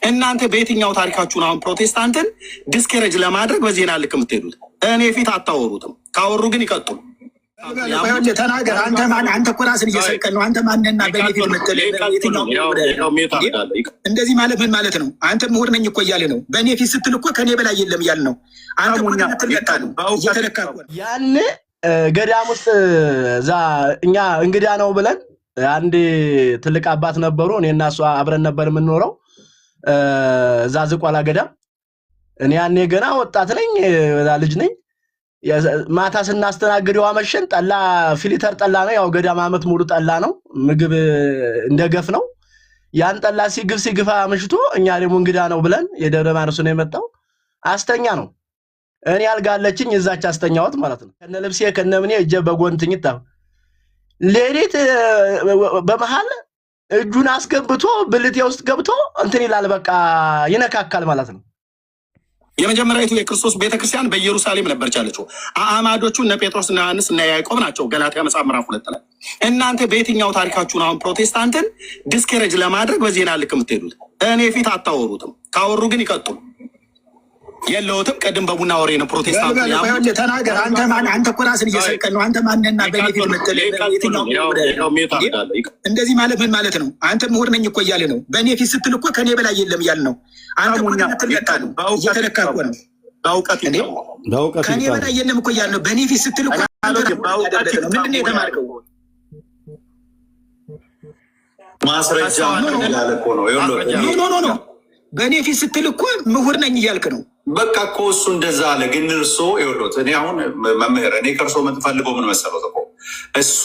እናንተ በየትኛው ታሪካችሁን አሁን ፕሮቴስታንትን ዲስከሬጅ ለማድረግ በዜና ልክ የምትሄዱት? እኔ ፊት አታወሩትም። ካወሩ ግን ይቀጥሉ። ተናገር። አንተ ማን? አንተ እኮ ራስን እየሰቀል ነው። አንተ ማንና በእኔ ፊት ምትል እንደዚህ ማለት ምን ማለት ነው? አንተ ምሁር ነኝ እኮ እያለ ነው። በእኔ ፊት ስትል እኮ ከእኔ በላይ የለም እያለ ነው። አንተ ትልቀጣ ነው እየተለካ ያን ገዳም ውስጥ እዛ እኛ እንግዳ ነው ብለን አንድ ትልቅ አባት ነበሩ። እኔና እሷ አብረን ነበር የምንኖረው እዛ ዝቋላ ገዳም። እኔ ያኔ ገና ወጣት ነኝ፣ ልጅ ነኝ። ማታ ስናስተናግደው አመሸን። ጠላ ፊሊተር ጠላ ነው፣ ያው ገዳም አመት ሙሉ ጠላ ነው፣ ምግብ እንደገፍ ነው። ያን ጠላ ሲግፍ አመሽቶ እኛ ደግሞ እንግዳ ነው ብለን የደብረ ማርያም ነው የመጣው አስተኛ ነው። እኔ አልጋለችኝ እዛች አስተኛውት ማለት ነው። ከነ ልብሴ ከነ ምኔ እጄ በጎንትኝታ ሌሊት በመሃል እጁን አስገብቶ ብልቴ ውስጥ ገብቶ እንትን ይላል፣ በቃ ይነካካል ማለት ነው። የመጀመሪያዊቱ የክርስቶስ ቤተክርስቲያን በኢየሩሳሌም ነበርች አለችው። አማዶቹ እነ ጴጥሮስ እና ዮሐንስ እና ያዕቆብ ናቸው። ገላትያ መጽሐፍ ምዕራፍ 2 ላይ። እናንተ በየትኛው ታሪካችሁን አሁን ፕሮቴስታንትን ዲስከሬጅ ለማድረግ በዜና ልክ የምትሄዱት? እኔ ፊት አታወሩትም። ካወሩ ግን ይቀጥሉ። የለውትም። ቀደም በቡና ወሬ ነው ፕሮቴስታንት ተናገር። አንተ ማን? አንተ እኮ ራስን እየሰቀል ነው። አንተ ማንና በእኔ ፊት ምትል እንደዚህ ማለት ምን ማለት ነው? አንተ ምሁር ነኝ እኮ እያለ ነው። በእኔ ፊት ስትል እኮ ከእኔ በላይ የለም እያለ ነው። አንተ ትልቀጣ ነው እየተለካ እኮ ነው። ከእኔ በላይ የለም እኮ እያለ ነው። በእኔ ፊት ስትል እኮ ምንድን ነው የተማርከው? ማስረጃ ያለ እኮ ነው። ኖ በእኔ ፊት ስትል እኮ ምሁር ነኝ እያልክ ነው። በቃ እኮ እሱ እንደዛ አለ። ግን እርሶ ይኸውልዎት፣ እኔ አሁን መምህር፣ እኔ ከእርሶ የምትፈልገው ምን መሰሎት እኮ እሱ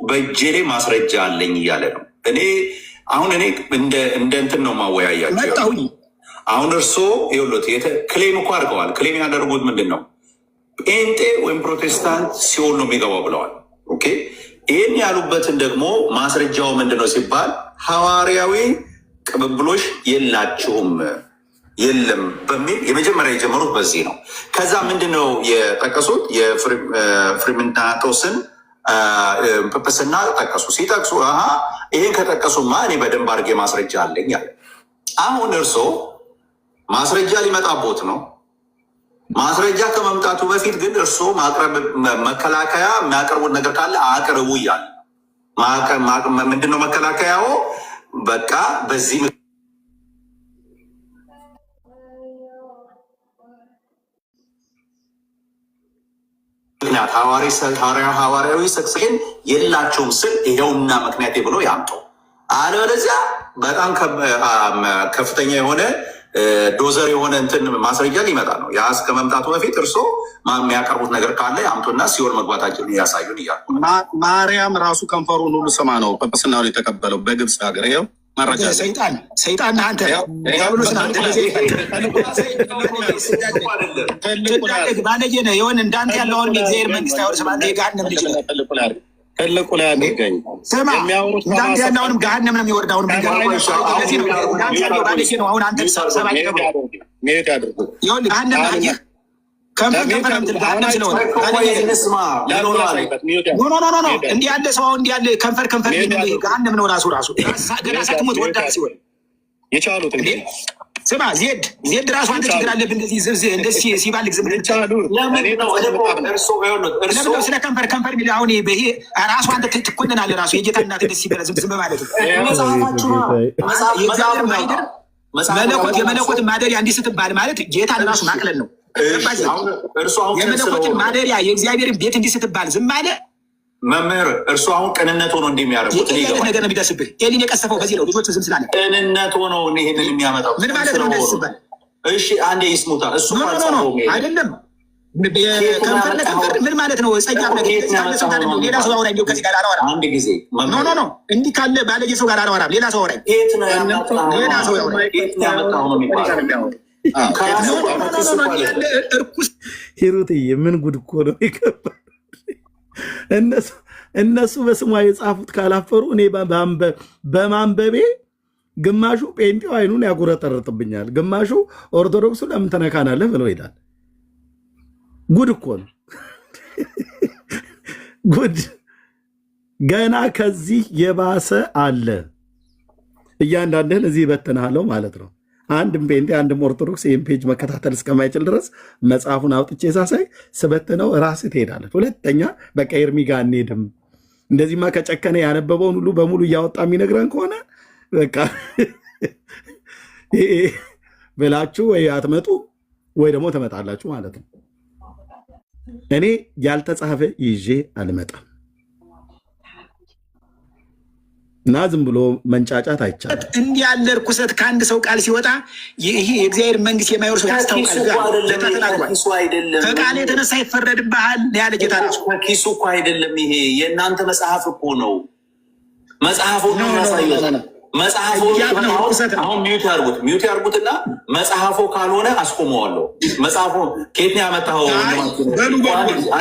በእጄ ላይ ማስረጃ አለኝ እያለ ነው። እኔ እንደ እንትን ነው ማወያያቸው። አሁን እርሶ ይኸውልዎት ክሌም እኮ አድርገዋል። ክሌም ያደርጉት ምንድን ነው? ጴንጤ ወይም ፕሮቴስታንት ሲሆን ነው የሚገባው ብለዋል። ኦኬ፣ ይህን ያሉበትን ደግሞ ማስረጃው ምንድን ነው ሲባል ሐዋርያዊ ቅብብሎሽ የላችሁም የለም በሚል የመጀመሪያ የጀመሩት በዚህ ነው። ከዛ ምንድነው የጠቀሱት? የፍሪምናጦስን ጵጵስና ጠቀሱ። ሲጠቅሱ ይህን ከጠቀሱማ እኔ በደንብ አድርጌ ማስረጃ አለኝ አለ። አሁን እርሶ ማስረጃ ሊመጣቦት ነው። ማስረጃ ከመምጣቱ በፊት ግን እርሶ ማቅረብ መከላከያ የሚያቀርቡት ነገር ካለ አቅርቡ እያለ ምንድነው መከላከያው? በቃ በዚህ ምክንያት ሐዋርያዊ ሰክሰን የላቸውም ስል ይኸውና ምክንያቴ ብሎ ያምጠው። አለበለዚያ በጣም ከፍተኛ የሆነ ዶዘር የሆነ እንትን ማስረጃ ሊመጣ ነው። ያ እስከ መምጣቱ በፊት እርሶ የሚያቀርቡት ነገር ካለ አምቶና ሲኦል መግባታቸውን እያሳዩን እያሉ ማርያም ራሱ ከንፈሩን ሁሉ ስማ ነው ጵጵስናውን የተቀበለው በግብፅ ሀገር። ይኸው መረጃ ሰይጣን አንተ ባለጌ ነህ። የሆነ እንዳንተ ያለውን የእግዚአብሔር መንግስት አይወርስም። አንተ የገሃነም ልጅ ነህ። ትልቁ ላይ ያገኝ ስማ፣ እንዳንተ ያለውንም ገሃነም ነው የሚወርዳውን ባለጌ ነው። አሁን አንተ ሰባይ ሜት ያድርጉ ይሁን ገሃነም አየህ ከንፈር እንዲህ ያለ ሰው እንዲህ ያለ ከንፈር ገሃነም ነው ራሱ ገና ሳትሞት ወዳ ሲሆን የቻሉት እንዴ። ስማ ዜድ ራሱ አንተ ችግር አለብህ። እንደዚህ ሲባልግ ዝም ስለ ከንፈር ሚል አሁን ይሄ ራሱ አንተ ትኮንናለህ። ራሱ የጌታ እናት ደስ ይበለ ዝም በማለት የመለኮት ማደሪያ እንዲህ ስትባል ማለት ጌታን ራሱ ማቅለል ነው። የመለኮትን ማደሪያ የእግዚአብሔርን ቤት እንዲህ ስትባል ዝም አለ። መምህር እርሱ አሁን ቅንነት ሆኖ እንደሚያደርጉት ነገር ነው የሚደርስብህ። ኤሊን የቀሰፈው በዚህ ነው። ልጆች ዝም ስላለ ቅንነት ሆኖ ይሄንን የሚያመጣው ምን ማለት ነው? እንደዚህ ሲባል እሺ፣ አንዴ ይስሙታ። እሱ አይደለም ከንፈር ለከንፈር ምን ማለት ነው? ጸያፍ ነገር ሌላ ሰው አውራኝ። ከዚህ ጋር አላወራም። አንድ ጊዜ ኖ እንዲህ ካለ ባለጌ ሰው ጋር አላወራም። ሌላ ሰው አውራኝ። ሌላ ሰው ያመጣው ነው የሚባለው። ሂሩትዬ ምን ጉድ እኮ ነው የገባው። እነሱ በስሟ የጻፉት ካላፈሩ እኔ በማንበቤ ግማሹ ጴንጤው አይኑን ያጉረጠርጥብኛል፣ ግማሹ ኦርቶዶክሱ ለምን ተነካናለህ ብለው ይላል። ጉድ እኮ ነው ጉድ። ገና ከዚህ የባሰ አለ። እያንዳንድህን እዚህ በተናለው ማለት ነው። አንድም ፔንቴ አንድም ኦርቶዶክስ ይህን ፔጅ መከታተል እስከማይችል ድረስ መጽሐፉን አውጥቼ ሳሳይ ስበትነው ራስህ ትሄዳለህ። ሁለተኛ በቃ ኤርሚ ጋር አንሄድም። እንደዚህማ ከጨከነ ያነበበውን ሁሉ በሙሉ እያወጣ የሚነግረን ከሆነ በቃ ብላችሁ ወይ አትመጡ ወይ ደግሞ ትመጣላችሁ ማለት ነው። እኔ ያልተጻፈ ይዤ አልመጣም እና ዝም ብሎ መንጫጫት አይቻልም። እንዲህ ያለ ርኩሰት ከአንድ ሰው ቃል ሲወጣ ይሄ የእግዚአብሔር መንግስት የማይወርሰው ያስታውቃል። ከቃል የተነሳ ይፈረድብሃል ያለ ጌታ ራሱ። ከኪሱ እኮ አይደለም፣ ይሄ የእናንተ መጽሐፍ እኮ ነው። መጽሐፉ ነው ያሳያል። መጽሐፉ አሁን ሚዩት ያርጉትና መጽሐፉ ካልሆነ አስቆመዋለሁ። መጽሐፉ ከየት ነው ያመጣኸው?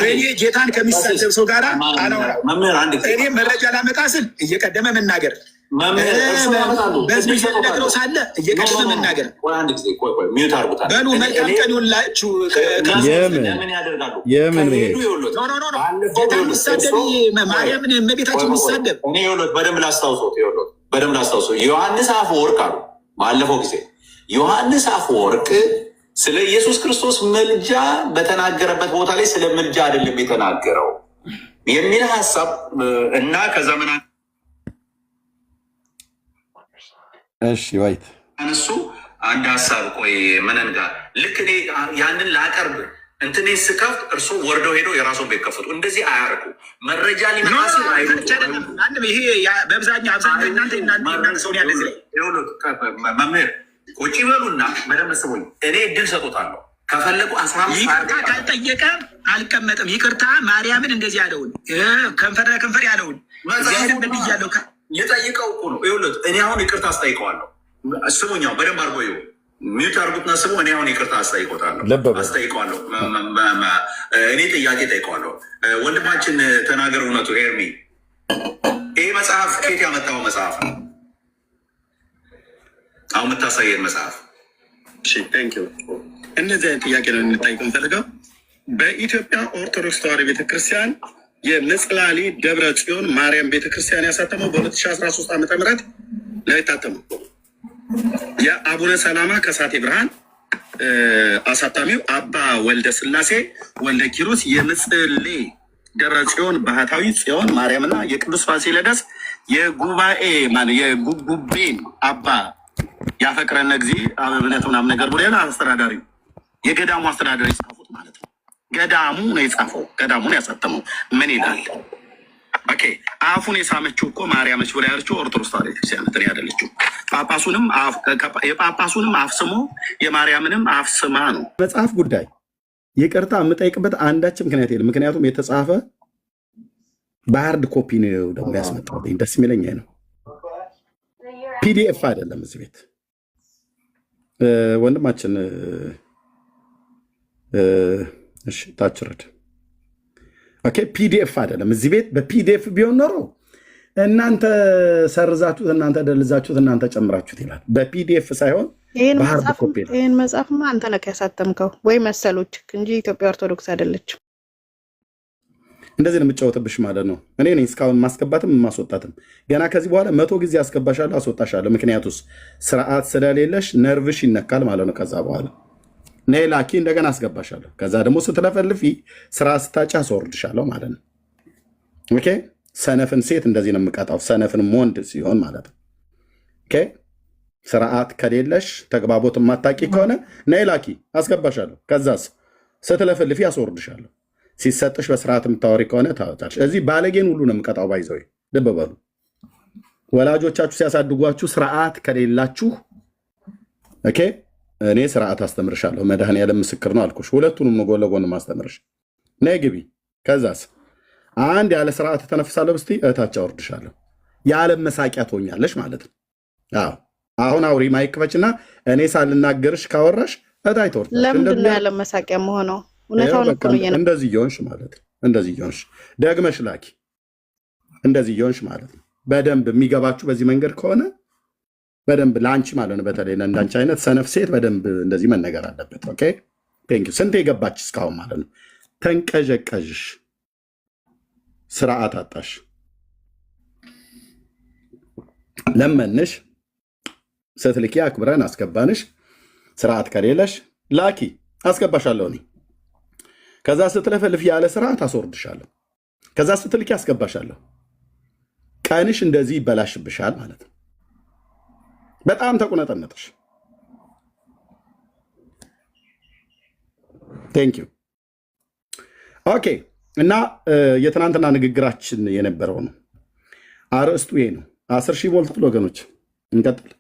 እኔ ጌታን ከሚሳደብ ሰው ጋር እኔ መረጃ ላመጣ ስል እየቀደመ መናገር፣ በዚህ ነግረው ሳለ እየቀደመ መናገር። በሉ መልካም ቀን ይሁንላችሁ። የምን ጌታ የሚሳደብ ማርያምን እመቤታችን የሚሳደብ በደንብ ላስታውሰው። ዮሐንስ አፈወርቅ አሉ ባለፈው ጊዜ ዮሐንስ አፈወርቅ ስለ ኢየሱስ ክርስቶስ ምልጃ በተናገረበት ቦታ ላይ ስለ ምልጃ አይደለም የተናገረው የሚል ሀሳብ እና ከዘመና እሺ ወይት እነሱ አንድ ሀሳብ ቆይ መነን ጋር ልክ እኔ ያንን ላቀርብ እንትኔ ስከፍት እርሱ ወርደው ሄደው የራሱን ቤት ከፍቱ። እንደዚህ አያርጉ። መረጃ ሊመጣስ ይሄ በአብዛኛው እናንተ ሰው ያለ መምህር ቁጭ በሉና በደንብ ስሙኝ። እኔ እድል ሰጡታለሁ። ከፈለጉ 15 ይቅርታ ካልጠየቀ አልቀመጥም። ይቅርታ ማርያምን እንደዚህ ያለውን ከንፈር ለከንፈር ያለውን ያለው ልጠይቀው እኮ ነው። ይኸውልህ እኔ አሁን ይቅርታ አስጠይቀዋለሁ። ስሙኛው በደንብ አድርጎ ይሁ ሚዩት አድርጉትና ስሙ። እኔ አሁን ይቅርታ አስጠይቀዋለሁ። እኔ ጥያቄ ጠይቀዋለሁ። ወንድማችን ተናገር እውነቱ። ኤርሚ ይህ መጽሐፍ ከየት ያመጣው መጽሐፍ ነው? አሁን የምታሳየን መጽሐፍ። እነዚህ አይነት ጥያቄ ነው እንጠይቅ ፈልገው። በኢትዮጵያ ኦርቶዶክስ ተዋሕዶ ቤተክርስቲያን የምጽላሊ ደብረ ጽዮን ማርያም ቤተክርስቲያን ያሳተመው በ2013 ዓ.ም ላይ ታተመው። የአቡነ ሰላማ ከሳቴ ብርሃን አሳታሚው አባ ወልደ ስላሴ ወልደ ኪሮስ የምጽሌ ደብረ ጽዮን ባህታዊ ጽዮን ማርያምና የቅዱስ ፋሲለደስ የጉባኤ የጉጉቤን አባ ያፈቅረነ ጊዜ አበብነት ምናምን ነገር ብሎ አስተዳዳሪ የገዳሙ አስተዳዳሪ የጻፉት ማለት ነው። ገዳሙ ነው የጻፈው። ገዳሙን ያሳተመው ምን ይላል? ኦኬ አፉን የሳመችው እኮ ማርያምች ብላ ያለችው ኦርቶዶክስ ተዋሕዶ ቤተክርስቲያን እንትን ያደለችው የጳጳሱንም አፍስሞ የማርያምንም አፍስማ ነው። መጽሐፍ ጉዳይ ይቅርታ የምጠይቅበት አንዳች ምክንያት የለም። ምክንያቱም የተጻፈ በሃርድ ኮፒ ነው ደግሞ ያስመጣልኝ። ደስ የሚለኝ ነው። ፒዲኤፍ አይደለም። እዚህ ቤት ወንድማችን እሺ ታችረድ ኦኬ ፒዲኤፍ አይደለም። እዚህ ቤት በፒዲኤፍ ቢሆን ኖሮ እናንተ ሰርዛችሁት፣ እናንተ ደልዛችሁት፣ እናንተ ጨምራችሁት ይላል። በፒዲኤፍ ሳይሆን በሃርድ ኮፒ ነው። ይህን መጽሐፍማ አንተ ነህ ያሳተምከው ወይ መሰሎች እንጂ ኢትዮጵያ ኦርቶዶክስ አይደለችም። እንደዚህ ነው የምጫወትብሽ ማለት ነው። እኔ ነኝ እስካሁን ማስገባትም ማስወጣትም። ገና ከዚህ በኋላ 100 ጊዜ አስገባሻለሁ፣ አስወጣሻለሁ። ምክንያቱስ ስርዓት ስለሌለሽ ነርቭሽ ይነካል ማለት ነው። ከዛ በኋላ ነይ ላኪ እንደገና አስገባሻለሁ። ከዛ ደግሞ ስትለፈልፊ ስራ ስታጫ አስወርድሻለሁ ማለት ነው። ኦኬ ሰነፍን ሴት እንደዚህ ነው የምቀጣው፣ ሰነፍን ወንድ ሲሆን ማለት ነው። ኦኬ ስርዓት ከሌለሽ ተግባቦት የማታቂ ከሆነ ነይ ላኪ አስገባሻለሁ። ከዛስ ስትለፈልፊ አስወርድሻለሁ። ሲሰጥሽ በስርዓት የምታወሪ ከሆነ ታወጣለሽ። እዚህ ባለጌን ሁሉ ነው የምቀጣው። ባይዘው ልብ በሉ። ወላጆቻችሁ ሲያሳድጓችሁ ስርዓት ከሌላችሁ ኦኬ እኔ ስርዓት አስተምርሻለሁ። መድኃኔዓለም ምስክር ነው አልኩሽ። ሁለቱንም ነው ጎን ለጎን ማስተምርሽ። ነይ ግቢ። ከዛስ አንድ ያለ ስርዓት ተነፍሳለሁ ብስቲ እታች አወርድሻለሁ። የዓለም መሳቂያ ትሆኛለሽ ማለት ነው። አዎ አሁን አውሪ ማይክፈችና እኔ ሳልናገርሽ ካወራሽ እታይ ትወርዳለሽ። ለምንድን ነው የዓለም መሳቂያ መሆነው? እንደዚህ እየሆንሽ ማለት ነው። እንደዚህ እየሆንሽ ደግመሽ ላኪ። እንደዚህ እየሆንሽ ማለት ነው። በደንብ የሚገባችሁ በዚህ መንገድ ከሆነ በደንብ ለአንቺ ማለት ነው። በተለይ እንዳንቺ አይነት ሰነፍ ሴት በደንብ እንደዚህ መነገር አለበት። ኦኬ ቴንክ ዩ። ስንት የገባች እስካሁን ማለት ነው። ተንቀዠቀዥሽ፣ ስርዓት አጣሽ፣ ለመንሽ፣ ስትልኪ አክብረን አስገባንሽ። ስርዓት ከሌለሽ ላኪ አስገባሻለሁ እኔ። ከዛ ስትለፈልፍ ያለ ስርዓት አስወርድሻለሁ። ከዛ ስትልኪ አስገባሻለሁ። ቀንሽ እንደዚህ ይበላሽብሻል ማለት ነው። በጣም ተቁነጠነጥሽ። ቴንክ ዩ ኦኬ። እና የትናንትና ንግግራችን የነበረው ነው። አርዕስቱ ይሄ ነው። 10,000 ሞልቷል ወገኖች። እንቀጥል።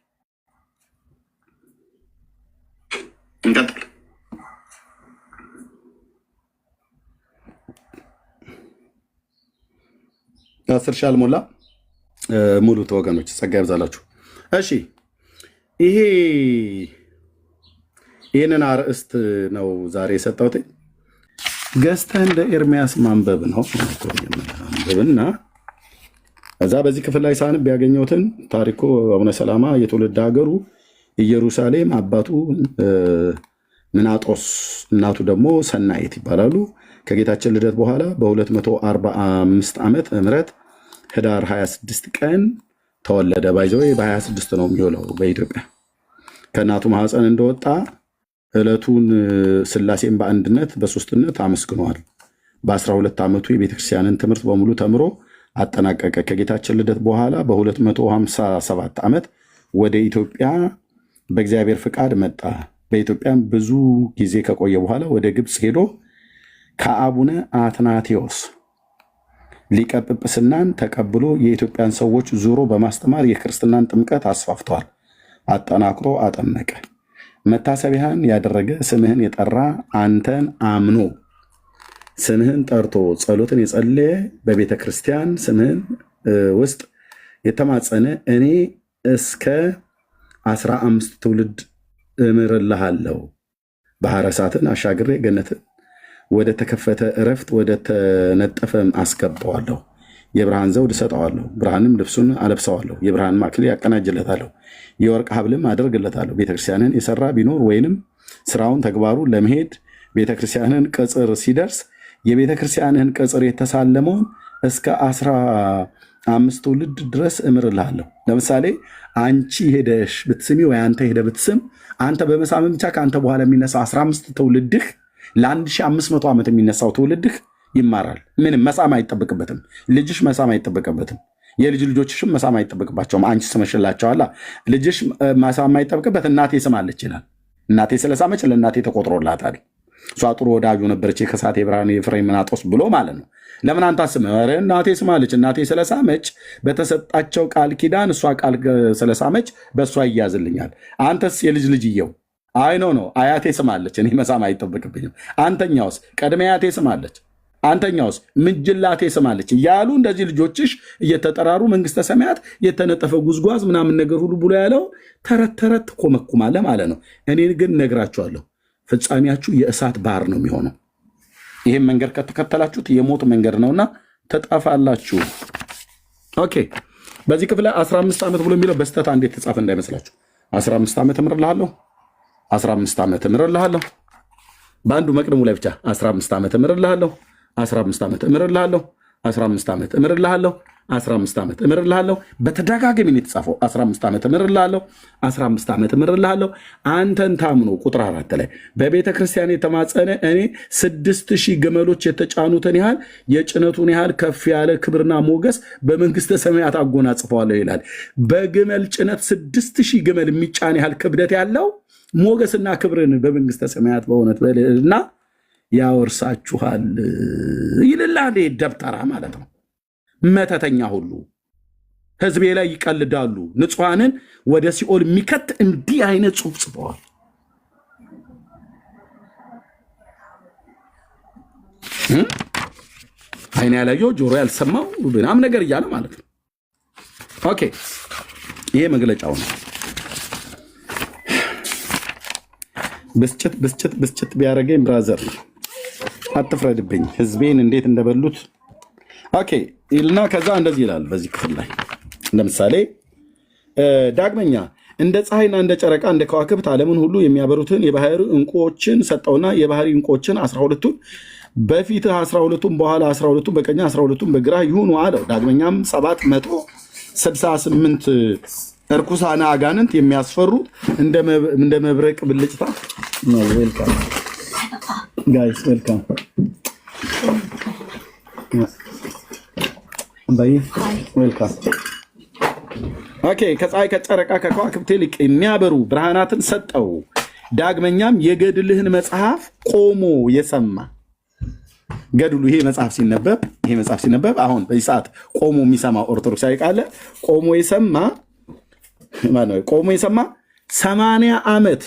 10,000 አልሞላ ሙሉት ወገኖች። ጸጋ ይብዛላችሁ። እሺ ይህንን አርዕስት ነው ዛሬ የሰጠሁት። ገዝተህ እንደ ኤርሚያስ ማንበብ ነው ማንበብና እዛ በዚህ ክፍል ላይ ሳንብ ያገኘሁትን ታሪኩ አቡነ ሰላማ የትውልድ ሀገሩ ኢየሩሳሌም፣ አባቱ ምናጦስ፣ እናቱ ደግሞ ሰናይት ይባላሉ። ከጌታችን ልደት በኋላ በ245 ዓመተ ምህረት ህዳር 26 ቀን ተወለደ። ባይዘው በ26 ነው የሚውለው በኢትዮጵያ። ከእናቱ ማህፀን እንደወጣ ዕለቱን ስላሴን በአንድነት በሶስትነት አመስግነዋል። በ12 ዓመቱ የቤተክርስቲያንን ትምህርት በሙሉ ተምሮ አጠናቀቀ። ከጌታችን ልደት በኋላ በ257 ዓመት ወደ ኢትዮጵያ በእግዚአብሔር ፍቃድ መጣ። በኢትዮጵያም ብዙ ጊዜ ከቆየ በኋላ ወደ ግብፅ ሄዶ ከአቡነ አትናቴዎስ ሊቀ ጵጵስናን ተቀብሎ የኢትዮጵያን ሰዎች ዙሮ በማስተማር የክርስትናን ጥምቀት አስፋፍተዋል። አጠናክሮ አጠመቀ። መታሰቢያን ያደረገ ስምህን የጠራ አንተን አምኖ ስምህን ጠርቶ ጸሎትን የጸለየ በቤተ ክርስቲያን ስምህን ውስጥ የተማጸነ እኔ እስከ 15 ትውልድ እምርልሃለሁ። ባሕረ እሳትን አሻግሬ ገነትን ወደ ተከፈተ እረፍት ወደ ተነጠፈም አስገባዋለሁ። የብርሃን ዘውድ እሰጠዋለሁ፣ ብርሃንም ልብሱን አለብሰዋለሁ። የብርሃን ማክሊል ያቀናጅለታለሁ፣ የወርቅ ሀብልም አደርግለታለሁ። ቤተክርስቲያንን የሰራ ቢኖር ወይንም ስራውን ተግባሩ ለመሄድ ቤተክርስቲያንን ቅጽር ሲደርስ የቤተክርስቲያንን ቅጽር የተሳለመውን እስከ 15 ትውልድ ድረስ እምርልሃለሁ። ለምሳሌ አንቺ ሄደሽ ብትስሚ ወይ አንተ ሄደ ብትስም አንተ በመሳም ብቻ ከአንተ በኋላ የሚነሳው 15 ትውልድህ ለ1500 ዓመት የሚነሳው ትውልድህ ይማራል። ምንም መሳም አይጠበቅበትም። ልጅሽ መሳም አይጠበቅበትም። የልጅ ልጆችሽም መሳም አይጠበቅባቸውም። አንቺ ስመሽላቸዋላ። ልጅሽ መሳም አይጠበቅበት እናቴ ስማለች ይላል። እናቴ ስለሳመች ለእናቴ ተቆጥሮላታል። እሷ ጥሩ ወዳጁ ነበረች የከሳቴ ብርሃን የኤፍሬም ምናጦስ ብሎ ማለት ነው። ለምን አንተ ስም እናቴ ስማለች። እናቴ ስለሳመች በተሰጣቸው ቃል ኪዳን እሷ ቃል ስለሳመች በእሷ ይያዝልኛል። አንተስ የልጅ ልጅየው አይ ነው አያቴ ስማለች እኔ መሳም አይጠበቅብኝም። አንተኛውስ ቀድሜ አያቴ ስማለች፣ አንተኛውስ ምንጅላቴ ስማለች እያሉ እንደዚህ ልጆችሽ እየተጠራሩ መንግስተ ሰማያት የተነጠፈ ጉዝጓዝ ምናምን ነገር ሁሉ ብሎ ያለው ተረት ተረት ኮመኩማለ ማለት ነው። እኔ ግን ነግራችኋለሁ ፍጻሜያችሁ የእሳት ባህር ነው የሚሆነው። ይህም መንገድ ከተከተላችሁት የሞት መንገድ ነውና ተጣፋላችሁ። ኦኬ። በዚህ ክፍል ላይ 15 ዓመት ብሎ የሚለው በስተት አንዴ የተጻፈ እንዳይመስላችሁ። 15 ዓመት እምርልሃለሁ፣ 15 ዓመት እምርልሃለሁ። በአንዱ መቅደሙ ላይ ብቻ 15 ዓመት እምርልሃለሁ፣ 15 ዓመት እምርልሃለሁ፣ 15 ዓመት እምርልሃለሁ፣ 15 ዓመት እምርልሃለሁ። በተደጋጋሚ ነው የተጻፈው 15 ዓመት እምርልሃለሁ፣ 15 ዓመት እምርልሃለሁ። አንተን ታምኖ ቁጥር 4 ላይ በቤተ ክርስቲያን የተማጸነ እኔ 6,000 ግመሎች የተጫኑትን ያህል የጭነቱን ያህል ከፍ ያለ ክብርና ሞገስ በመንግስተ ሰማያት አጎናጽፈዋለሁ ይላል። በግመል ጭነት 6,000 ግመል የሚጫን ያህል ክብደት ያለው ሞገስና ክብርን በመንግስተ ሰማያት በእውነት በልዕልና ያወርሳችኋል ይልላል። ደብተራ ማለት ነው። መተተኛ ሁሉ ህዝቤ ላይ ይቀልዳሉ፣ ንጹሐንን ወደ ሲኦል የሚከት እንዲህ አይነት ጽሑፍ ጽፈዋል። አይን ያላየው ጆሮ ያልሰማው ምናምን ነገር እያለ ማለት ነው። ኦኬ፣ ይሄ መግለጫው ነው። ብስጭት ቢያደርገኝ ብራዘር አትፍረድብኝ። ህዝቤን እንዴት እንደበሉት ኦኬ ይልና ከዛ እንደዚህ ይላል በዚህ ክፍል ላይ ለምሳሌ ዳግመኛ እንደ ፀሐይና እንደ ጨረቃ እንደ ከዋክብት ዓለምን ሁሉ የሚያበሩትን የባህር ዕንቁዎችን ሰጠውና የባህር ዕንቁዎችን 12ቱን በፊትህ 12ቱን በኋላ 12ቱን በቀኝ 12ቱን በግራ ይሁኑ አለው። ዳግመኛም 768 እርኩሳና አጋንንት የሚያስፈሩት እንደ መብረቅ ብልጭታ ነው። ዌልካም ጋይስ ዌልካም ባይ ዌልካም። ኦኬ ከፀሐይ ከጨረቃ ከከዋክብት ይልቅ የሚያበሩ ብርሃናትን ሰጠው። ዳግመኛም የገድልህን መጽሐፍ ቆሞ የሰማ ገድሉ ይሄ መጽሐፍ ሲነበብ አሁን በዚህ ሰዓት ቆሞ የሚሰማ ኦርቶዶክሳዊ ቃለ ቆሞ የሰማ 80 ዓመት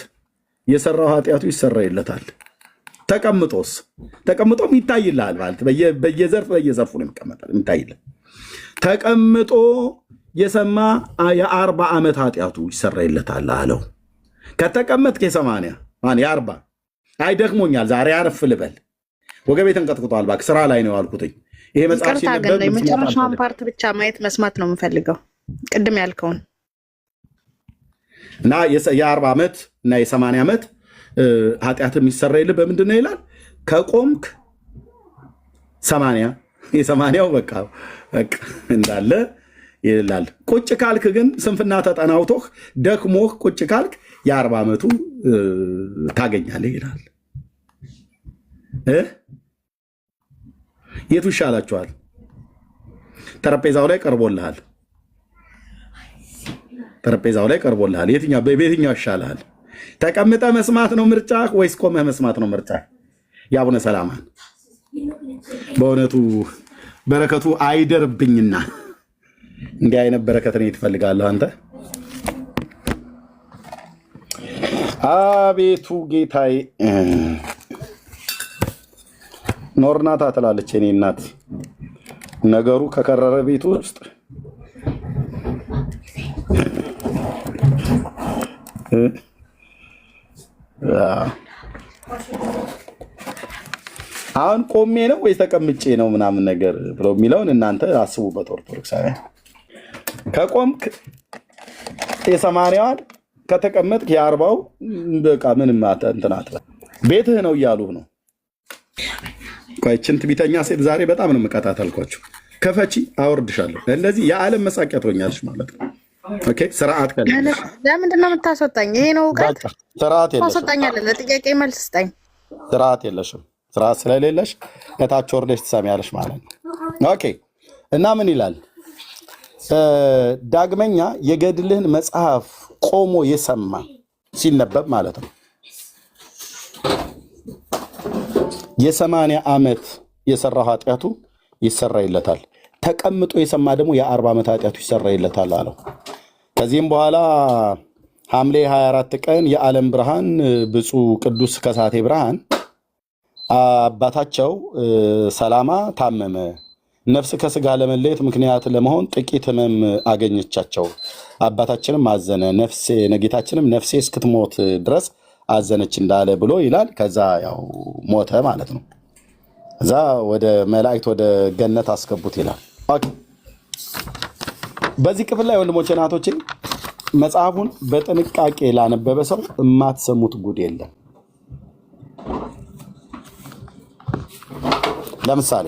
የሰራው ኃጢአቱ ይሰረይለታል። ተቀምጦም ይታይልሃል ማለት በየዘርፉ ነው የሚታይልህ። ተቀምጦ የሰማ የ40 ዓመት ኃጢአቱ ይሰረይለታል አለው። ከተቀመጥክ የ40 አይደክሞኛል ዛሬ አረፍ ልበል ወገቤ ተንቀጥቅጧል እባክህ ስራ ላይ ነው ያልኩትኝ። ይሄ መጽሐፍ ሲነበብ የመጨረሻውን ፓርት ብቻ ማየት መስማት ነው የምፈልገው ቅድም ያልከውን እና የ40 ዓመት እና የ80 ዓመት ኃጢአት የሚሰረይልህ በምንድን ነው ይላል? ከቆምክ 80 የ80ው በቃ እንዳለ ይላል። ቁጭ ካልክ ግን ስንፍና ተጠናውቶህ ደክሞህ ቁጭ ካልክ የ40 ዓመቱ ታገኛለህ ይላል። የቱ ይሻላችኋል? ጠረጴዛው ላይ ቀርቦልሃል። በየትኛው ይሻልሃል? ተቀምጠ መስማት ነው ምርጫህ ወይስ ቆመህ መስማት ነው ምርጫህ? የአቡነ ሰላማን በእውነቱ በረከቱ አይደርብኝና እንዲህ አይነት በረከት ነው ትፈልጋለህ አንተ? አቤቱ ጌታዬ ኖርናታ ትላለች የኔ እናት። ነገሩ ከከረረ ቤት ውስጥ አሁን ቆሜ ነው ወይስ ተቀምጬ ነው ምናምን ነገር ብለው የሚለውን እናንተ አስቡበት። ኦርቶዶክሳውያን ከቆምክ የ80ዋን ከተቀመጥክ የ40ው በቃ ምንም እንትን አትበል። ቤትህ ነው እያሉህ ነው። ቆይችን ትዕቢተኛ ሴት ዛሬ በጣም ነው የምከታተልኳቸው። ከፈቺ አወርድሻለሁ። እንደዚህ የዓለም መሳቂያ ትሆኛለሽ ማለት ነው። ኦኬ ስርዓት ከሌለሽ ለምንድን ነው የምታስወጣኝ? ይሄ ነው እውቀት። ስርዓት የለሽም። ታስወጣኛለህ። ለጥያቄ መልስ ስጠኝ። ስርዓት የለሽም። ስርዓት ስለሌለሽ ከታች ወርደሽ ትሰሚያለሽ ማለት ነው። ኦኬ እና ምን ይላል? ዳግመኛ የገድልህን መጽሐፍ ቆሞ የሰማ ሲነበብ ማለት ነው የ80 ዓመት የሰራው ኃጢአቱ ይሰረይለታል። ተቀምጦ የሰማ ደግሞ የ40 ዓመት ኃጢአቱ ይሰረይለታል አለው። ከዚህም በኋላ ሐምሌ 24 ቀን የዓለም ብርሃን ብፁዕ ቅዱስ ከሳቴ ብርሃን አባታቸው ሰላማ ታመመ። ነፍስ ከስጋ ለመለየት ምክንያት ለመሆን ጥቂት ህመም አገኘቻቸው። አባታችንም አዘነ። ጌታችንም ነፍሴ እስክትሞት ድረስ አዘነች እንዳለ ብሎ ይላል። ከዛ ያው ሞተ ማለት ነው። እዛ ወደ መላእክት ወደ ገነት አስገቡት ይላል። በዚህ ክፍል ላይ ወንድሞቼ እናቶቼ መጽሐፉን በጥንቃቄ ላነበበ ሰው የማትሰሙት ጉድ የለም። ለምሳሌ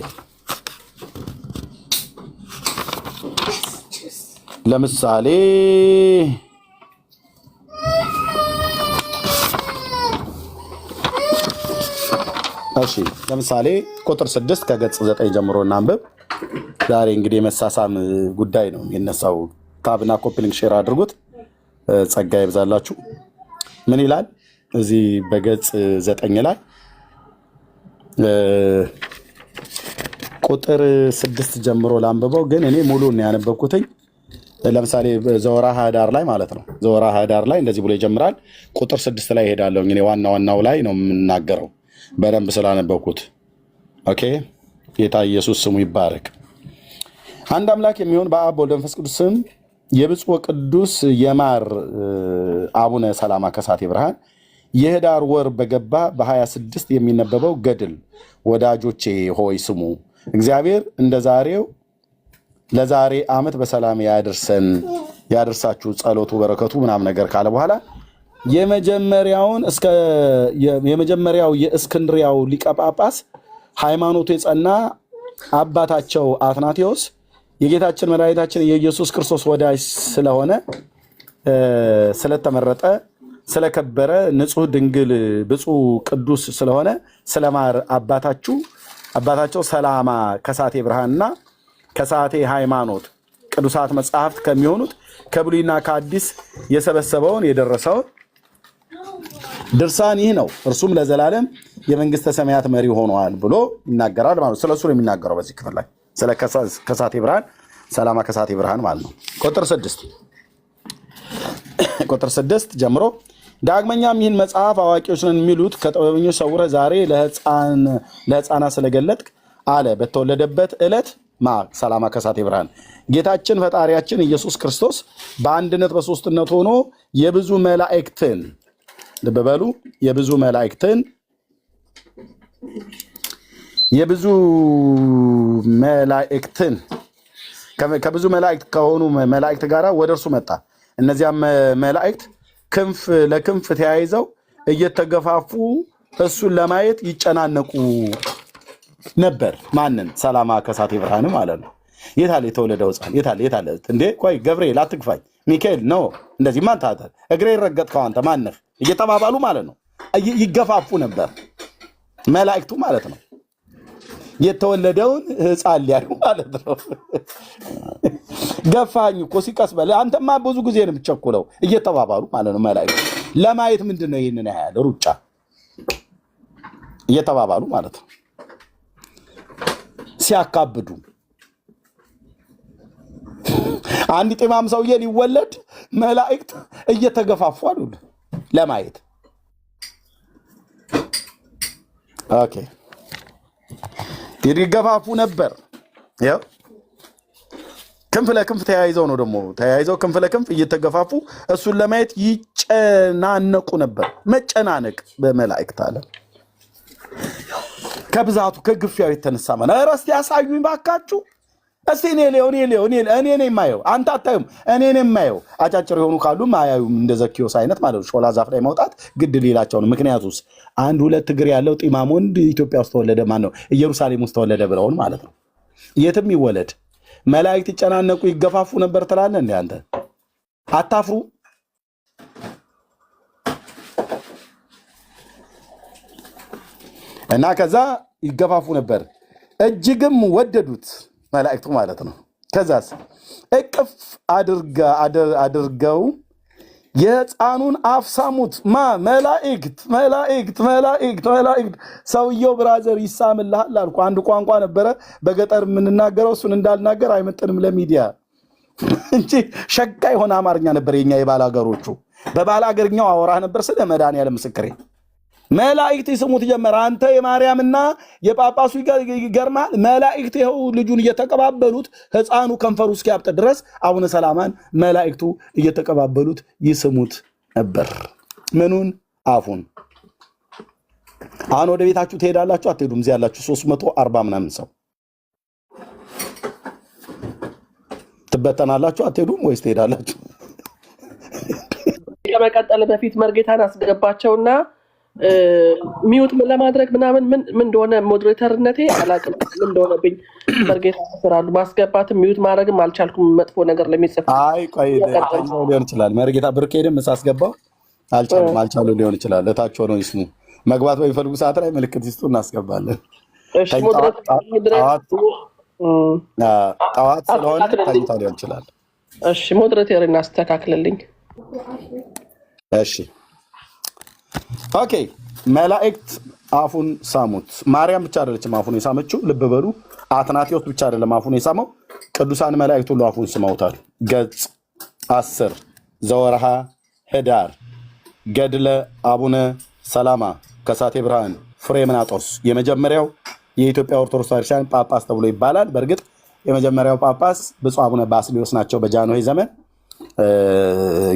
ለምሳሌ ቁጥር 6 ከገጽ 9 ጀምሮ እናንብብ። ዛሬ እንግዲህ የመሳሳም ጉዳይ ነው የሚነሳው። ታብና ኮፒሊንግ ሼር አድርጉት። ጸጋ ይብዛላችሁ። ምን ይላል እዚህ በገጽ 9 ላይ ቁጥር 6 ጀምሮ ላንብበው፣ ግን እኔ ሙሉን ያነበብኩትኝ። ለምሳሌ ዘወርኃ ኅዳር ላይ ማለት ነው። ዘወርኃ ኅዳር ላይ እንደዚህ ብሎ ይጀምራል። ቁጥር 6 ላይ እሄዳለሁ። እኔ ዋናው ላይ ነው የምናገረው በደንብ ስላነበብኩት። ኦኬ ጌታ ኢየሱስ ስሙ ይባረክ። አንድ አምላክ የሚሆን በአብ በወልድ በመንፈስ ቅዱስ ስም የብፁዕ ቅዱስ የማር አቡነ ሰላማ ከሳቴ ብርሃን የኅዳር ወር በገባ በ26 የሚነበበው ገድል ወዳጆቼ ሆይ ስሙ። እግዚአብሔር እንደ ዛሬው ለዛሬ ዓመት በሰላም ያደርሳችሁ ጸሎቱ በረከቱ ምናምን ነገር ካለ በኋላ የመጀመሪያው የእስክንድሪያው ሊቀ ጳጳስ ሃይማኖቱ የጸና አባታቸው አትናቴዎስ የጌታችን መድኃኒታችን የኢየሱስ ክርስቶስ ወዳጅ ስለሆነ ስለተመረጠ ስለከበረ ንጹሕ ድንግል ብፁዕ ቅዱስ ስለሆነ ስለማር አባታቸው ሰላማ ከሳቴ ብርሃንና ከሳቴ ሃይማኖት ቅዱሳት መጽሐፍት ከሚሆኑት ከብሉይና ከአዲስ የሰበሰበውን የደረሰውን ድርሳን ይህ ነው። እርሱም ለዘላለም የመንግስተ ሰማያት መሪ ሆኗል ብሎ ይናገራል ማለት ነው። ስለሱ ነው የሚናገረው በዚህ ክፍል ላይ ስለ ከሳቴ ብርሃን ሰላማ ከሳቴ ብርሃን ማለት ነው። ቁጥር 6 ጀምሮ ዳግመኛም ይህን መጽሐፍ አዋቂዎች ነን የሚሉት ከጥበበኞች ሰውረህ ዛሬ ለሕፃናት ስለገለጥክ አለ። በተወለደበት ዕለት ሰላማ ከሳቴ ብርሃን ጌታችን ፈጣሪያችን ኢየሱስ ክርስቶስ በአንድነት በሶስትነት ሆኖ የብዙ መላእክትን ልብ በሉ የብዙ መላእክትን ከብዙ መላእክት ከሆኑ መላእክት ጋር ወደ እርሱ መጣ። እነዚያም መላእክት ክንፍ ለክንፍ ተያይዘው እየተገፋፉ እሱን ለማየት ይጨናነቁ ነበር። ማንን? ሰላማ ከሳቴ ብርሃን ማለት ነው። የታለ የተወለደው ሕፃን? የታለ እንዴ? ቆይ ገብርኤል አትግፋኝ፣ ሚካኤል ነው እንደዚህ ማን ታተ እግሬ ረገጥከው አንተ ማነህ እየተባባሉ ማለት ነው ይገፋፉ ነበር መላእክቱ ማለት ነው። የተወለደውን ሕፃን ሊያዩ ማለት ነው። ገፋኝ እኮ ሲቀስበል አንተማ ብዙ ጊዜ ነው የምትቸኩለው እየተባባሉ ማለት ነው መላእክቱ ለማየት ምንድን ነው ይህንን ያህል ሩጫ እየተባባሉ ማለት ነው ሲያካብዱ። አንድ ጢማም ሰውዬ ሊወለድ መላእክት እየተገፋፉ አሉ ለማየት። ኦኬ ይገፋፉ ነበር። ያው ክንፍ ለክንፍ ተያይዘው ነው ደግሞ ተያይዘው ክንፍ ለክንፍ እየተገፋፉ እሱን ለማየት ይጨናነቁ ነበር። መጨናነቅ በመላእክት አለ ከብዛቱ ከግፊያው የተነሳ ማለት ነው። እስቲ ያሳዩኝ ባካችሁ። እስቲ እኔ ነኝ የማየው አንተ አታዩም። እኔ ነኝ የማየው። አጫጭር የሆኑ ካሉም አያዩም። እንደ ዘኪዮስ አይነት ማለት ነው። ሾላ ዛፍ ላይ መውጣት ግድ ሊላቸው ነው። ምክንያቱስ አንድ ሁለት እግር ያለው ጢማም ወንድ ኢትዮጵያ ውስጥ ተወለደ ማለት ነው ኢየሩሳሌም ውስጥ ተወለደ ብለውን ማለት ነው። የትም ይወለድ መላእክት ይጨናነቁ ይገፋፉ ነበር ትላለህ እንዴ አንተ? አታፍሩ? እና ከዛ ይገፋፉ ነበር እጅግም ወደዱት መላእክቱ ማለት ነው። ከዛስ እቅፍ አድርገው የሕፃኑን አፍ ሳሙት። መላእክት። ሰውየው ብራዘር ይሳምልሃል አልኩ። አንድ ቋንቋ ነበረ በገጠር የምንናገረው እሱን እንዳልናገር አይመጥንም ለሚዲያ እንጂ ሸጋ የሆነ አማርኛ ነበር የኛ የባል ሀገሮቹ። በባል ሀገርኛው አወራ ነበር ስለ መድኃኒዓለም ምስክሬ። መላእክት ይስሙት ጀመረ። አንተ የማርያምና የጳጳሱ ይገርማል። መላእክት ይኸው ልጁን እየተቀባበሉት ሕፃኑ ከንፈሩ እስኪያብጥ ድረስ አቡነ ሰላማን መላእክቱ እየተቀባበሉት ይስሙት ነበር። ምኑን? አፉን። አሁን ወደ ቤታችሁ ትሄዳላችሁ አትሄዱም? እዚህ ያላችሁ 340 ምናምን ሰው ትበተናላችሁ አትሄዱም ወይስ ትሄዳላችሁ? ከመቀጠል በፊት መርጌታን አስገባቸውና ሚውት ለማድረግ ምናምን ምን እንደሆነ ሞዴሬተርነቴ አላውቅም ምን እንደሆነብኝ መርጌታ ስራሉ ማስገባትም ሚውት ማድረግም አልቻልኩም። መጥፎ ነገር ለሚጽፍ አይ ቆይ ሊሆን ይችላል። መርጌታ ብርኬድም ሳስገባው አልቻሉ ሊሆን ይችላል። ለታቸው ነው ይስሙ። መግባት በሚፈልጉ ሰዓት ላይ ምልክት ይስጡ እናስገባለን። እሺ ጠዋት ስለሆነ ታይታ ሊሆን ይችላል። እሺ ሞዴሬተር እናስተካክልልኝ። እሺ ኦኬ። መላእክት አፉን ሳሙት። ማርያም ብቻ አይደለችም አፉን የሳመችው። ልብ በሉ አትናቴዎስ ብቻ አይደለም አፉን የሳመው፣ ቅዱሳን መላእክት ሁሉ አፉን ስመውታል። ገጽ 10 ዘወርሃ ህዳር ገድለ አቡነ ሰላማ ከሳቴ ብርሃን ፍሬምናጦስ የመጀመሪያው የኢትዮጵያ ኦርቶዶክስ ቤተክርስቲያን ጳጳስ ተብሎ ይባላል። በእርግጥ የመጀመሪያው ጳጳስ ብፁዕ አቡነ ባስልዮስ ናቸው በጃንሆይ ዘመን።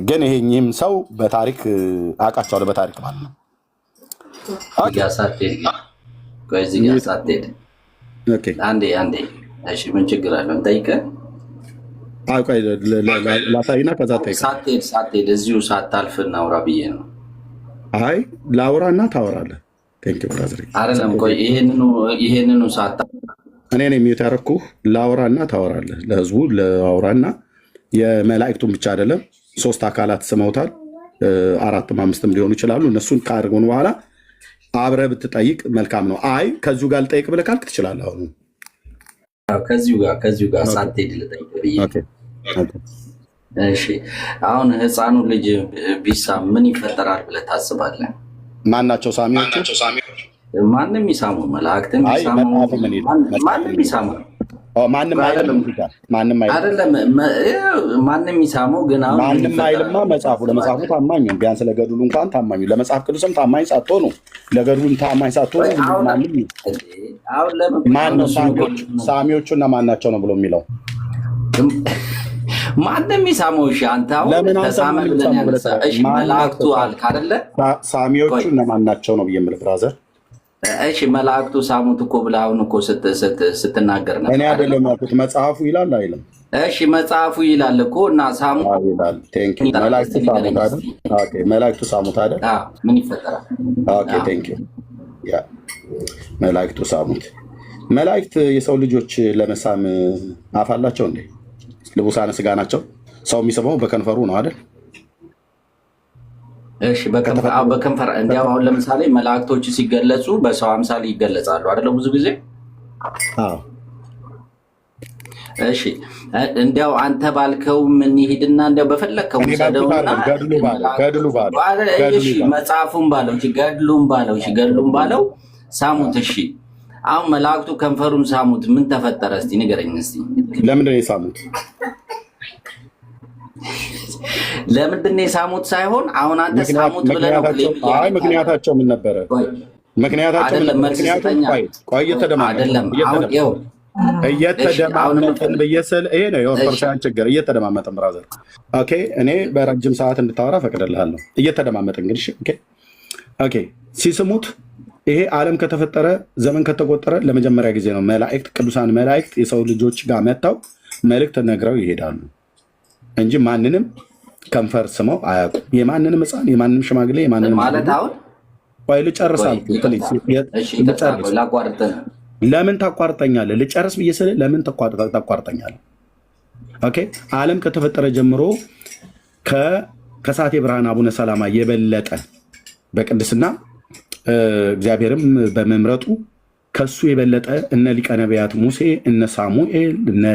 ግን ይሄኝም ሰው በታሪክ አውቃቸዋለሁ በታሪክ ማለት ነው። አንዴ እሺ ምን ችግር አለው እንጠይቀህ? ላሳይና ከዛ ሳትሄድ እዚሁ ሳታልፍ እናውራ ብዬ ነው። አይ ላውራ እና ታወራለህ። አይደለም ቆይ ይሄንኑ እኔ ነኝ የሚዩት ያደረኩህ። ላውራ እና ታወራለህ። ለህዝቡ ላውራ እና የመላእክቱን ብቻ አይደለም 3 አካላት ስመውታል። 4ም 5ም ሊሆኑ ይችላሉ። እነሱን ካደረጉን በኋላ አብረህ ብትጠይቅ መልካም ነው። አይ ከዚሁ ጋር ልጠይቅ ብለህ ካልክ ትችላለህ። አሁን ከዚሁ ጋር ሳትሄድ ልጠይቅ ብዬ። እሺ አሁን ህፃኑ ልጅ ቢሳም ምን ይፈጠራል ብለህ ታስባለህ? ማናቸው ሳሚዎቹ? ማንም ይሳሙ፣ መላእክትም ይሳሙ፣ ማንም ይሳሙ፣ ማንም አይልም። ማንም ይሳመው። ግን አሁን ማንም አይልማ። ለመጽሐፉ ታማኝ ነው። ቢያንስ ለገድሉ እንኳን ታማኝ፣ ለመጽሐፍ ቅዱስም ታማኝ ሳትሆኑ፣ ለገድሉም ታማኝ ሳትሆኑ ማን ነው ሳሚዎቹ እና ማን ናቸው ነው ብሎ የሚለው? ማንም ይሳመው። እሺ አንተ አሁን ተሳመ ብለን ያነሳ። እሺ መላእክቱ አልክ አይደለ? ሳሚዎቹ እነማን ናቸው ነው ብዬ የምልህ ብራዘር። እሺ መላእክቱ ሳሙት እኮ ብለህ አሁን እኮ ስትናገር ነበር። እኔ አይደለም ያልኩት፣ መጽሐፉ ይላል አይልም? እሺ መጽሐፉ ይላል እኮ እና ሳሙ ይላል። ቴንክ ዩ። መላእክቱ ሳሙት አይደል? ምን ይፈጠራል? ኦኬ ቴንክ ዩ። ያ መላእክቱ ሳሙት። መላእክት የሰው ልጆች ለመሳም አፍ አላቸው እንዴ? ልቡሳነ ስጋ ናቸው። ሰው የሚስበው በከንፈሩ ነው አይደል? እሺ በከንፈር እንዲያው አሁን ለምሳሌ መላእክቶች ሲገለጹ በሰው አምሳል ይገለጻሉ አይደለ? ብዙ ጊዜ እሺ እንዲያው አንተ ባልከው ምን ይሄድና እንዲያው በፈለከው ሰደውና መጽሐፉን ባለው ገድሉን ባለው ሳሙት። እሺ አሁን መላእክቱ ከንፈሩን ሳሙት፣ ምን ተፈጠረ? እስቲ ንገረኝ። እስቲ ለምንድን ነው የሳሙት? ለምንድን ነው የሳሙት ሳይሆን አሁን አንተ ሳሙት ብለህ ነው። ምክንያታቸው ምን ነበረ? እየተደማመጥን ብየስል ይሄ ነው የኦርቶዶክሳውያን ችግር። እየተደማመጥን ብራዘር። ኦኬ እኔ በረጅም ሰዓት እንድታወራ ፈቅድልሃለሁ። እየተደማመጥን ግን ኦኬ ሲስሙት ይሄ ዓለም ከተፈጠረ ዘመን ከተቆጠረ ለመጀመሪያ ጊዜ ነው። መላእክት ቅዱሳን መላእክት የሰው ልጆች ጋር መጥተው መልእክት ነግረው ይሄዳሉ እንጂ ማንንም ከንፈር ስመው አያውቁም። የማንንም ሕፃን፣ የማንንም ሽማግሌ፣ የማንንም ማለት አሁን ቆይ ልጨርሳል። ለምን ታቋርጠኛለህ? ልጨርስ ብዬ ስልህ ለምን ታቋርጠኛለህ? ኦኬ ዓለም ከተፈጠረ ጀምሮ ከሳቴ ብርሃን አቡነ ሰላማ የበለጠ በቅድስና እግዚአብሔርም በመምረጡ ከሱ የበለጠ እነ ሊቀ ነቢያት ሙሴ፣ እነ ሳሙኤል፣ እነ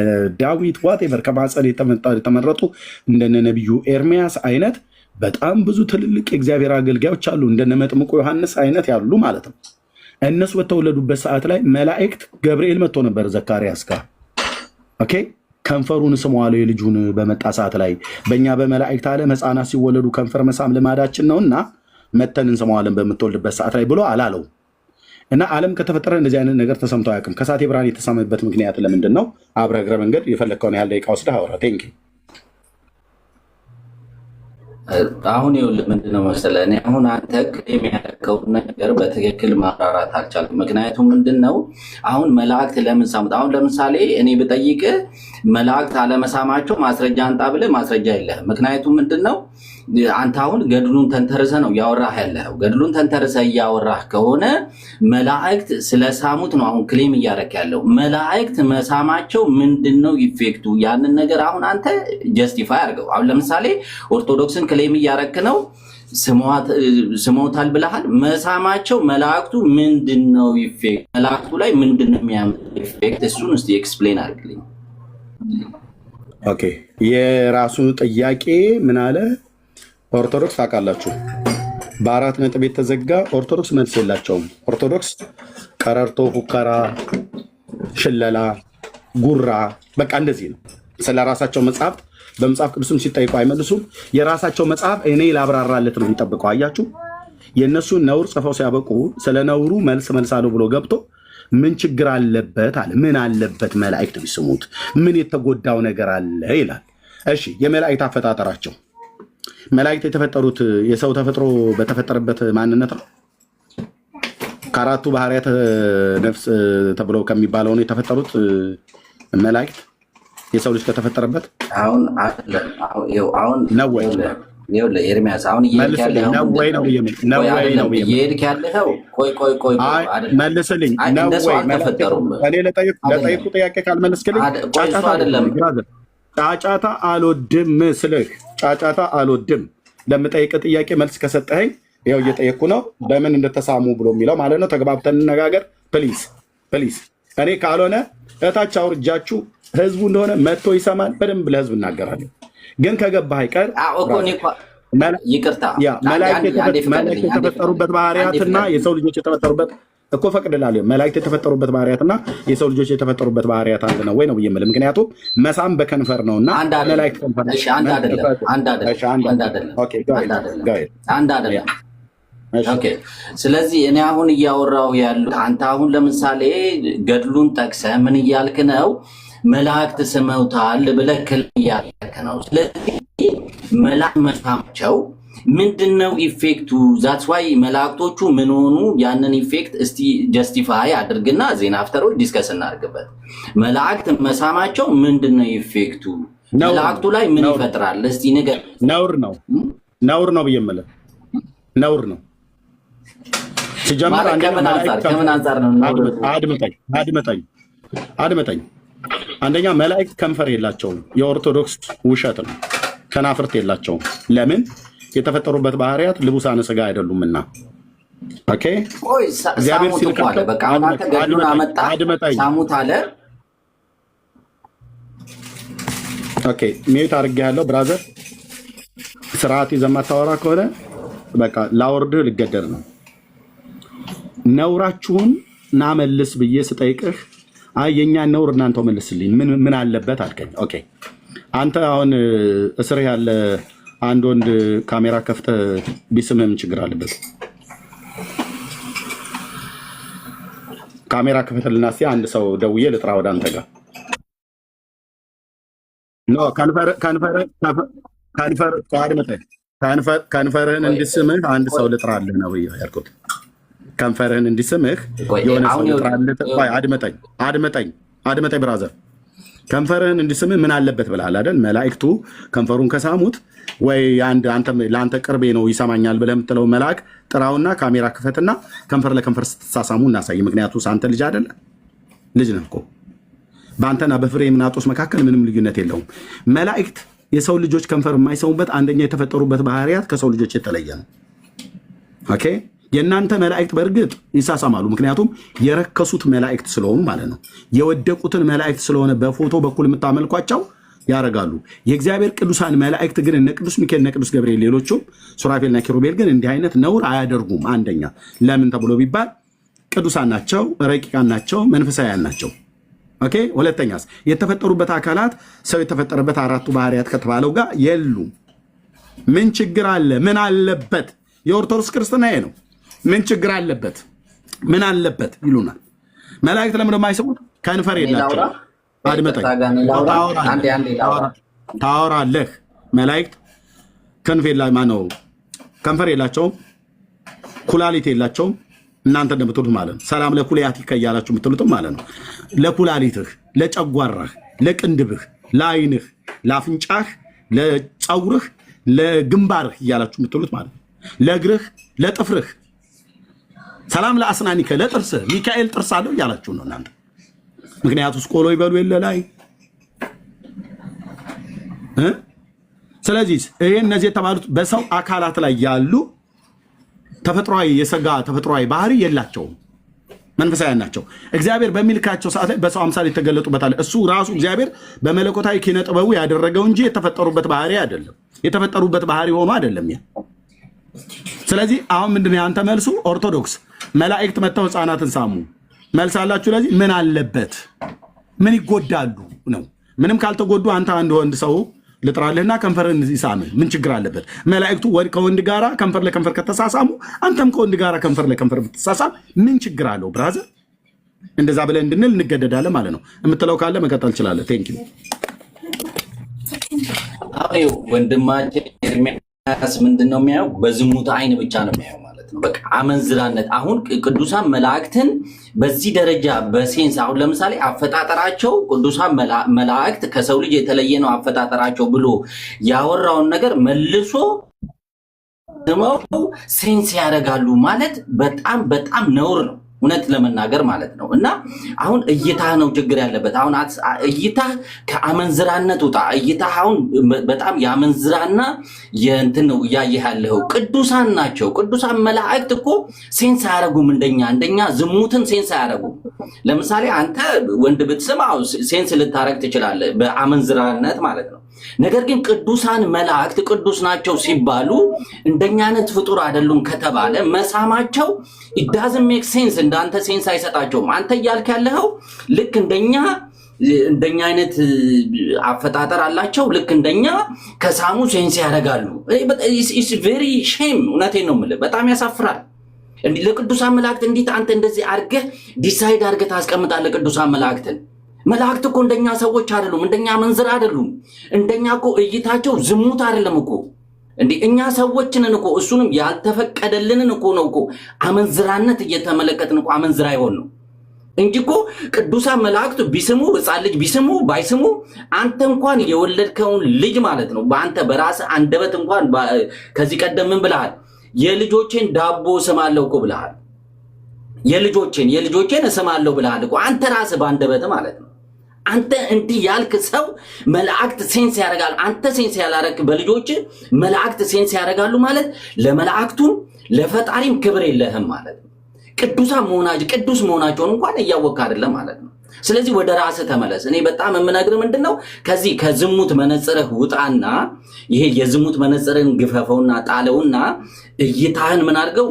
ዳዊት ዋቴቨር ከማፀን የተመረጡ እንደነ ነቢዩ ኤርሚያስ አይነት በጣም ብዙ ትልልቅ የእግዚአብሔር አገልጋዮች አሉ። እንደነ መጥምቁ ዮሐንስ አይነት ያሉ ማለት ነው። እነሱ በተወለዱበት ሰዓት ላይ መላእክት ገብርኤል መጥቶ ነበር ዘካርያስ ጋር። ኦኬ ከንፈሩን ስመዋለው የልጁን በመጣ ሰዓት ላይ በእኛ በመላእክት ዓለም ሕፃናት ሲወለዱ ከንፈር መሳም ልማዳችን ነውና መተን እንስመዋለን በምትወልድበት ሰዓት ላይ ብሎ አላለው። እና ዓለም ከተፈጠረ እንደዚህ አይነት ነገር ተሰምቶ አያውቅም። ከሳቴ ብርሃን የተሳመበት ምክንያት ለምንድን ነው? አብረህ እግረ መንገድ የፈለግከውን ያህል ደቂቃ ወስደህ አውራ። ቴንክ ዩ። አሁን ይኸውልህ ምንድን ነው መሰለህ፣ እኔ አሁን አንተ ቅድም ያደረከውን ነገር በትክክል ማብራራት አልቻልኩም። ምክንያቱም ምንድን ነው አሁን መላእክት ለምን ሳሙት? አሁን ለምሳሌ እኔ ብጠይቅህ መላእክት አለመሳማቸው ማስረጃ አንጣ ብለህ ማስረጃ የለህም። ምክንያቱም ምንድን ነው አንተ አሁን ገድሉን ተንተርሰህ ነው እያወራህ ያለኸው። ገድሉን ተንተርሰህ እያወራህ ከሆነ መላእክት ስለሳሙት ነው አሁን ክሌም እያደረክ ያለው። መላእክት መሳማቸው ምንድን ነው ኢፌክቱ? ያንን ነገር አሁን አንተ ጀስቲፋይ አድርገው። አሁን ለምሳሌ ኦርቶዶክስን ክሌም እያደረክ ነው፣ ስመውታል ብለሃል። መሳማቸው መላእክቱ ምንድን ነው ኢፌክት? መላእክቱ ላይ ምንድን ነው የሚያመጣው ኢፌክት? እሱን እስኪ ኤክስፕሌን አድርግልኝ። ኦኬ የራሱ ጥያቄ ምን አለ? ኦርቶዶክስ ታውቃላችሁ፣ በ4 ነጥብ የተዘጋ ኦርቶዶክስ መልስ የላቸውም። ኦርቶዶክስ ቀረርቶ፣ ፉከራ፣ ሽለላ፣ ጉራ በቃ እንደዚህ ነው። ስለ ራሳቸው መጽሐፍ በመጽሐፍ ቅዱስም ሲጠይቁ አይመልሱም። የራሳቸው መጽሐፍ እኔ ላብራራለት ነው የሚጠብቀው። አያችሁ፣ የእነሱን ነውር ጽፈው ሲያበቁ ስለ ነውሩ መልሳለሁ ብሎ ገብቶ ምን ችግር አለበት አለ። ምን አለበት መላእክት ቢስሙት? ምን የተጎዳው ነገር አለ ይላል። እሺ የመላእክት አፈጣጠራቸው፣ መላእክት የተፈጠሩት የሰው ተፈጥሮ በተፈጠረበት ማንነት ነው። ከአራቱ ባህርያት ነፍስ ተብለው ከሚባለው ነው የተፈጠሩት መላእክት የሰው ልጅ ከተፈጠረበት አሁን ነው ወይ? ኤርሚያስ አሁን እየሄድክ ያለኸው ቆይ መልስልኝ። እኔ ለጠየቁ ጥያቄ ካልመለስክልኝ ጫጫታ አልወድም ስልህ ጫጫታ አልወድም። ለምጠይቅ ጥያቄ መልስ ከሰጠኸኝ ያው እየጠየቅኩ ነው። በምን እንደተሳሙ ብሎ የሚለው ማለት ነው። ተግባብተን እንነጋገር ፕሊዝ ፕሊዝ። እኔ ካልሆነ እታች አውርጃችሁ ህዝቡ እንደሆነ መጥቶ ይሰማል። በደንብ ለህዝብ እናገራለሁ። ግን ከገባህ አይቀር መላእክት የተፈጠሩበት ባህሪያትና የሰው ልጆች የተፈጠሩበት እኮ ፈቅድላለሁ። መላእክት የተፈጠሩበት ባህሪያትና የሰው ልጆች የተፈጠሩበት ባህሪያት አንድ ነው ወይ ነው ብዬ የምልህ። ምክንያቱም መሳም በከንፈር ነው እና መላእክት አንድ አይደለም። ስለዚህ እኔ አሁን እያወራሁ ያሉት አንተ አሁን ለምሳሌ ገድሉን ጠቅሰህ ምን እያልክ ነው? መላእክት ስመውታል ብለህ ክል እያልክ ነው። ስለዚህ መላእክት መሳማቸው ምንድነው ኢፌክቱ? ዛትስ ዋይ መላእክቶቹ ምን ሆኑ? ያንን ኢፌክት እስቲ ጀስቲፋይ አድርግና ዜና አፍተሮች ዲስከስ እናድርግበት። መላእክት መሳማቸው ምንድነው ኢፌክቱ? መላእክቱ ላይ ምን ይፈጥራል? እስቲ ንገር። ነውር ነው ብዬ የምልህ ነውር ነው። ሲጀምር ከምን አንጻር ነው? አድምጠኝ። አንደኛ መላእክት ከንፈር የላቸውም። የኦርቶዶክስ ውሸት ነው። ከናፍርት የላቸውም። ለምን? የተፈጠሩበት ባህሪያት ልቡሳነ ሥጋ አይደሉምና። ኦኬ እግዚአብሔር ሲልካቸው በቃ አንተ ገድሉን አመጣ ሳሙት አለ። ኦኬ ሚዩት አድርጌያለሁ ብራዘር። ስርዓት ይዘህ የማታወራ ከሆነ በቃ ላወርድህ ልገደል ነው። ነውራችሁን ናመልስ ብዬ ስጠይቅህ አይ የኛን ነውር እናንተው መልስልኝ ምን አለበት አልከኝ። ኦኬ አንተ አሁን እስር ያለ አንድ ወንድ ካሜራ ከፍተህ ቢስምህ ምን ችግር አለበት? ካሜራ ከፍተህልና እስኪ አንድ ሰው ደውዬ ልጥራ ወደ አንተ ጋር ኖ ከንፈርህን እንዲስምህ አንድ ሰው ልጥራልህ ነው ያልኩት። ከንፈርህን እንዲስምህ የሆነ ሰው ልጥራልህ። አድመጠኝ ብራዘር። ከንፈርህን እንዲስምህ ምን አለበት ብለሃል አይደል? መላእክቱ ከንፈሩን ከሳሙት ወይ ለአንተ ቅርቤ ነው ይሰማኛል ብለህ የምትለው መልአክ ጥራውና ካሜራ ክፈትና ከንፈር ለከንፈር ስትሳሳሙ እናሳይ። ምክንያቱም አንተ ልጅ አይደለ? ልጅ ነህ እኮ። በአንተና በፍሬምናጦስ መካከል ምንም ልዩነት የለውም። መላእክት የሰው ልጆች ከንፈር የማይሰሙበት አንደኛ የተፈጠሩበት ባህሪያት ከሰው ልጆች የተለየ ነው። ኦኬ የእናንተ መላእክት በእርግጥ ይሳሳማሉ። ምክንያቱም የረከሱት መላእክት ስለሆኑ ማለት ነው። የወደቁትን መላእክት ስለሆነ በፎቶ በኩል የምታመልኳቸው ያረጋሉ። የእግዚአብሔር ቅዱሳን መላእክት ግን እነ ቅዱስ ሚካኤል፣ እነ ቅዱስ ገብርኤል፣ ሌሎቹም ሱራፌልና ኪሩቤል ግን እንዲህ አይነት ነውር አያደርጉም። አንደኛ ለምን ተብሎ ቢባል ቅዱሳን ናቸው፣ ረቂቃን ናቸው፣ መንፈሳውያን ናቸው። ኦኬ ሁለተኛስ የተፈጠሩበት አካላት ሰው የተፈጠረበት አራቱ ባህሪያት ከተባለው ጋር የሉም። ምን ችግር አለ? ምን አለበት? የኦርቶዶክስ ክርስትና ይሄ ነው። ምን ችግር አለበት? ምን አለበት ይሉናል። መላእክት ለምን የማይሰሙት? ከንፈር የላቸው። አድመጠኝ፣ ታወራለህ። መላእክት ከንፈር የላቸውም፣ ኩላሊት የላቸውም። እናንተ እንደምትሉት ማለት ነው። ሰላም ለኩልያቲከ እያላችሁ የምትሉትም ማለት ነው። ለኩላሊትህ፣ ለጨጓራህ፣ ለቅንድብህ፣ ለአይንህ፣ ለአፍንጫህ፣ ለፀጉርህ፣ ለግንባርህ እያላችሁ የምትሉት ማለት ነው። ለእግርህ፣ ለጥፍርህ፣ ሰላም ለአስናኒከ፣ ለጥርስህ ሚካኤል ጥርስ አለው እያላችሁ ነው እናንተ። ምክንያቱም ቆሎ ይበሉ የለ ላይ። ስለዚህ ይሄ እነዚህ የተባሉት በሰው አካላት ላይ ያሉ ተፈጥሯዊ የሰጋ ተፈጥሯዊ ባህሪ የላቸውም። መንፈሳውያን ናቸው። እግዚአብሔር በሚልካቸው ሰዓት ላይ በሰው አምሳል የተገለጡበታል። እሱ ራሱ እግዚአብሔር በመለኮታዊ ኪነ ጥበቡ ያደረገው እንጂ የተፈጠሩበት ባህሪ አይደለም። የተፈጠሩበት ባህሪ ሆኖ አይደለም ያ። ስለዚህ አሁን ምንድነው ያንተ መልሱ? ኦርቶዶክስ መላእክት መጥተው ህፃናትን ሳሙ መልስ አላችሁ። ለዚህ ምን አለበት? ምን ይጎዳሉ ነው? ምንም ካልተጎዱ አንተ አንድ ወንድ ሰው ልጥራለህና ከንፈርን ይሳምህ ምን ችግር አለበት? መላእክቱ ከወንድ ጋራ ከንፈር ለከንፈር ከተሳሳሙ አንተም ከወንድ ጋራ ከንፈር ለከንፈር ብትሳሳም ምን ችግር አለው? ብራዘር እንደዛ ብለን እንድንል እንገደዳለን ማለት ነው። የምትለው ካለ መቀጠል እንችላለን። ቴንክ ዩ። አዎ ወንድማችን ኤርሚያስ ምንድነው የሚያየው? በዝሙት አይን ብቻ ነው የሚያየው ማለት ነው። በቃ አመንዝራነት። አሁን ቅዱሳን መላእክትን በዚህ ደረጃ በሴንስ አሁን ለምሳሌ አፈጣጠራቸው ቅዱሳን መላእክት ከሰው ልጅ የተለየ ነው አፈጣጠራቸው ብሎ ያወራውን ነገር መልሶ ደሞ ሴንስ ያደርጋሉ ማለት በጣም በጣም ነውር ነው። እውነት ለመናገር ማለት ነው። እና አሁን እይታ ነው ችግር ያለበት። አሁን እይታ ከአመንዝራነት ውጣ። እይታ አሁን በጣም የአመንዝራና የእንትን ነው እያየህ ያለው። ቅዱሳን ናቸው። ቅዱሳን መላእክት እኮ ሴንስ አያደርጉም። እንደኛ ዝሙትን ሴንስ አያደርጉም። ለምሳሌ አንተ ወንድ ብትስም ሴንስ ልታረግ ትችላለህ፣ በአመንዝራነት ማለት ነው። ነገር ግን ቅዱሳን መላእክት ቅዱስ ናቸው ሲባሉ እንደኛ አይነት ፍጡር አይደሉም ከተባለ መሳማቸው it doesn't make sense። እንዳንተ ሴንስ አይሰጣቸውም። አንተ እያልክ ያለኸው ልክ እንደኛ አይነት አፈጣጠር አላቸው። ልክ እንደኛ ከሳሙ ሴንስ ያደርጋሉ። it's very shame። እውነቴን ነው የምልህ፣ በጣም ያሳፍራል። ለቅዱሳን መላእክት እንዴት አንተ እንደዚህ አድርገህ ዲሳይድ አድርገህ ታስቀምጣለህ? ቅዱሳን መላእክትን መላእክት እኮ እንደኛ ሰዎች አይደሉም፣ እንደኛ መንዝር አይደሉም። እንደኛ እኮ እይታቸው ዝሙት አይደለም እኮ እኛ ሰዎችንን እኮ እሱንም ያልተፈቀደልንን እኮ ነው እኮ አመንዝራነት እየተመለከትን እኮ አመንዝራ ይሆን ነው እንጂ እኮ ቅዱሳን መላእክቱ ቢስሙ ሕፃን ልጅ ቢስሙ ባይስሙ አንተ እንኳን የወለድከውን ልጅ ማለት ነው በአንተ በራስ አንደበት እንኳን ከዚህ ቀደም ምን ብለሃል? የልጆቼን ዳቦ ስማለሁ እኮ ብለሃል። የልጆቼን እስማለሁ ብለሃል እኮ አንተ ራስህ በአንደበት ማለት ነው። አንተ እንዲህ ያልክ ሰው መላእክት ሴንስ ያደርጋሉ። አንተ ሴንስ ያላረክ በልጆች መላእክት ሴንስ ያደርጋሉ ማለት ለመላእክቱም ለፈጣሪም ክብር የለህም ማለት ነው። ቅዱስ መሆናቸውን እንኳን እያወቅህ አይደለም ማለት ነው። ስለዚህ ወደ ራስህ ተመለስ። እኔ በጣም የምነግርህ ምንድነው ከዚህ ከዝሙት መነጽርህ ውጣና ይሄ የዝሙት መነጽርን ግፈፈውና ጣለውና እይታህን ምን አድርገው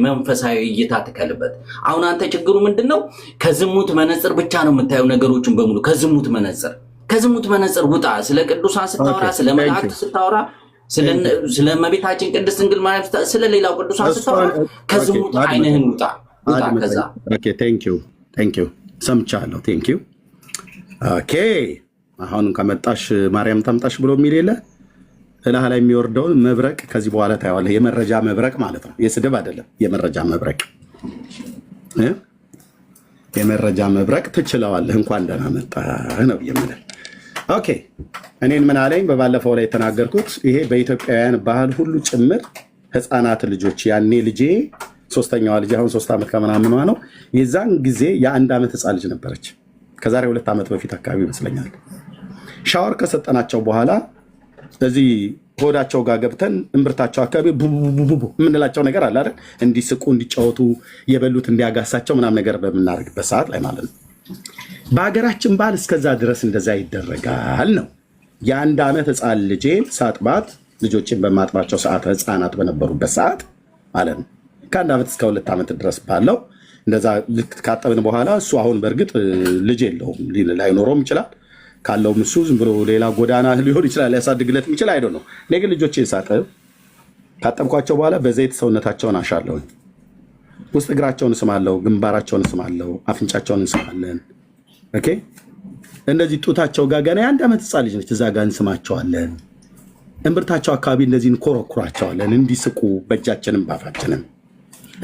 መንፈሳዊ እይታ ትከልበት። አሁን አንተ ችግሩ ምንድነው? ከዝሙት መነጽር ብቻ ነው የምታየው ነገሮችን በሙሉ። ከዝሙት መነጽር ውጣ። ስለ ቅዱሳን ስታወራ፣ ስለ መላእክት ስታወራ፣ ስለ እመቤታችን ቅድስት ድንግል ማርያም፣ ስለ ሌላው ቅዱሳን ስታወራ ከዝሙት አይንህን ውጣ። ከዛ ቴንክ ዩ ሰምቻለሁ። ቴንክ ዩ ኦኬ። አሁን ከመጣሽ ማርያም ታምጣሽ ብሎ የሚል የለ እላህ ላይ የሚወርደውን መብረቅ ከዚህ በኋላ ታየዋለህ። የመረጃ መብረቅ ማለት ነው፣ የስድብ አይደለም። የመረጃ መብረቅ ትችለዋለህ። እንኳን ደህና መጣህ ነው የምልህ። ኦኬ እኔን ምን አለኝ በባለፈው ላይ የተናገርኩት ይሄ በኢትዮጵያውያን ባህል ሁሉ ጭምር ህፃናት ልጆች ያኔ ልጄ ሶስተኛዋ ልጅ አሁን 3 ዓመት ከምናምኗ ነው። የዛን ጊዜ የ1 ዓመት ህፃን ልጅ ነበረች። ከዛሬ 2 ዓመት በፊት አካባቢ ይመስለኛል። ሻወር ከሰጠናቸው በኋላ እዚህ ሆዳቸው ጋር ገብተን እምብርታቸው አካባቢ ቡቡቡ የምንላቸው ነገር አለ አይደል? እንዲስቁ እንዲጫወቱ የበሉት እንዲያጋሳቸው ምናምን ነገር በምናደርግበት ሰዓት ላይ ማለት ነው። በሀገራችን ባህል እስከዛ ድረስ እንደዛ ይደረጋል ነው። የ1 ዓመት ህፃን ልጄን ሳጥባት ልጆችን በማጥባቸው ሰዓት ህፃናት በነበሩበት ሰዓት ማለት ነው ከ1 ዓመት እስከ 2 ዓመት ድረስ ባለው እንደዛ ካጠብን በኋላ እሱ አሁን በእርግጥ ልጅ የለውም ላይኖረውም ይችላል። ካለውም እሱ ዝም ብሎ ሌላ ጎዳና ሊሆን ይችላል ሊያሳድግለት የሚችል አይዶ ነው። እኔ ግን ልጆቼን ሳጠብ ካጠብኳቸው በኋላ በዘይት ሰውነታቸውን አሻለሁ። ውስጥ እግራቸውን እስማለሁ፣ ግንባራቸውን እስማለሁ፣ አፍንጫቸውን እንስማለን። ኦኬ እንደዚህ ጡታቸው ጋር ገና የ1 ዓመት ህፃን ልጅ ነች። እዛ ጋር እንስማቸዋለን። እምብርታቸው አካባቢ እንደዚህ እንኮረኩራቸዋለን እንዲስቁ በእጃችንም ባፋችንም።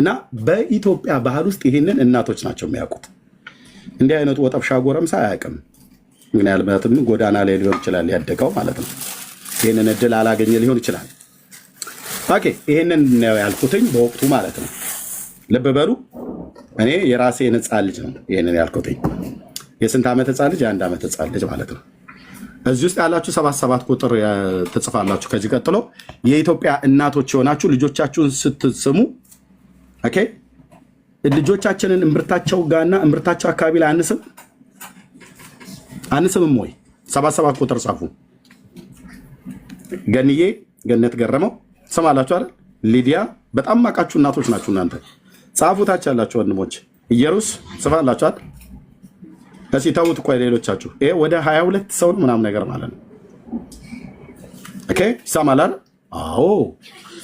እና በኢትዮጵያ ባህል ውስጥ ይህንን እናቶች ናቸው የሚያውቁት። እንዲህ አይነቱ ወጠብሻ ጎረምሳ አያውቅም። ምክንያቱም ጎዳና ላይ ሊሆን ይችላል ያደገው ማለት ነው። ይህንን እድል አላገኘ ሊሆን ይችላል። ኦኬ ይህንን ነው ያልኩትኝ በወቅቱ ማለት ነው። ልብ በሉ እኔ የራሴ ህፃን ልጅ ነው ይህንን ያልኩትኝ። የስንት ዓመት ህፃን ልጅ? የ1 ዓመት ህፃን ልጅ ማለት ነው። እዚህ ውስጥ ያላችሁ 77 ቁጥር ትጽፋላችሁ። ከዚህ ቀጥሎ የኢትዮጵያ እናቶች የሆናችሁ ልጆቻችሁን ስትስሙ ኦኬ ልጆቻችንን እምብርታቸው ጋርና እምብርታቸው አካባቢ ላይ አንስምም ወይ? 77 ቁጥር ጻፉ። ገንዬ ገነት ገረመው ሰማላችሁ አይደል? ሊዲያ በጣም ማቃችሁ እናቶች ናችሁ እናንተ። ጻፉታች ያላችሁ ወንድሞች ኢየሩስ ጽፋላችሁ አይደል? እስኪ ተውት እኮ ሌሎቻችሁ። ይሄ ወደ 22 ሰው ምናምን ነገር ማለት ነው። ኦኬ ይሰማል አይደል? አዎ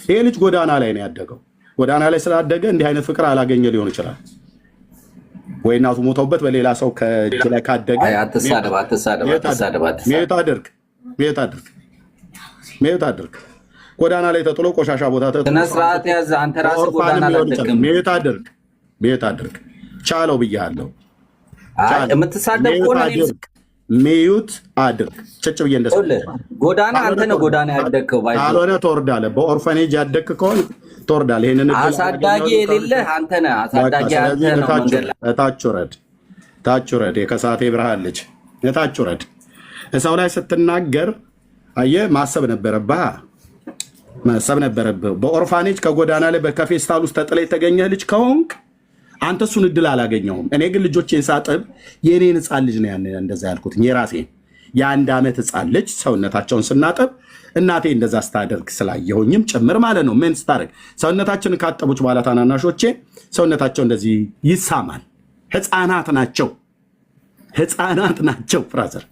ይሄ ልጅ ጎዳና ላይ ነው ያደገው። ጎዳና ላይ ስላደገ እንዲህ አይነት ፍቅር አላገኘ ሊሆን ይችላል። ወይ እናቱ ሞተውበት በሌላ ሰው ከእጅ ላይ ካደገ ሜት አድርግ። ጎዳና ላይ ተጥሎ ቆሻሻ ቦታ ሜት አድርግ። ቻለው ብያለሁ። ሚዩት አድርግ። ጭጭ ብዬ እንደሰ ጎዳና አንተ ነው ጎዳና ያደግከው። ካልሆነ ትወርዳለህ። በኦርፋኔጅ ያደግክ ከሆነ ትወርዳለህ። ይሄንን አሳዳጊ የሌለ አንተ ነህ። አሳዳጊ አንተ ነው። መንገድ ላይ ታች ውረድ። የከሳቴ ብርሃን ልጅ ታች ውረድ። ሰው ላይ ስትናገር አየህ ማሰብ ነበረብህ። በኦርፋኔጅ ከጎዳና ላይ በከፌስታል ውስጥ ተጥለህ የተገኘህ ልጅ ከሆንክ አንተ እሱን እድል አላገኘውም። እኔ ግን ልጆቼን ሳጥብ የእኔን ሕፃን ልጅ ነው ያን እንደዛ ያልኩት። የራሴን የ1 ዓመት ሕፃን ልጅ ሰውነታቸውን ስናጥብ እናቴ እንደዛ ስታደርግ ስላየሁኝም ጭምር ማለት ነው። ምን ስታደርግ ሰውነታችንን ካጠቡች በኋላ ታናናሾቼ ሰውነታቸው እንደዚህ ይሳማል። ሕፃናት ናቸው ፍራዘር።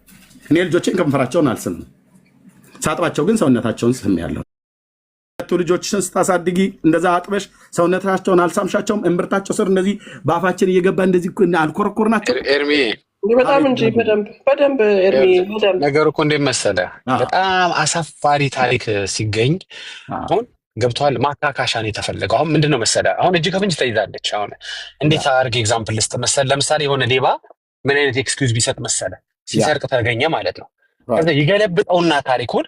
እኔ ልጆቼን ከንፈራቸውን አልስምም፣ ሳጥባቸው ግን ሰውነታቸውን ስም ያለው ልጆችን ስታሳድጊ እንደዛ አጥበሽ ሰውነታቸውን አልሳምሻቸውም። እምብርታቸው ስር እንደዚህ በአፋችን እየገባ እንደዚህ አልኮረኮር ናቸው። ኤርሚ በጣም እንጂ በደንብ ኤርሚ በደንብ ነገሩ እኮ እንዴት መሰለህ፣ በጣም አሳፋሪ ታሪክ ሲገኝ አሁን ገብቶሃል። ማካካሻ ነው የተፈለገው። አሁን ምንድን ነው መሰለህ፣ አሁን እጅ ከፍንጅ ተይዛለች። አሁን እንዴት አድርጌ ኤግዛምፕል ልስጥ መሰለህ? ለምሳሌ የሆነ ሌባ ምን አይነት ኤክስኪውዝ ቢሰጥ መሰለህ? ሲሰርቅ ተገኘ ማለት ነው። ከዛ ይገለብጠውና ታሪኩን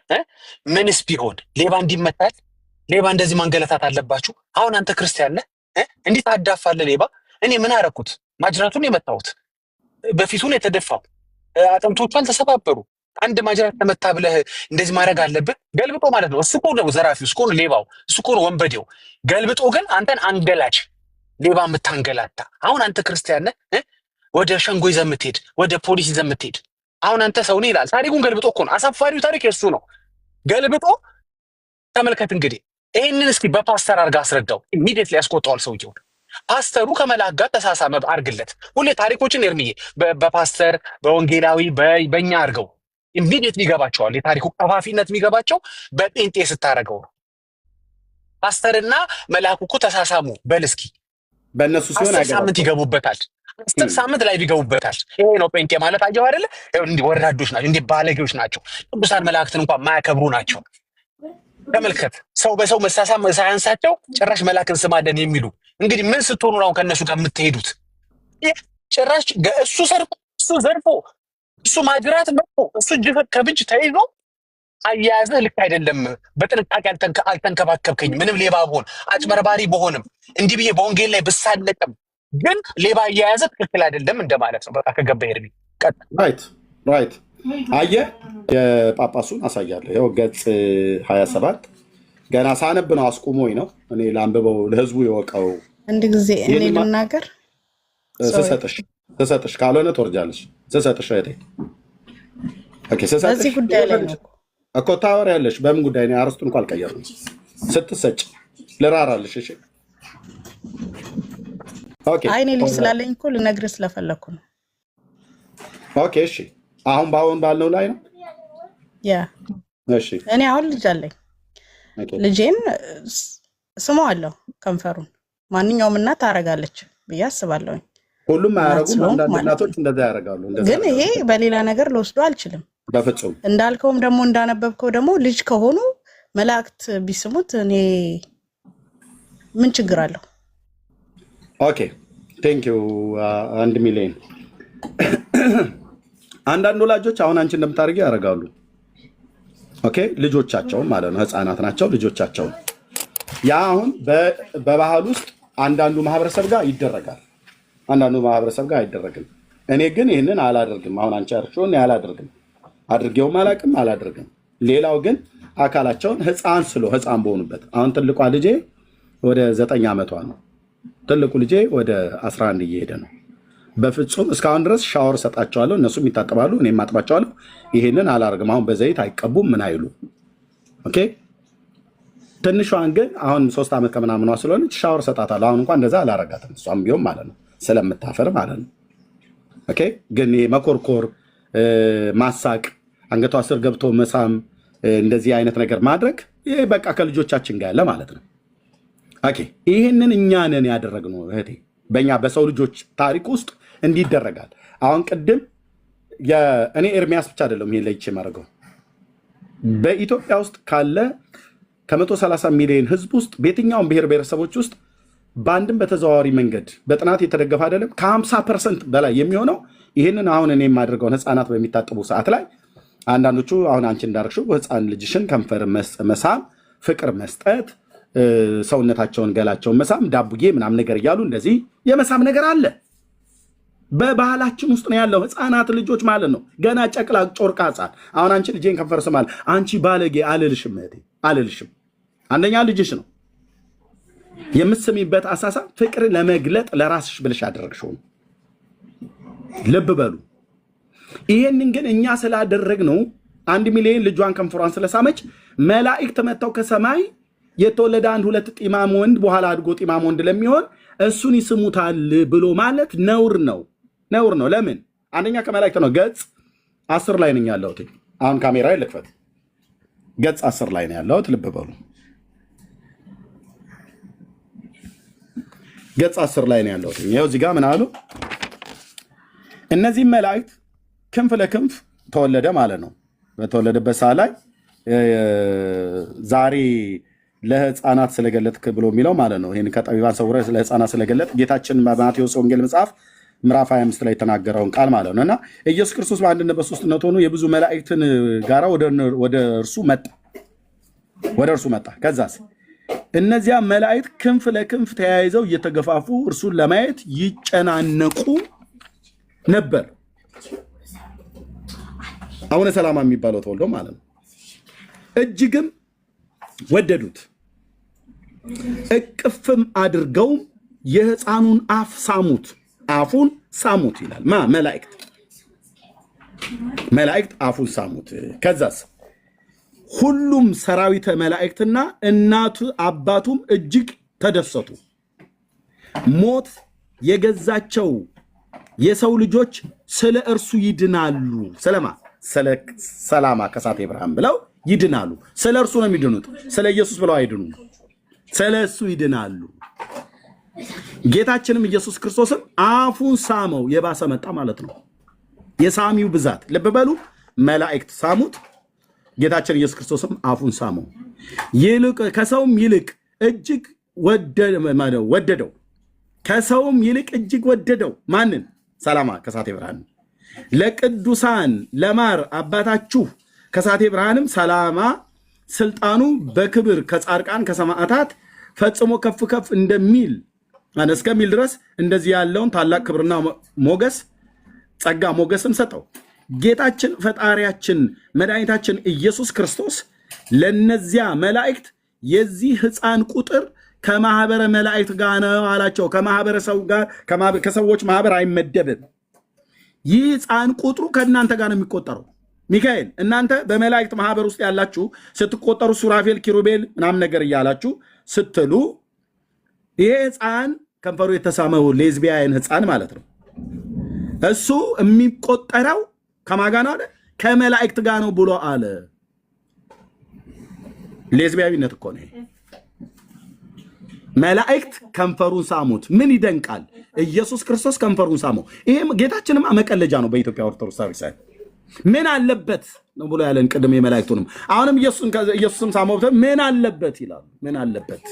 ምንስ ቢሆን ሌባ እንዲመታል፣ ሌባ እንደዚህ ማንገለታት አለባችሁ። አሁን አንተ ክርስቲያን ነህ፣ እንዴት አዳፋለህ ሌባ? እኔ ምን አደረኩት? ማጅራቱን የመታሁት፣ በፊቱን የተደፋው፣ አጥንቶቹ አልተሰባበሩ። አንድ ማጅራት ተመታ ብለህ እንደዚህ ማድረግ አለብህ? ገልብጦ ማለት ነው። እሱ እኮ ነው ዘራፊው፣ እሱ እኮ ነው ሌባው፣ እሱ እኮ ነው ወንበዴው። ገልብጦ ግን አንተን አንገላች፣ ሌባ የምታንገላታ። አሁን አንተ ክርስቲያን ነህ፣ ወደ ሸንጎ ይዘህ የምትሄድ፣ ወደ ፖሊስ ይዘህ የምትሄድ። አሁን አንተ ሰው ነህ ይላል። ታሪኩን ገልብጦ እኮ ነው። አሳፋሪው ታሪክ የእሱ ነው። ገልብጦ ተመልከት እንግዲህ። ይህንን እስኪ በፓስተር አድርጋ አስረዳው። ኢሚዲየትሊ ያስቆጣዋል ሰውየውን። ፓስተሩ ከመልአክ ጋር ተሳሳመ አድርግለት። ሁሌ ታሪኮችን ኤርሚዬ በፓስተር በወንጌላዊ በእኛ አድርገው ኢሚዲየትሊ ይገባቸዋል። የታሪኩ ቀፋፊነት የሚገባቸው በጴንጤ ስታደርገው ነው። ፓስተርና መልአኩ እኮ ተሳሳሙ በል እስኪ። በእነሱ ሲሆን 10 ሳምንት ይገቡበታል። 10 ሳምንት ላይ ይገቡበታል። ይሄ ነው ጴንጤ ማለት። አየው አይደለ? እንዲህ ወራዶች ናቸው፣ እንዲህ ባለጌዎች ናቸው። ቅዱሳን መላእክትን እንኳን ማያከብሩ ናቸው። ተመልከት፣ ሰው በሰው መሳሳም ሳያንሳቸው ጭራሽ መላክን ስማለን የሚሉ። እንግዲህ ምን ስትሆኑ ነው ከእነሱ ጋር የምትሄዱት? ጭራሽ እሱ ሰርቆ፣ እሱ ዘርፎ፣ እሱ ማጅራት መጥቶ፣ እሱ ከብጅ ተይዞ አያያዝህ ልክ አይደለም። በጥንቃቄ አልተንከባከብከኝ። ምንም ሌባ ብሆን አጭበርባሪ በሆንም እንዲህ ብዬ በወንጌል ላይ ብሳለቅም ግን ሌባ አያያዝህ ትክክል አይደለም እንደማለት ነው። በቃ ከገባ ኤርሚ ራይት። አየህ የጳጳሱን አሳያለሁ። ይኸው ገጽ 27 ገና ሳነብ ነው አስቁሞኝ ነው። እኔ ለአንብበው ለህዝቡ የወቀው አንድ ጊዜ እኔ ልናገር ስሰጥሽ ካልሆነ ትወርጃለሽ። ስሰጥሽ እህቴ በዚህ ጉዳይ ላይ ነው እኮ ታወሪያለሽ። በምን ጉዳይ ነው? አርስቱን እንኳን አልቀየርኩም። ስትሰጭ ልራራልሽ። እሺ ኦኬ። አይ እኔ ልጅ ስላለኝ እኮ ልነግርህ ስለፈለኩ ነው። ኦኬ እሺ። አሁን ባለው ላይ ነው። ያ እሺ። እኔ አሁን ልጅ አለኝ። ልጄን ስመዋለሁ ከንፈሩን። ማንኛውም እናት ታረጋለች ብዬ አስባለሁ። ሁሉም አያረጉም። አንዳንድ እናቶች እንደዛ ያደርጋሉ። ግን ይሄ በሌላ ነገር ልወስዶ አልችልም በፍጹም። እንዳልከውም ደግሞ እንዳነበብከው ደግሞ ልጅ ከሆኑ መላእክት ቢስሙት እኔ ምን ችግር አለው? ኦኬ ቴንክ ዩ 1 ሚሊዮን። አንዳንድ ወላጆች አሁን አንቺ እንደምታደርጊ ያደርጋሉ። ኦኬ ልጆቻቸውን ማለት ነው፣ ህፃናት ናቸው ልጆቻቸውን። ያ አሁን በባህል ውስጥ አንዳንዱ ማህበረሰብ ጋር ይደረጋል፣ አንዳንዱ ማህበረሰብ ጋር አይደረግም። እኔ ግን ይህንን አላደርግም። አሁን አንቺ ያርሽውን አላደርግም፣ አድርጌውም አላደርግም። ሌላው ግን አካላቸውን ህፃን በሆኑበት አሁን ትልቋ ልጄ ወደ 9 ዓመቷ ነው። ትልቁ ልጄ ወደ 11 እየሄደ ነው። በፍጹም እስካሁን ድረስ ሻወር ሰጣቸዋለሁ፣ እነሱም ይታጠባሉ፣ እኔም አጥባቸዋለሁ። ይሄንን አላደርግም። አሁን በዘይት አይቀቡም ምን አይሉ። ኦኬ ትንሿን ግን አሁን 3 ዓመት ከምናምኗ ስለሆነች ሻወር ሰጣታለሁ። አሁን እንኳን እንደዛ አላረጋትም፣ እሷም ቢሆን ማለት ነው ስለምታፈር ማለት ነው። ኦኬ ግን መኮርኮር፣ ማሳቅ፣ አንገቷ ስር ገብቶ መሳም፣ እንደዚህ አይነት ነገር ማድረግ ይሄ በቃ ከልጆቻችን ጋር ያለ ማለት ነው። ኦኬ ይህንን እኛ ነን ያደረግነው እህቴ። በእኛ በሰው ልጆች ታሪክ ውስጥ እንዲህ ይደረጋል። አሁን ቅድም እኔ ኤርሚያስ ብቻ አይደለም ይሄን ለይቼ የማደርገው በኢትዮጵያ ውስጥ ካለ ከ130 ሚሊዮን ህዝብ ውስጥ በየትኛውም ብሔር ብሔረሰቦች ውስጥ በአንድም በተዘዋዋሪ መንገድ በጥናት የተደገፈ አይደለም ከ50% በላይ የሚሆነው ይህንን አሁን እኔ የማደርገውን ህፃናት በሚታጠቡ ሰዓት ላይ አንዳንዶቹ አሁን አንቺ እንዳርግሽው ህፃን ልጅሽን ከንፈር መሳም፣ ፍቅር መስጠት፣ ሰውነታቸውን ገላቸውን መሳም ዳቡዬ ምናምን ነገር እያሉ እንደዚህ የመሳም ነገር አለ። በባህላችን ውስጥ ነው ያለው። ህፃናት ልጆች ማለት ነው ገና ጨቅላ ጮርቃ ህፃን። አሁን አንቺ ልጄን ከንፈር ስማል አንቺ ባለጌ አልልሽም፣ እህቴ አልልሽም። አንደኛ ልጅሽ ነው የምትስሚበት አሳሳ ፍቅር ለመግለጥ ለራስሽ ብለሽ ያደረግሽው ነው። ልብ በሉ። ይሄንን ግን እኛ ስላደረግነው 1 ሚሊዮን ልጇን ከንፈሯን ስለሳመች መላእክት መጥተው ከሰማይ የተወለደ 1-2 ጢማም ወንድ በኋላ አድጎ ጢማም ወንድ ለሚሆን እሱን ይስሙታል ብሎ ማለት ነውር ነው፣ ነውር ነው። ለምን? አንደኛ ከመላእክት ነው። ገጽ 10 ላይ ነኝ ያለሁት። አሁን ካሜራ ልክፈት። ገጽ 10 ላይ ነው ያለሁት። ልብ በሉ። ገጽ 10 ላይ ነው ያለሁት። ይኸው እዚህ ጋር ምን አሉ? እነዚህ መላእክት ክንፍ ለክንፍ ተወለደ ማለት ነው። በተወለደበት ሰዓት ላይ ዛሬ ለህፃናት ስለገለጥክ ብሎ የሚለው ማለት ነው። ይህን ከጠቢባን ሰውረህ ለህፃናት ስለገለጥ ጌታችን በማቴዎስ ወንጌል መጽሐፍ ምዕራፍ 25 ላይ የተናገረውን ቃል ማለት ነው። እና ኢየሱስ ክርስቶስ በአንድነት በሶስትነት ሆኖ የብዙ መላእክትን ጋራ ወደ እርሱ መጣ። ከዛስ እነዚያ መላእክት ክንፍ ለክንፍ ተያይዘው እየተገፋፉ እርሱን ለማየት ይጨናነቁ ነበር። አቡነ ሰላማ የሚባለው ተወልዶ ማለት ነው። እጅግም ወደዱት፣ እቅፍም አድርገውም የህፃኑን አፍ ሳሙት፣ አፉን ሳሙት ይላል። መላእክት አፉን ሳሙት። ከዛስ ሁሉም ሰራዊተ መላእክትና እናቱ አባቱም እጅግ ተደሰቱ። ሞት የገዛቸው የሰው ልጆች ስለ እርሱ ይድናሉ። ሰላማ ከሳቴ ብርሃን ብለው ይድናሉ። ስለ እርሱ ነው የሚድኑት፣ ስለ ኢየሱስ ብለው አይድኑም። ስለ እሱ ይድናሉ። ጌታችንም ኢየሱስ ክርስቶስም አፉን ሳመው። የባሰ መጣ ማለት ነው። የሳሚው ብዛት ልብ በሉ። መላእክት ሳሙት፣ ጌታችን ኢየሱስ ክርስቶስም አፉን ሳመው። ከሰውም ይልቅ እጅግ ወደደው። ከሰውም ይልቅ እጅግ ወደደው። ማንን? ሰላማ ከሳቴ ብርሃን። ለቅዱሳን ለማር አባታችሁ ከሳቴ ብርሃንም ሰላማ ስልጣኑ በክብር ከጻድቃን ከሰማዕታት ፈጽሞ ከፍ ከፍ እንደሚል እስከሚል ድረስ እንደዚህ ያለውን ታላቅ ክብርና ሞገስ ጸጋ ሞገስም ሰጠው። ጌታችን ፈጣሪያችን መድኃኒታችን ኢየሱስ ክርስቶስ ለነዚያ መላእክት የዚህ ሕፃን ቁጥር ከማህበረ መላእክት ጋር ነው አላቸው። ከማህበረሰቡ ጋር ከሰዎች ማህበር አይመደብም። ይህ ሕፃን ቁጥሩ ከእናንተ ጋር ነው የሚቆጠረው። ሚካኤል እናንተ በመላእክት ማህበር ውስጥ ያላችሁ ስትቆጠሩ ሱራፌል ኪሩቤል ምናምን ነገር እያላችሁ ስትሉ ይሄ ሕፃን ከንፈሩ የተሳመው ሌዝቢያን ሕፃን ማለት ነው። እሱ የሚቆጠረው ከማጋ ነው አለ፣ ከመላእክት ጋር ነው ብሎ አለ። ሌዝቢያዊነት እኮ ነው። መላእክት ከንፈሩን ሳሙት። ምን ይደንቃል? ኢየሱስ ክርስቶስ ከንፈሩን ሳመው። ይሄ ጌታችንም መቀለጃ ነው በኢትዮጵያ ኦርቶዶክስ ቤተክርስቲያን። ምን አለበት ነው ብሎ ያለን ቅድም የመላእክቱንም አሁንም ኢየሱስም ሳመው። ምን አለበት ይላሉ። ምን አለበት?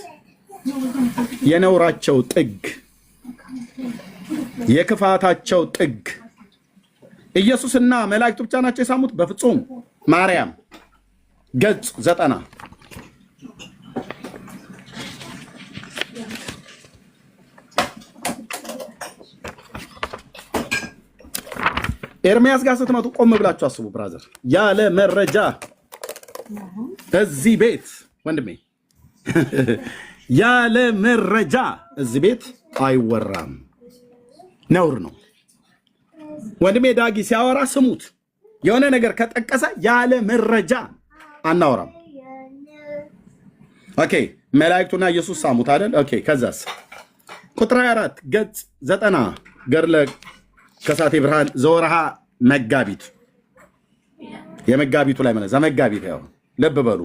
የነውራቸው ጥግ፣ የክፋታቸው ጥግ። ኢየሱስና መላእክቱ ብቻ ናቸው የሳሙት? በፍጹም። ማርያም ገጽ 90 ኤርሚያስ ጋር ስትመጡ ቆም ብላችሁ አስቡ ብራዘር። ያለ መረጃ እዚህ ቤት ወንድሜ፣ ያለ መረጃ እዚህ ቤት አይወራም፣ ነውር ነው። ወንድሜ ዳጊ ሲያወራ ስሙት። የሆነ ነገር ከጠቀሰ ያለ መረጃ አናወራም። ኦኬ፣ መላእክቱና ኢየሱስ ሳሙት አይደል? ኦኬ፣ ከዛስ ቁጥር 24 ገጽ 90 ገድለ ከሳቴ ብርሃን ዘወርሃ መጋቢት፣ የመጋቢቱ ላይ ማለት ዘመጋቢት። ያው ልብ በሉ።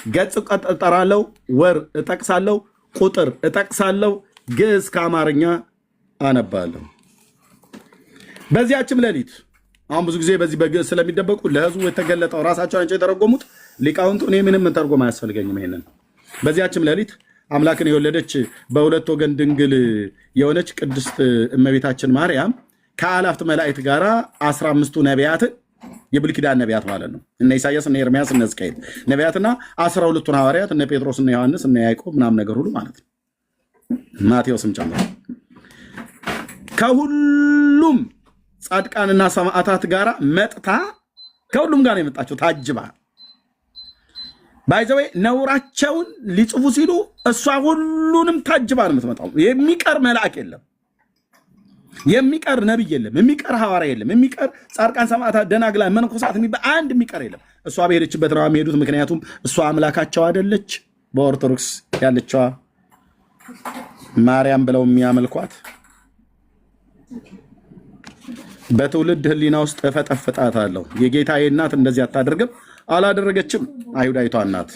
ገጽ እጠራለሁ፣ ወር እጠቅሳለሁ፣ ቁጥር እጠቅሳለሁ፣ ግዕዝ ከአማርኛ አነባለሁ። በዚያችም ሌሊት አሁን ብዙ ጊዜ በዚህ በግዕዝ ስለሚደበቁ ለህዝቡ የተገለጠው ራሳቸው ናቸው የተረጎሙት ሊቃውንቱ። እኔ ምንም ተርጎም አያስፈልገኝም። ይሄንን በዚያችም ሌሊት አምላክን የወለደች በሁለት ወገን ድንግል የሆነች ቅድስት እመቤታችን ማርያም ከአላፍት መላእክት ጋር 15ቱ ነቢያትን የብሉይ ኪዳን ነቢያት ማለት ነው። እነ ኢሳያስ፣ እነ ኤርሚያስ፣ እነ ሕዝቅኤል ነቢያትና 12ቱን ሐዋርያት እነ ጴጥሮስ፣ እነ ዮሐንስ፣ እነ ያዕቆብ ምናምን ነገር ሁሉ ማለት ነው። ማቴዎስም ጨምሮ ከሁሉም ጻድቃንና ሰማዕታት ጋር መጥታ ከሁሉም ጋር ነው የመጣቸው ታጅባ። ባይዘዌ ነውራቸውን ሊጽፉ ሲሉ እሷ ሁሉንም ታጅባ ነው የምትመጣው። የሚቀር መልአክ የለም፣ የሚቀር ነብይ የለም፣ የሚቀር ሐዋርያ የለም፣ የሚቀር ጻድቃን፣ ሰማዕታት፣ ደናግላን፣ መነኮሳት የሚባል አንድ የሚቀር የለም። እሷ በሄደችበት ነው የሚሄዱት። ምክንያቱም እሷ አምላካቸው አይደለች። በኦርቶዶክስ ያለችዋ ማርያም ብለው የሚያመልኳት በትውልድ ሕሊና ውስጥ እፈጠፍጣታለሁ። የጌታዬ እናት እንደዚህ አታደርግም፣ አላደረገችም። አይሁዳይቷ እናት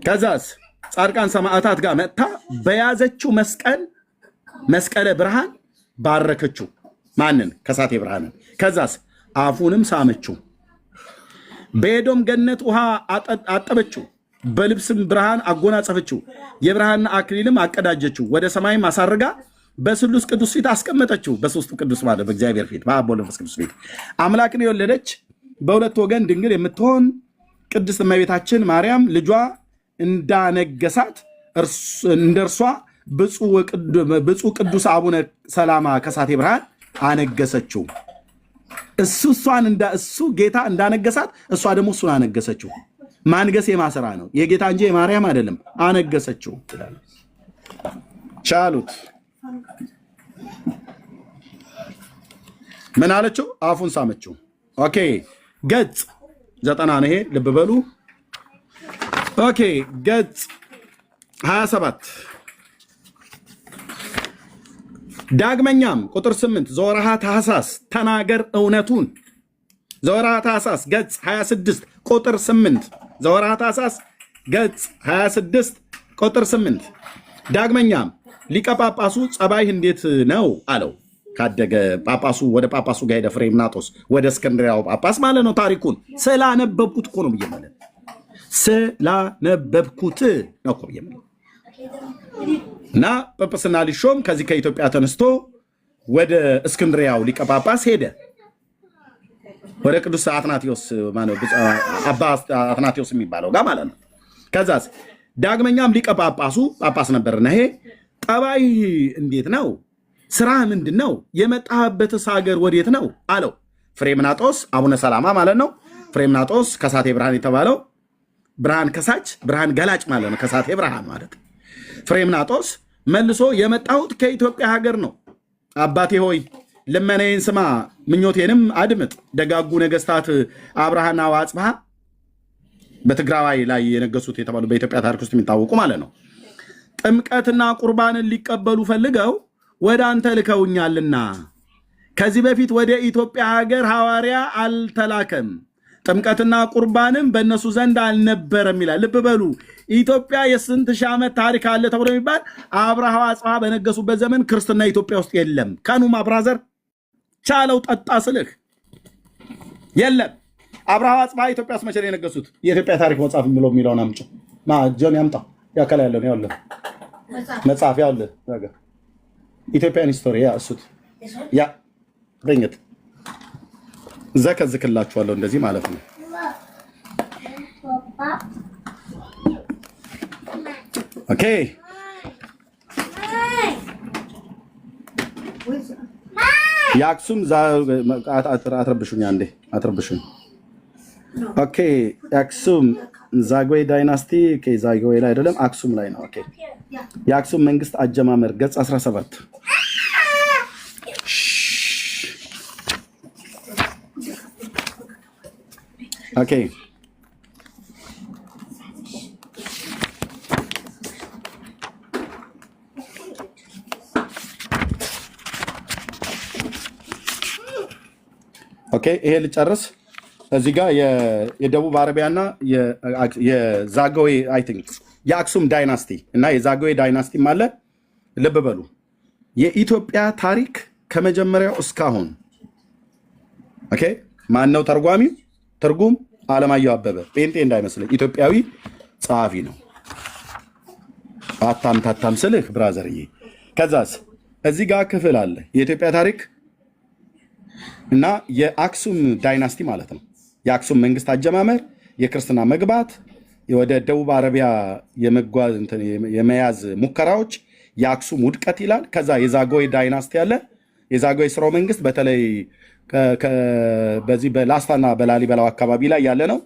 ከዛስ ጻድቃን ሰማዕታት ጋር መጥታ በያዘችው መስቀለ ብርሃን ባረከችው። ማንን? ከሳቴ ብርሃንን። ከዛስ አፉንም ሳመችው። በኤዶም ገነት ውሃ አጠበችው፣ በልብስም ብርሃን አጎናጸፈችው፣ የብርሃን አክሊልም አቀዳጀችው። ወደ ሰማይም አሳርጋ በስሉስ ቅዱስ ፊት አስቀመጠችው። በሶስቱ ቅዱስ ማለት በእግዚአብሔር ፊት በአብ ወወልድ ወመንፈስ ቅዱስ ፊት አምላክን የወለደች በሁለት ወገን ድንግል የምትሆን ቅድስት እመቤታችን ማርያም ልጇ እንዳነገሳት እንደ እርሷ ብፁዕ ቅዱስ አቡነ ሰላማ ከሳቴ ብርሃን አነገሰችው። እሱ ጌታ እንዳነገሳት እሷ ደግሞ እሱን አነገሰችው። ማንገስ የማሰራ ነው፣ የጌታ እንጂ የማርያም አይደለም። አነገሰችው ቻሉት። ምን አለችው? አፉን ሳመችው። ኦኬ ገጽ 90 ነው ይሄ፣ ልብ በሉ። ኦኬ ገጽ 27 ዳግመኛም ቁጥር 8 ዘወርሃ ታኅሳስ ተናገር እውነቱን። ዘወርሃ ታኅሳስ ገጽ 26 ቁጥር 8 ዘወርሃ ታኅሳስ ገጽ 26 ቁጥር 8 ዳግመኛም ሊቀ ጳጳሱ ጸባይህ እንዴት ነው አለው። ካደገ ጳጳሱ ወደ ጳጳሱ ጋር ሄደ። ፍሬምናጦስ ወደ እስክንድሪያው ጳጳስ ማለት ነው። ታሪኩን ስላነበብኩት እኮ ነው ብዬ ማለት ስላነበብኩት ነው እኮ ብዬ ማለት እና ጵጵስና ሊሾም ከዚህ ከኢትዮጵያ ተነስቶ ወደ እስክንድሪያው ሊቀ ጳጳስ ሄደ። ወደ ቅዱስ አትናቴዎስ አባ አትናቴዎስ የሚባለው ጋር ማለት ነው። ከዛስ ዳግመኛም ሊቀ ጳጳሱ ጳጳስ ነበርና ይሄ ጠባይ እንዴት ነው? ስራ ምንድን ነው? የመጣህበትስ ሀገር ወዴት ነው አለው። ፍሬምናጦስ አቡነ ሰላማ ማለት ነው። ፍሬምናጦስ ከሳቴ ብርሃን የተባለው ብርሃን ከሳች ብርሃን ገላጭ ማለት ነው። ከሳቴ ብርሃን ማለት ፍሬምናጦስ መልሶ የመጣሁት ከኢትዮጵያ ሀገር ነው። አባቴ ሆይ ልመናዬን ስማ፣ ምኞቴንም አድምጥ። ደጋጉ ነገስታት አብርሃና ወአጽብሃ በትግራዋይ ላይ የነገሱት የተባሉ በኢትዮጵያ ታሪክ ውስጥ የሚታወቁ ማለት ነው። ጥምቀትና ቁርባንን ሊቀበሉ ፈልገው ወደ አንተ ልከውኛልና ከዚህ በፊት ወደ ኢትዮጵያ ሀገር ሐዋርያ አልተላከም፣ ጥምቀትና ቁርባንም በእነሱ ዘንድ አልነበረም ይላል። ልብ በሉ። ኢትዮጵያ የስንት ሺህ ዓመት ታሪክ አለ ተብሎ የሚባል አብርሃ ወአጽብሃ በነገሱበት ዘመን ክርስትና ኢትዮጵያ ውስጥ የለም። ከኑማ ብራዘር ቻለው ጠጣ ስልህ የለም። አብርሃ ወአጽብሃ ኢትዮጵያ ውስጥ መቼ ነው የነገሱት? የኢትዮጵያ ታሪክ መጽሐፍ የሚለውን አምጪ ጆን ያምጣ። ያከላ ያለው ነው ያለው መጽሐፍ ያለው ነገር ኢትዮጵያን ሂስቶሪ ያ እሱት ያ ደንገት ዘከዝክላችኋለሁ እንደዚህ ማለት ነው። ኦኬ የአክሱም አትረብሹኝ አንዴ አትረብሹኝ። ኦኬ የአክሱም ዛግዌ ዳይናስቲ ዛግዌ ላይ አይደለም አክሱም ላይ ነው። ኦኬ የአክሱም መንግስት አጀማመር ገጽ 17 ኦኬ ኦኬ ይሄ ልጨርስ። እዚህ ጋር የደቡብ አረቢያና የዛግዌ አይ ቲንክ የአክሱም ዳይናስቲ እና የዛግዌ ዳይናስቲ አለ። ልብ በሉ የኢትዮጵያ ታሪክ ከመጀመሪያው እስካሁን። ኦኬ ማን ነው ተርጓሚው? ትርጉም አለማየሁ አበበ ጴንጤ እንዳይመስልህ ኢትዮጵያዊ ጸሐፊ ነው። አታምታታም ስልህ ብራዘርዬ። ከዛስ እዚህ ጋር ክፍል አለ የኢትዮጵያ ታሪክ እና የአክሱም ዳይናስቲ ማለት ነው። የአክሱም መንግስት አጀማመር፣ የክርስትና መግባት፣ ወደ ደቡብ አረቢያ የመያዝ ሙከራዎች፣ የአክሱም ውድቀት ይላል። ከዛ የዛጎይ ዳይናስቲ ያለ የዛጎይ ስርወ መንግስት በተለይ በዚህ በላስታና በላሊበላው አካባቢ ላይ ያለ ነው።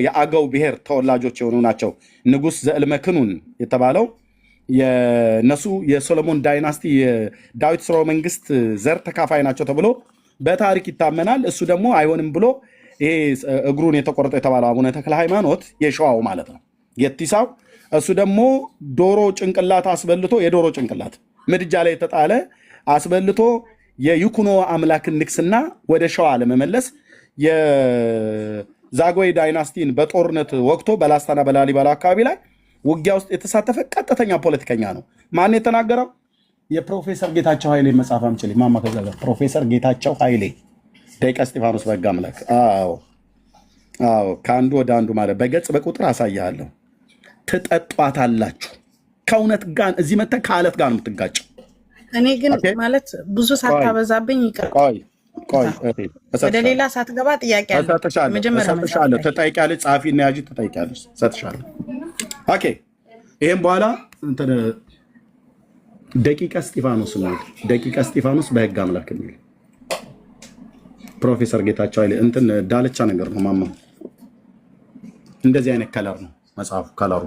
የአገው ብሔር ተወላጆች የሆኑ ናቸው። ንጉስ ዘእልመክኑን የተባለው የነሱ የሶሎሞን ዳይናስቲ የዳዊት ስርወ መንግስት ዘር ተካፋይ ናቸው ተብሎ በታሪክ ይታመናል። እሱ ደግሞ አይሆንም ብሎ ይሄ እግሩን የተቆረጠ የተባለው አቡነ ተክለ ሃይማኖት የሸዋው ማለት ነው የቲሳው፣ እሱ ደግሞ ዶሮ ጭንቅላት አስበልቶ የዶሮ ጭንቅላት ምድጃ ላይ የተጣለ አስበልቶ የይኩኖ አምላክን ንግስና ወደ ሸዋ ለመመለስ የዛጎይ ዳይናስቲን በጦርነት ወቅቶ በላስታና በላሊበላ አካባቢ ላይ ውጊያ ውስጥ የተሳተፈ ቀጥተኛ ፖለቲከኛ ነው። ማን የተናገረው? የፕሮፌሰር ጌታቸው ኃይሌ መጽሐፍ አምጪ ማማ ከዛ ፕሮፌሰር ጌታቸው ኃይሌ ደቂቀ እስጢፋኖስ በሕግ አምላክ። አዎ ከአንዱ ወደ አንዱ ማለት በገጽ በቁጥር አሳያለሁ። ትጠጧታላችሁ። ከእውነት ጋር እዚህ መተህ ከአለት ጋር ነው የምትጋጨው። እኔ ግን ማለት ብዙ ሳታበዛብኝ ይቅር። ቆይ ወደ ሌላ ሳትገባ ጥያቄ አለ። እሰጥሻለሁ። ትጠይቂያለሽ። ጸሐፊና ያዥ ትጠይቂያለሽ። እሰጥሻለሁ። ኦኬ። ይሄም በኋላ እንትን ደቂቀ እስጢፋኖስ ነው። ደቂቀ እስጢፋኖስ በሕግ አምላክ የሚል ፕሮፌሰር ጌታቸው ኃይሌ እንትን ዳልቻ ነገር ነው ማማ። እንደዚህ አይነት ከለር ነው መጽሐፉ ከለሩ።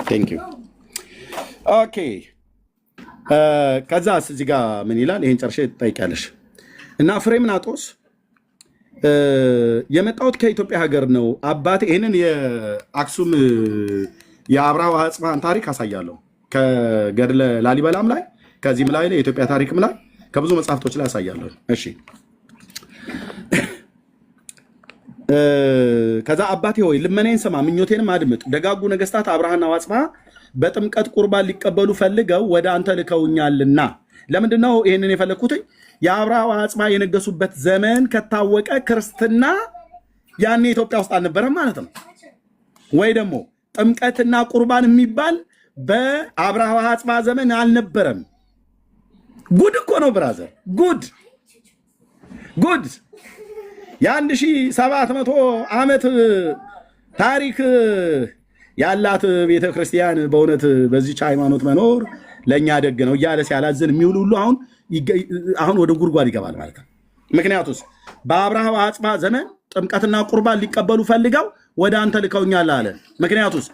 ቴንክ ዩ። ኦኬ። ከዛስ እዚህ ጋር ምን ይላል? ይሄን ጨርሼ ትጠይቂያለሽ። እና ፍሬምናጦስ የመጣሁት ከኢትዮጵያ ሀገር ነው አባቴ። ይህንን የአክሱም የአብርሃ ወአጽብሃን ታሪክ አሳያለሁ ከገድለ ላሊበላም ላይ ከዚህም ላይ የኢትዮጵያ ታሪክም ላይ ከብዙ መጽሐፍቶች ላይ አሳያለሁ። እሺ ከዛ አባቴ ሆይ ልመናዬን ስማ፣ ምኞቴንም አድምጥ። ደጋጉ ነገስታት አብርሃና ወአጽብሃ በጥምቀት ቁርባን ሊቀበሉ ፈልገው ወደ አንተ ልከውኛልና። ለምንድነው ይህንን የፈለግኩትኝ? የአብርሃ ወአጽብሃ የነገሱበት ዘመን ከታወቀ ክርስትና ያኔ ኢትዮጵያ ውስጥ አልነበረም ማለት ነው። ወይ ደግሞ ጥምቀትና ቁርባን የሚባል በአብርሃ ወአጽብሃ ዘመን አልነበረም። ጉድ እኮ ነው ብራዘር፣ ጉድ። የ1700 ዓመት ታሪክ ያላት ቤተክርስቲያን በእውነት በዚች ሃይማኖት መኖር ለእኛ ደግ ነው እያለ ሲያላዝን የሚውል ሁሉ አሁን ወደ ጉድጓድ ይገባል ማለት ነው። ምክንያቱስ በአብርሃ ወአጽብሃ ዘመን ጥምቀትና ቁርባን ሊቀበሉ ፈልገው ወደ አንተ ልከውኛል አለ። ምክንያቱስ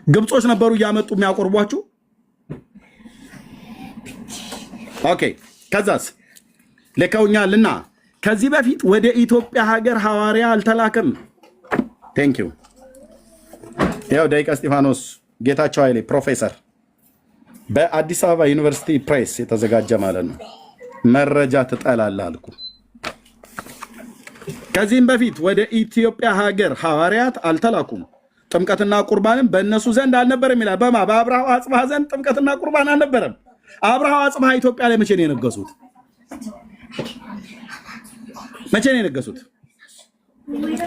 ግብጾች ነበሩ እያመጡ የሚያቆርቧችሁ። ኦኬ። ከዛስ ልከውኛልና ከዚህ በፊት ወደ ኢትዮጵያ ሀገር ሐዋርያ አልተላከም። ቴንክ ዩ። ያው ደቂቀ እስጢፋኖስ ጌታቸው ኃይሌ ፕሮፌሰር በአዲስ አበባ ዩኒቨርሲቲ ፕሬስ የተዘጋጀ ማለት ነው። መረጃ ትጠላለህ አልኩ። ከዚህም በፊት ወደ ኢትዮጵያ ሀገር ሐዋርያት አልተላኩም፣ ጥምቀትና ቁርባንም በእነሱ ዘንድ አልነበረም ይላል። በአብርሃ ወአጽብሃ ዘንድ ጥምቀትና ቁርባን አልነበረም። አብርሃ ወአጽብሃ ኢትዮጵያ ላይ መቼ ነው የነገሱት? መቼ ነው የነገሱት?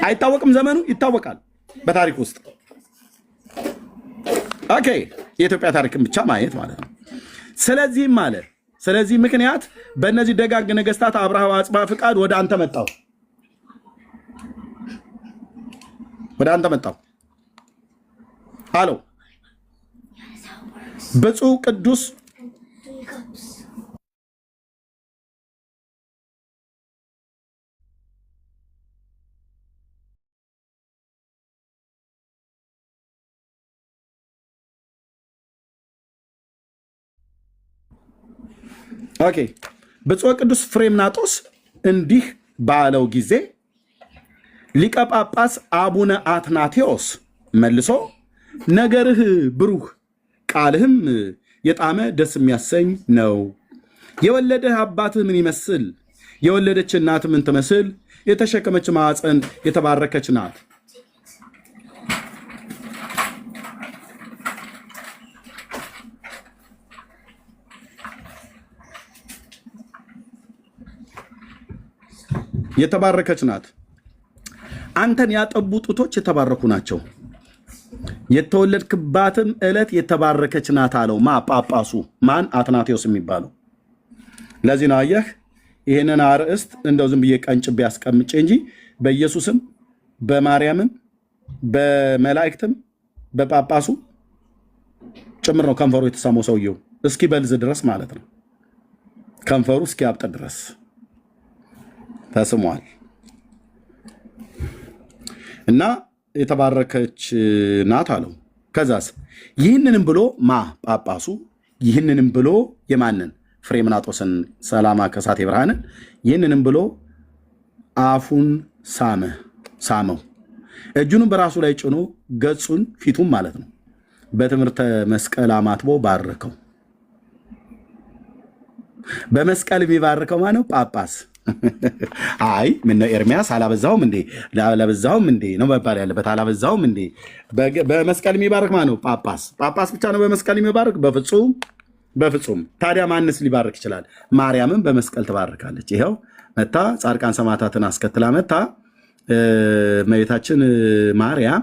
አይታወቅም። ዘመኑ ይታወቃል በታሪክ ውስጥ። ኦኬ። የኢትዮጵያ ታሪክን ብቻ ማየት ማለት ነው። ስለዚህ ምክንያት በእነዚህ ደጋግ ነገስታት አብርሃ ወአጽብሃ ፍቃድ ወደ አንተ መጣው አለው። ብፁዕ ቅዱስ ኦኬ። ብፁዕ ቅዱስ ፍሬምናጦስ እንዲህ ባለው ጊዜ ሊቀ ጳጳስ አቡነ አትናቴዎስ መልሶ ነገርህ ብሩህ ቃልህም የጣመ ደስ የሚያሰኝ ነው። የወለደህ አባትህ ምን ይመስል? የወለደች እናትህ ምን ትመስል? የተሸከመች ማዕፀን የተባረከች ናት። የተባረከች ናት። አንተን ያጠቡ ጡቶች የተባረኩ ናቸው፣ የተወለድክባትም ዕለት የተባረከች ናት አለው። ጳጳሱ ማን? አትናቴዎስ የሚባለው። ለዚህ ነው አየህ፣ ይህንን አርእስት እንደው ዝም ብዬ ቀንጭቤ ያስቀምጬ እንጂ በኢየሱስም በማርያምም በመላእክትም በጳጳሱ ጭምር ነው ከንፈሩ የተሳመው ሰውየው እስኪ በልዝ ድረስ ማለት ነው። ከንፈሩ እስኪ ያብጥ ድረስ ተስሟል። እና የተባረከች ናት አለው። ከዛስ ይህንንም ብሎ ጳጳሱ ይህንንም ብሎ የማንን? ፍሬምናጦስን ሰላማ ከሳቴ ብርሃንን ይህንንም ብሎ አፉን ሳመው፣ እጁንም በራሱ ላይ ጭኖ ገጹን ፊቱም ማለት ነው በትምህርተ መስቀል አማትቦ ባረከው። በመስቀል የሚባርከው ማነው? ጳጳስ። አይ ምነው ኤርሚያስ አላበዛውም እንዴ ነው መባል ያለበት። አላበዛውም እንዴ? በመስቀል የሚባርክ ማነው? ጳጳስ። ጳጳስ ብቻ ነው በመስቀል የሚባርክ? በፍጹም። ታዲያ ማንስ ሊባርክ ይችላል? ማርያምን በመስቀል ትባርካለች። ይኸው መታ ጻድቃን ሰማዕታትን አስከትላ መታ እመቤታችን ማርያም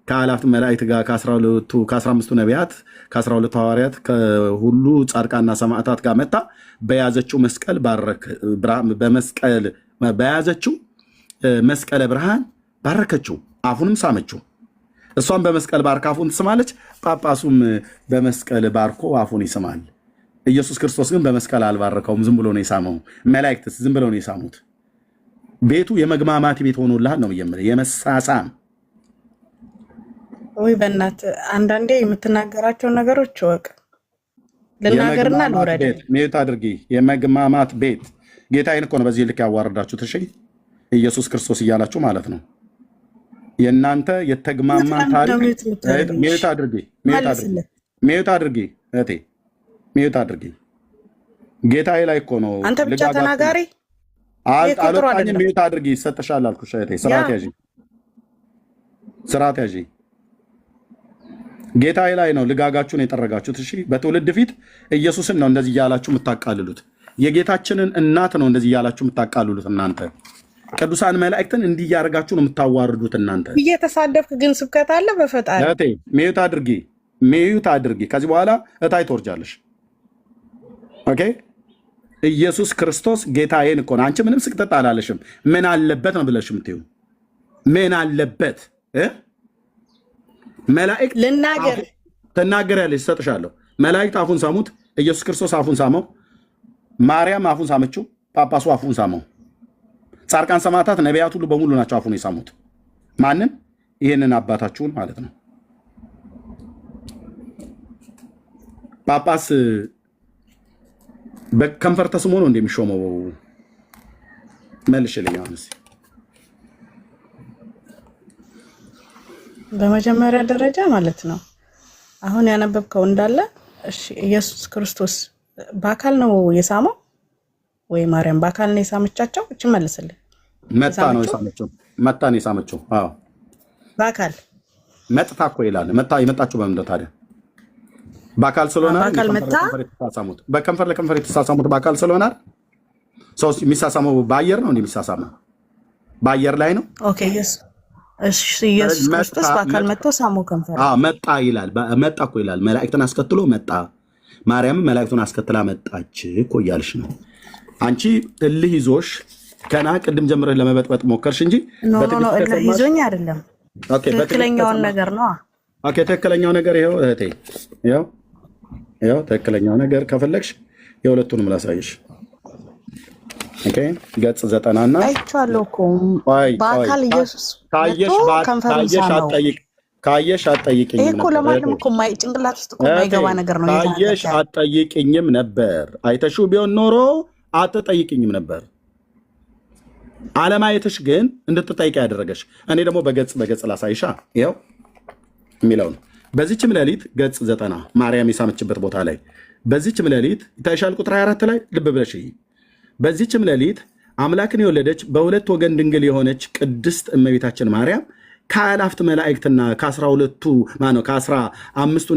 ከአላፍት መላእክት ጋር ከ15ቱ ነቢያት ከ12ቱ ሐዋርያት ከሁሉ ጻድቃንና ሰማዕታት ጋር መታ በያዘችው መስቀል በያዘችው መስቀለ ብርሃን ባረከችው፣ አፉንም ሳመችው። እሷም በመስቀል ባርካ አፉን ትስማለች፣ ጳጳሱም በመስቀል ባርኮ አፉን ይስማል። ኢየሱስ ክርስቶስ ግን በመስቀል አልባረከውም፣ ዝም ብሎ ነው የሳመው። መላእክትስ ዝም ብሎ ነው የሳሙት። ቤቱ የመግማማት ቤት ሆኖልሃል ነው የምልህ፣ የመሳሳም። ወይ በእናትህ አንዳንዴ የምትናገራቸውን ነገሮች ወቅ ልናገርና ልውረድ። ሜት አድርጊ። የመግማማት ቤት ጌታዬን እኮ ነው በዚህ ልክ ያዋረዳችሁት። እሺ ኢየሱስ ክርስቶስ እያላችሁ ማለት ነው። የእናንተ የተግማማን ታሪክ ሜት አድርጊ። እህቴ ሜት አድርጊ። ጌታዬ ላይ እኮ ነው። አንተ ብቻ ተናጋሪ አልወጣኝም። ሜት አድርጊ። ይሰጥሻል አልኩሽ እህቴ። ስርዓት ያዢ። ጌታዬ ላይ ነው ልጋጋችሁን የጠረጋችሁት። እሺ በትውልድ ፊት ኢየሱስን ነው እንደዚህ እያላችሁ የምታቃልሉት። የጌታችንን እናት ነው እንደዚህ እያላችሁ የምታቃልሉት እናንተ። ቅዱሳን መላእክትን እንዲህ እያደረጋችሁ ነው የምታዋርዱት እናንተ። እየተሳደብክ ግን ስብከት አለ በፈጣሪ። እህቴ ሚዩት አድርጊ። ከዚህ በኋላ እታይ ትወርጃለሽ። ኦኬ። ኢየሱስ ክርስቶስ ጌታዬን እኮ ነው። አንቺ ምንም ስቅጠጥ አላለሽም። ምን አለበት ነው ብለሽ የምትይው? ምን አለበት? መላእክት ልናገር ትናገሪያለሽ፣ እሰጥሻለሁ። መላእክት አፉን ሳሙት፣ ኢየሱስ ክርስቶስ አፉን ሳመው፣ ማርያም አፉን ሳመችው፣ ጳጳሱ አፉን ሳመው። ጻድቃን ሰማዕታት ነቢያት ሁሉ በሙሉ ናቸው አፉን የሳሙት። ማንን? ይህንን አባታችሁን ማለት ነው። ጳጳስ በከንፈር ተስሞ ነው እንደሚሾመው? መልሽልኝ አሁን እስኪ። በመጀመሪያ ደረጃ ማለት ነው አሁን ያነበብከው እንዳለ እሺ፣ ኢየሱስ ክርስቶስ በአካል ነው የሳመው ወይ ማርያም በአካል ነው የሳመቻቸው? እቺ መልስልኝ። መጣ ነው የሳመችው። አዎ በአካል መጥታ እኮ ይላል። መጣ የመጣችው በምንድን ታዲያ? በአካል ስለሆነ በአካል መጣ። በከንፈር ለከንፈር የተሳሳሙት በአካል ስለሆነ ሰው የሚሳሳመው በአየር ነው። የሚሳሳመው በአየር ላይ ነው። ኦኬ። ኢየሱስ ክርስቶስ በአካል መጥቶ ሳመው ከንፈር። መጣ ይላል። መጣ እኮ ይላል። መላእክትን አስከትሎ መጣ። ማርያምን መላእክቱን አስከትላ መጣች እኮ እያልሽ ነው አንቺ። እልህ ይዞሽ ገና ቅድም ጀምረህ ለመበጥበጥ ሞከርሽ እንጂ እልህ ይዞኝ አይደለም። ትክክለኛውን ነገር ነው። ኦኬ፣ ትክክለኛው ነገር ይኸው እህቴ፣ ይኸው ትክክለኛው ነገር ከፈለግሽ የሁለቱንም ላሳይሽ። ኦኬ፣ ገጽ 90 እና አይቼዋለሁ እኮ በአካል ኢየሱስ ካየሽ አትጠይቅኝም ነበር። እኮ ለማንም እኮ ጭንቅላት ውስጥ እኮ የማይገባ ነገር ነው። ካየሽ አትጠይቅኝም ነበር። አይተሽው ቢሆን ኖሮ አትጠይቅኝም ነበር። አለማየትሽ ግን እንድትጠይቅ ያደረገሽ። እኔ ደግሞ በገጽ ላሳይሻ። ይኸው የሚለውን በዚችም ሌሊት ገጽ 90 ማርያም የሳመችበት ቦታ ላይ በዚችም ሌሊት ይታይሻል። ቁጥር 24 ላይ ልብ ብለሽ በዚችም ሌሊት አምላክን የወለደች በሁለት ወገን ድንግል የሆነች ቅድስት እመቤታችን ማርያም ከአላፍት መላእክትና ከ15ቱ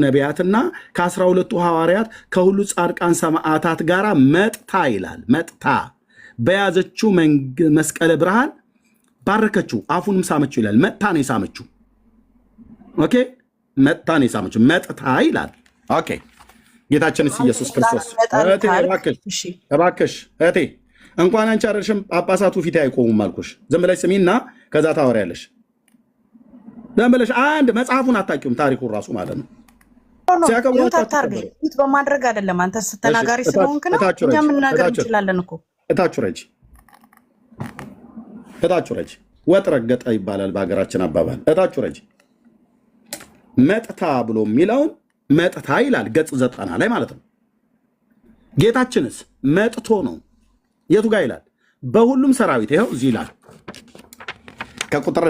ነቢያትና ከ12ቱ ሐዋርያት ከሁሉ ጻድቃን ሰማዕታት ጋር መጥታ ይላል። መጥታ በያዘችው መስቀለ ብርሃን ባረከችው፣ አፉንም ሳመችው ይላል። መጥታ ነው የሳመችው። ኦኬ መጥታ ነው የሳመችው። መጥታ ይላል። ኦኬ ጌታችን ኢየሱስ ክርስቶስ እባክሽ እህቴ እንኳን አንቺ አይደለሽም ጳጳሳቱ ፊት አይቆሙም አልኩሽ። ዝም ብለሽ ስሚና ከዛ ታወሪያለሽ። ዝም ብለሽ አንድ መጽሐፉን አታውቂውም፣ ታሪኩን ራሱ ማለት ነው። ሲያከብሩት በማድረግ አይደለም። አንተ ስተናጋሪ ስለሆንክ ነው። እኛ መናገር እንችላለን እኮ። እታችሁ ረጅ ወጥ ረገጠ ይባላል በሀገራችን አባባል። እታችሁ ረጅ መጥታ ብሎ የሚለውን መጥታ ይላል ገጽ 90 ላይ ማለት ነው። ጌታችንስ መጥቶ ነው። የቱ ጋር ይላል? በሁሉም ሰራዊት ይኸው እዚህ ይላል። ከቁጥር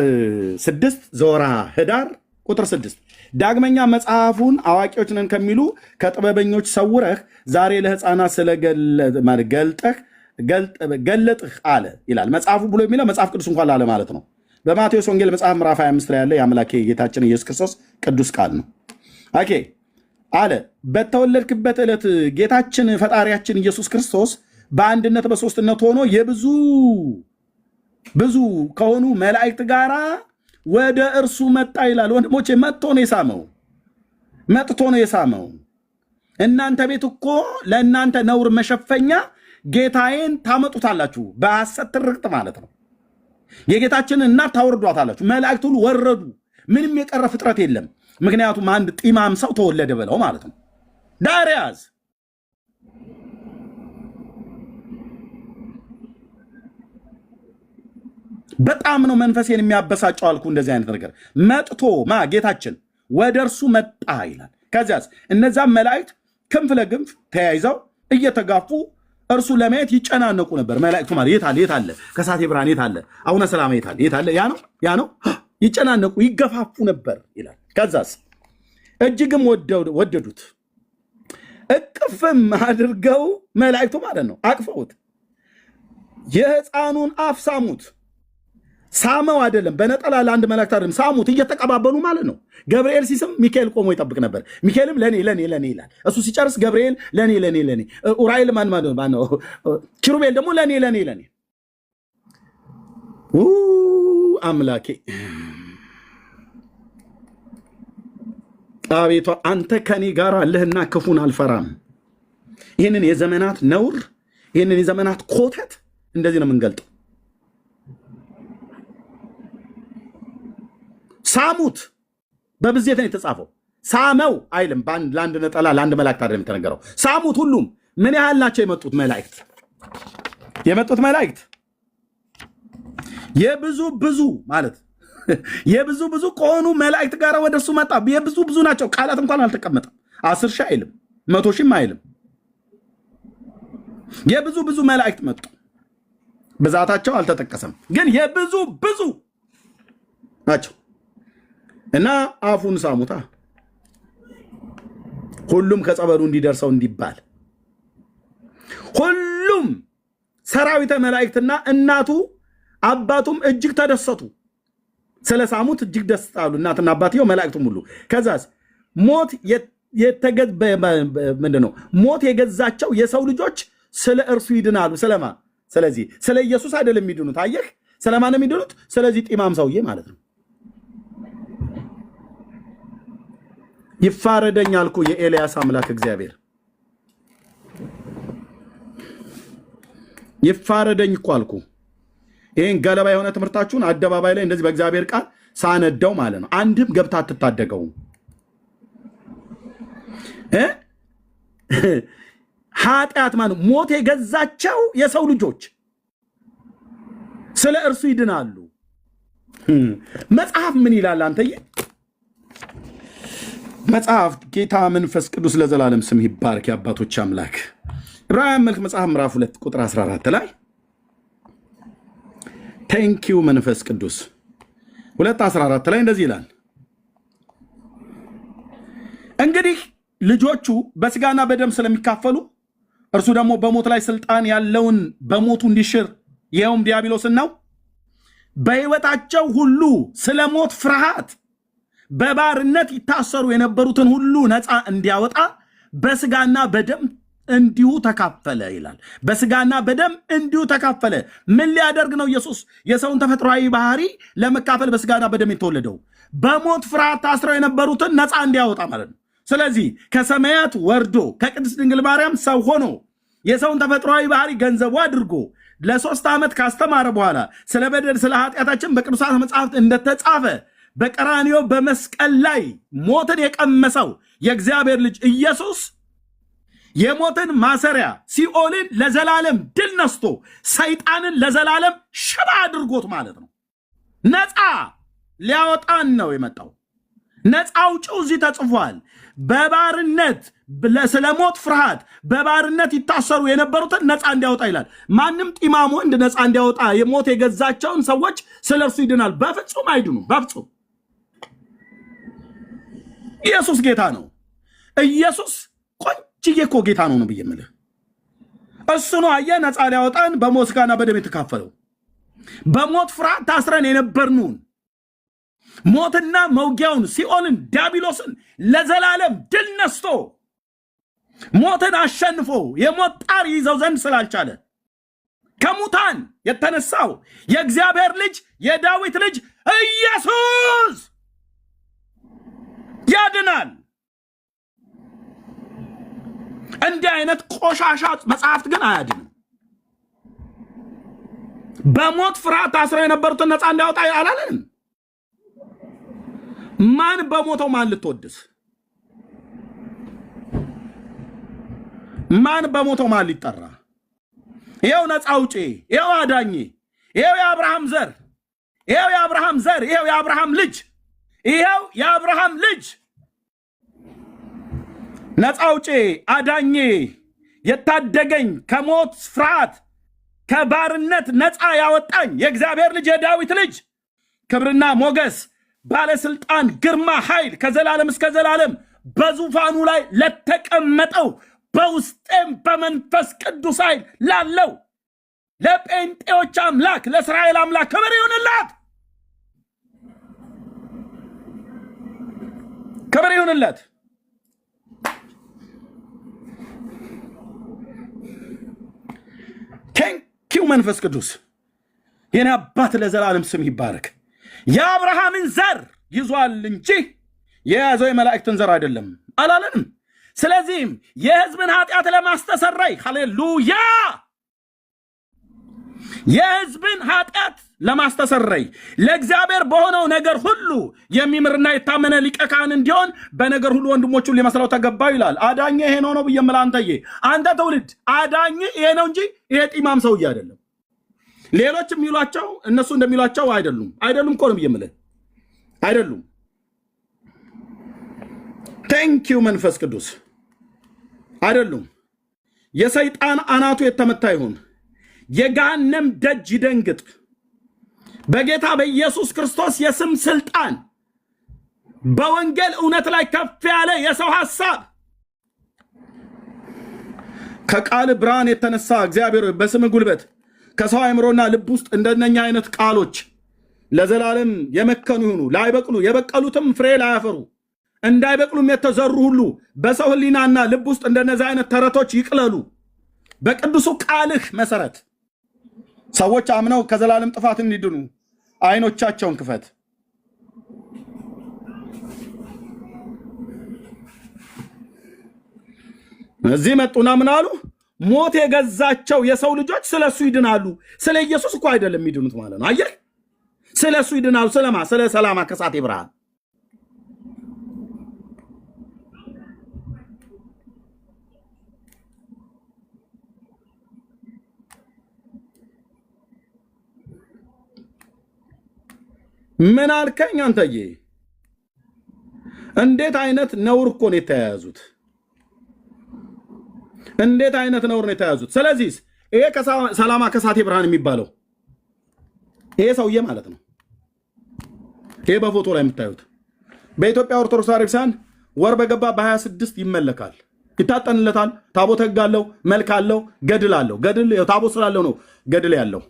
6 ዘወርኃ ኅዳር ቁጥር 6 ዳግመኛ መጽሐፉን አዋቂዎች ነን ከሚሉ ከጥበበኞች ሰውረህ ዛሬ ለሕፃናት ገለጥህ አለ ይላል። መጽሐፉ ብሎ የሚለው መጽሐፍ ቅዱስ እንኳን ላለ ማለት ነው። በማቴዎስ ወንጌል መጽሐፍ ምዕራፍ 25 ላይ ያለ የአምላኬ ጌታችን ኢየሱስ ክርስቶስ ቅዱስ ቃል ነው። ኦኬ አለ በተወለድክበት ዕለት ጌታችን ፈጣሪያችን ኢየሱስ ክርስቶስ በአንድነት በሶስትነት ሆኖ ብዙ ከሆኑ መላእክት ጋራ ወደ እርሱ መጣ ይላል። ወንድሞቼ መጥቶ ነው የሳመው። እናንተ ቤት እኮ ለእናንተ ነውር መሸፈኛ ጌታዬን ታመጡታላችሁ፣ በሐሰት ትርክት ማለት ነው። የጌታችንን እናት ታወርዷታላችሁ። መላእክት ሁሉ ወረዱ፣ ምንም የቀረ ፍጥረት የለም። ምክንያቱም አንድ ጢማም ሰው ተወለደ ብለው ማለት ነው። ዳርያዝ በጣም ነው መንፈሴን የሚያበሳጨው አልኩ። እንደዚህ አይነት ነገር መጥቶ ጌታችን ወደ እርሱ መጣ ይላል። ከዚያስ እነዛም መላእክት ክንፍ ለክንፍ ተያይዘው እየተጋፉ እርሱ ለማየት ይጨናነቁ ነበር። መላእክቱ ማለት የት አለ ከሳቴ ብርሃን የት አለ አቡነ ሰላማ የት አለ ያ ነው ይጨናነቁ ይገፋፉ ነበር ይላል። ከዛስ እጅግም ወደዱት፣ እቅፍም አድርገው መላእክቱ ማለት ነው አቅፈውት የሕፃኑን አፍ ሳሙት። ሳመው አይደለም በነጠላ ለአንድ መላእክት አይደለም ሳሙት፣ እየተቀባበሉ ማለት ነው። ገብርኤል ሲስም ሚካኤል ቆሞ ይጠብቅ ነበር። ሚካኤልም ለኔ ይላል። እሱ ሲጨርስ ገብርኤል ለኔ ኡራኤል ማን ነው ኪሩቤል ደግሞ ለኔ አምላኬ አቤቷ አንተ ከኔ ጋር አለህና ክፉን አልፈራም። ይህንን የዘመናት ነውር፣ ይህንን የዘመናት ኮተት እንደዚህ ነው የምንገልጠው። ሳሙት በብዜት ነው የተጻፈው። ሳመው አይልም። ለአንድ ነጠላ ለአንድ መላእክት አይደለም የተነገረው። ሳሙት። ሁሉም ምን ያህል ናቸው የመጡት መላእክት? የብዙ ማለት የብዙ ከሆኑ መላእክት ጋር ወደ እርሱ መጣ። የብዙ ናቸው። ቃላት እንኳን አልተቀመጠም። 10 ሺህ አይልም፣ 100 ሺህም አይልም። የብዙ መላእክት መጡ። ብዛታቸው አልተጠቀሰም፣ ግን የብዙ ናቸው። እና አፉን ሳሙታ ሁሉም ከጸበሉ እንዲደርሰው እንዲባል ሁሉም ሰራዊተ መላእክትና እናቱ አባቱም እጅግ ተደሰቱ። ስለ ሳሙት እጅግ ደስ አሉ እናትና አባትየው መላእክቱም ሁሉ። ከዛስ ሞት የገዛቸው የሰው ልጆች ስለ እርሱ ይድናሉ። ስለማ ስለዚህ ስለ ኢየሱስ አይደለም የሚድኑት። አየህ፣ ስለማን ነው የሚድኑት? ስለዚህ ጢማም ሰውዬ ማለት ነው። ይፋረደኝ አልኩ የኤልያስ አምላክ እግዚአብሔር ይፋረደኝ እኮ አልኩ። ይሄን ገለባ የሆነ ትምህርታችሁን አደባባይ ላይ እንደዚህ በእግዚአብሔር ቃል ሳነደው ማለት ነው። አንድም ገብታ አትታደገውም። ኃጢአት ማለት ሞት የገዛቸው የሰው ልጆች ስለ እርሱ ይድናሉ። መጽሐፍ ምን ይላል አንተዬ? መጽሐፍ ጌታ መንፈስ ቅዱስ ለዘላለም ስም ይባረክ። የአባቶች አምላክ ዕብራውያን መልክ መጽሐፍ ምዕራፍ 2 ቁጥር 14 ላይ ቴንኪው መንፈስ ቅዱስ 2:14 ላይ እንደዚህ ይላል፣ እንግዲህ ልጆቹ በስጋና በደም ስለሚካፈሉ እርሱ ደግሞ በሞት ላይ ስልጣን ያለውን በሞቱ እንዲሽር ይኸውም ዲያብሎስን ነው። በሕይወታቸው ሁሉ ስለ ሞት ፍርሃት በባርነት ይታሰሩ የነበሩትን ሁሉ ነፃ እንዲያወጣ በስጋና በደም እንዲሁ ተካፈለ ይላል። በስጋና በደም እንዲሁ ተካፈለ። ምን ሊያደርግ ነው ኢየሱስ የሰውን ተፈጥሯዊ ባህሪ ለመካፈል በስጋና በደም የተወለደው? በሞት ፍርሃት ታስረው የነበሩትን ነፃ እንዲያወጣ ማለት ነው። ስለዚህ ከሰማያት ወርዶ ከቅድስት ድንግል ማርያም ሰው ሆኖ የሰውን ተፈጥሯዊ ባህሪ ገንዘቡ አድርጎ ለ3 ዓመት ካስተማረ በኋላ ስለ በደል ስለ ኃጢአታችን በቅዱሳት መጽሐፍት እንደተጻፈ በቀራንዮ በመስቀል ላይ ሞትን የቀመሰው የእግዚአብሔር ልጅ ኢየሱስ የሞትን ማሰሪያ ሲኦልን ለዘላለም ድል ነስቶ ሰይጣንን ለዘላለም ሽባ አድርጎት ማለት ነው ነፃ ሊያወጣን ነው የመጣው። ነፃ አውጪው እዚህ ተጽፏል። በባርነት ስለ ሞት ፍርሃት በባርነት ይታሰሩ የነበሩትን ነፃ እንዲያወጣ ይላል። ማንም ጢማሙ እንደ ነፃ እንዲያወጣ የሞት የገዛቸውን ሰዎች ስለ እርሱ ይድናል። በፍጹም አይድኑ። በፍጹም ኢየሱስ ጌታ ነው። ኢየሱስ ቆንጅዬ እኮ ጌታ ነው ብዬ የምልህ እሱ ነው። አየህ ነፃ ሊያወጣን በሞት ሥጋና በደም የተካፈለው። በሞት ፍርሃት ታስረን የነበርነውን ሞትና መውጊያውን ሲኦልን ዲያብሎስን ለዘላለም ድል ነስቶ ሞትን አሸንፎ የሞት ጣር ይዘው ዘንድ ስላልቻለ ከሙታን የተነሳው የእግዚአብሔር ልጅ የዳዊት ልጅ ኢየሱስ ያድናል። እንዲህ አይነት ቆሻሻ መጽሐፍት ግን አያድንም። በሞት ፍርሃት ታስረው የነበሩትን ነፃ እንዲያወጣ አላለንም። ማን በሞተው ማን ልትወድስ? ማን በሞተው ማን ሊጠራ? ይኸው ነፃ አውጪ፣ ይኸው አዳኝ፣ ይኸው የአብርሃም ዘር፣ ይኸው የአብርሃም ዘር፣ ይኸው የአብርሃም ልጅ፣ ይኸው የአብርሃም ልጅ ነፃ አውጪ፣ አዳኝ፣ የታደገኝ ከሞት ፍርሃት ከባርነት ነፃ ያወጣኝ የእግዚአብሔር ልጅ የዳዊት ልጅ ክብርና ሞገስ ባለስልጣን ግርማ ኃይል ከዘላለም እስከ ዘላለም በዙፋኑ ላይ ለተቀመጠው በውስጤም በመንፈስ ቅዱስ ኃይል ላለው ለጴንጤዎች አምላክ ለእስራኤል አምላክ ክብር ይሁንላት፣ ክብር ይሁንለት። ቴንኪው መንፈስ ቅዱስ የኔ አባት ለዘላለም ስም ይባረክ። የአብርሃምን ዘር ይዟል እንጂ የያዘው የመላእክትን ዘር አይደለም አላለንም። ስለዚህም የሕዝብን ኃጢአት ለማስተሰረይ ሃሌሉያ፣ የሕዝብን ኃጢአት ለማስተሰረይ ለእግዚአብሔር በሆነው ነገር ሁሉ የሚምርና የታመነ ሊቀ ካህን እንዲሆን በነገር ሁሉ ወንድሞቹን ሊመስለው ተገባው ይላል። አዳኝ ይሄ ነው ብዬ የምልህ አንተ ትውልድ አዳኝ ይሄ ነው እንጂ ይሄ ጢማም ሰውዬ አይደለም። ሌሎች የሚሏቸው እነሱ እንደሚሏቸው አይደሉም እኮ ነው ብዬ የምልህ አይደሉም። ቴንኪው መንፈስ ቅዱስ አይደሉም። የሰይጣን አናቱ የተመታ ይሁን፣ የገሃነም ደጅ ይደንግጥ። በጌታ በኢየሱስ ክርስቶስ የስም ስልጣን በወንጌል እውነት ላይ ከፍ ያለ የሰው ሐሳብ ከቃል ብርሃን የተነሳ እግዚአብሔር በስም ጉልበት ከሰው አእምሮና ልብ ውስጥ እንደነኛ አይነት ቃሎች ለዘላለም የመከኑ ይሁኑ፣ ላይበቅሉ የበቀሉትም ፍሬ ላያፈሩ እንዳይበቅሉም የተዘሩ ሁሉ በሰው ሕሊናና ልብ ውስጥ እንደነዚህ አይነት ተረቶች ይቅለሉ። በቅዱሱ ቃልህ መሰረት ሰዎች አምነው ከዘላለም ጥፋት እንዲድኑ አይኖቻቸውን ክፈት። እዚህ መጡና ምን አሉ? ሞት የገዛቸው የሰው ልጆች ስለሱ ይድናሉ። ስለ ኢየሱስ እኮ አይደለም የሚድኑት ማለት ነው። አየህ፣ ስለሱ ይድናሉ። ስለማ ስለ ሰላማ ከሳቴ ብርሃን ምን አልከኝ አንተዬ? እንዴት አይነት ነውር እኮ ነው የተያያዙት! እንዴት አይነት ነውር ነው የተያዙት! ስለዚህ ይሄ ሰላማ ከሳቴ ብርሃን የሚባለው ይሄ ሰውዬ ማለት ነው። ይሄ በፎቶ ላይ የምታዩት በኢትዮጵያ ኦርቶዶክስ ቤተክርስቲያን ወር በገባ በ26 ይመለካል፣ ይታጠንለታል። ታቦት ሕግ አለው፣ መልክ አለው፣ ገድል አለው። ገድል ታቦት ስላለው ነው ገድል ያለው።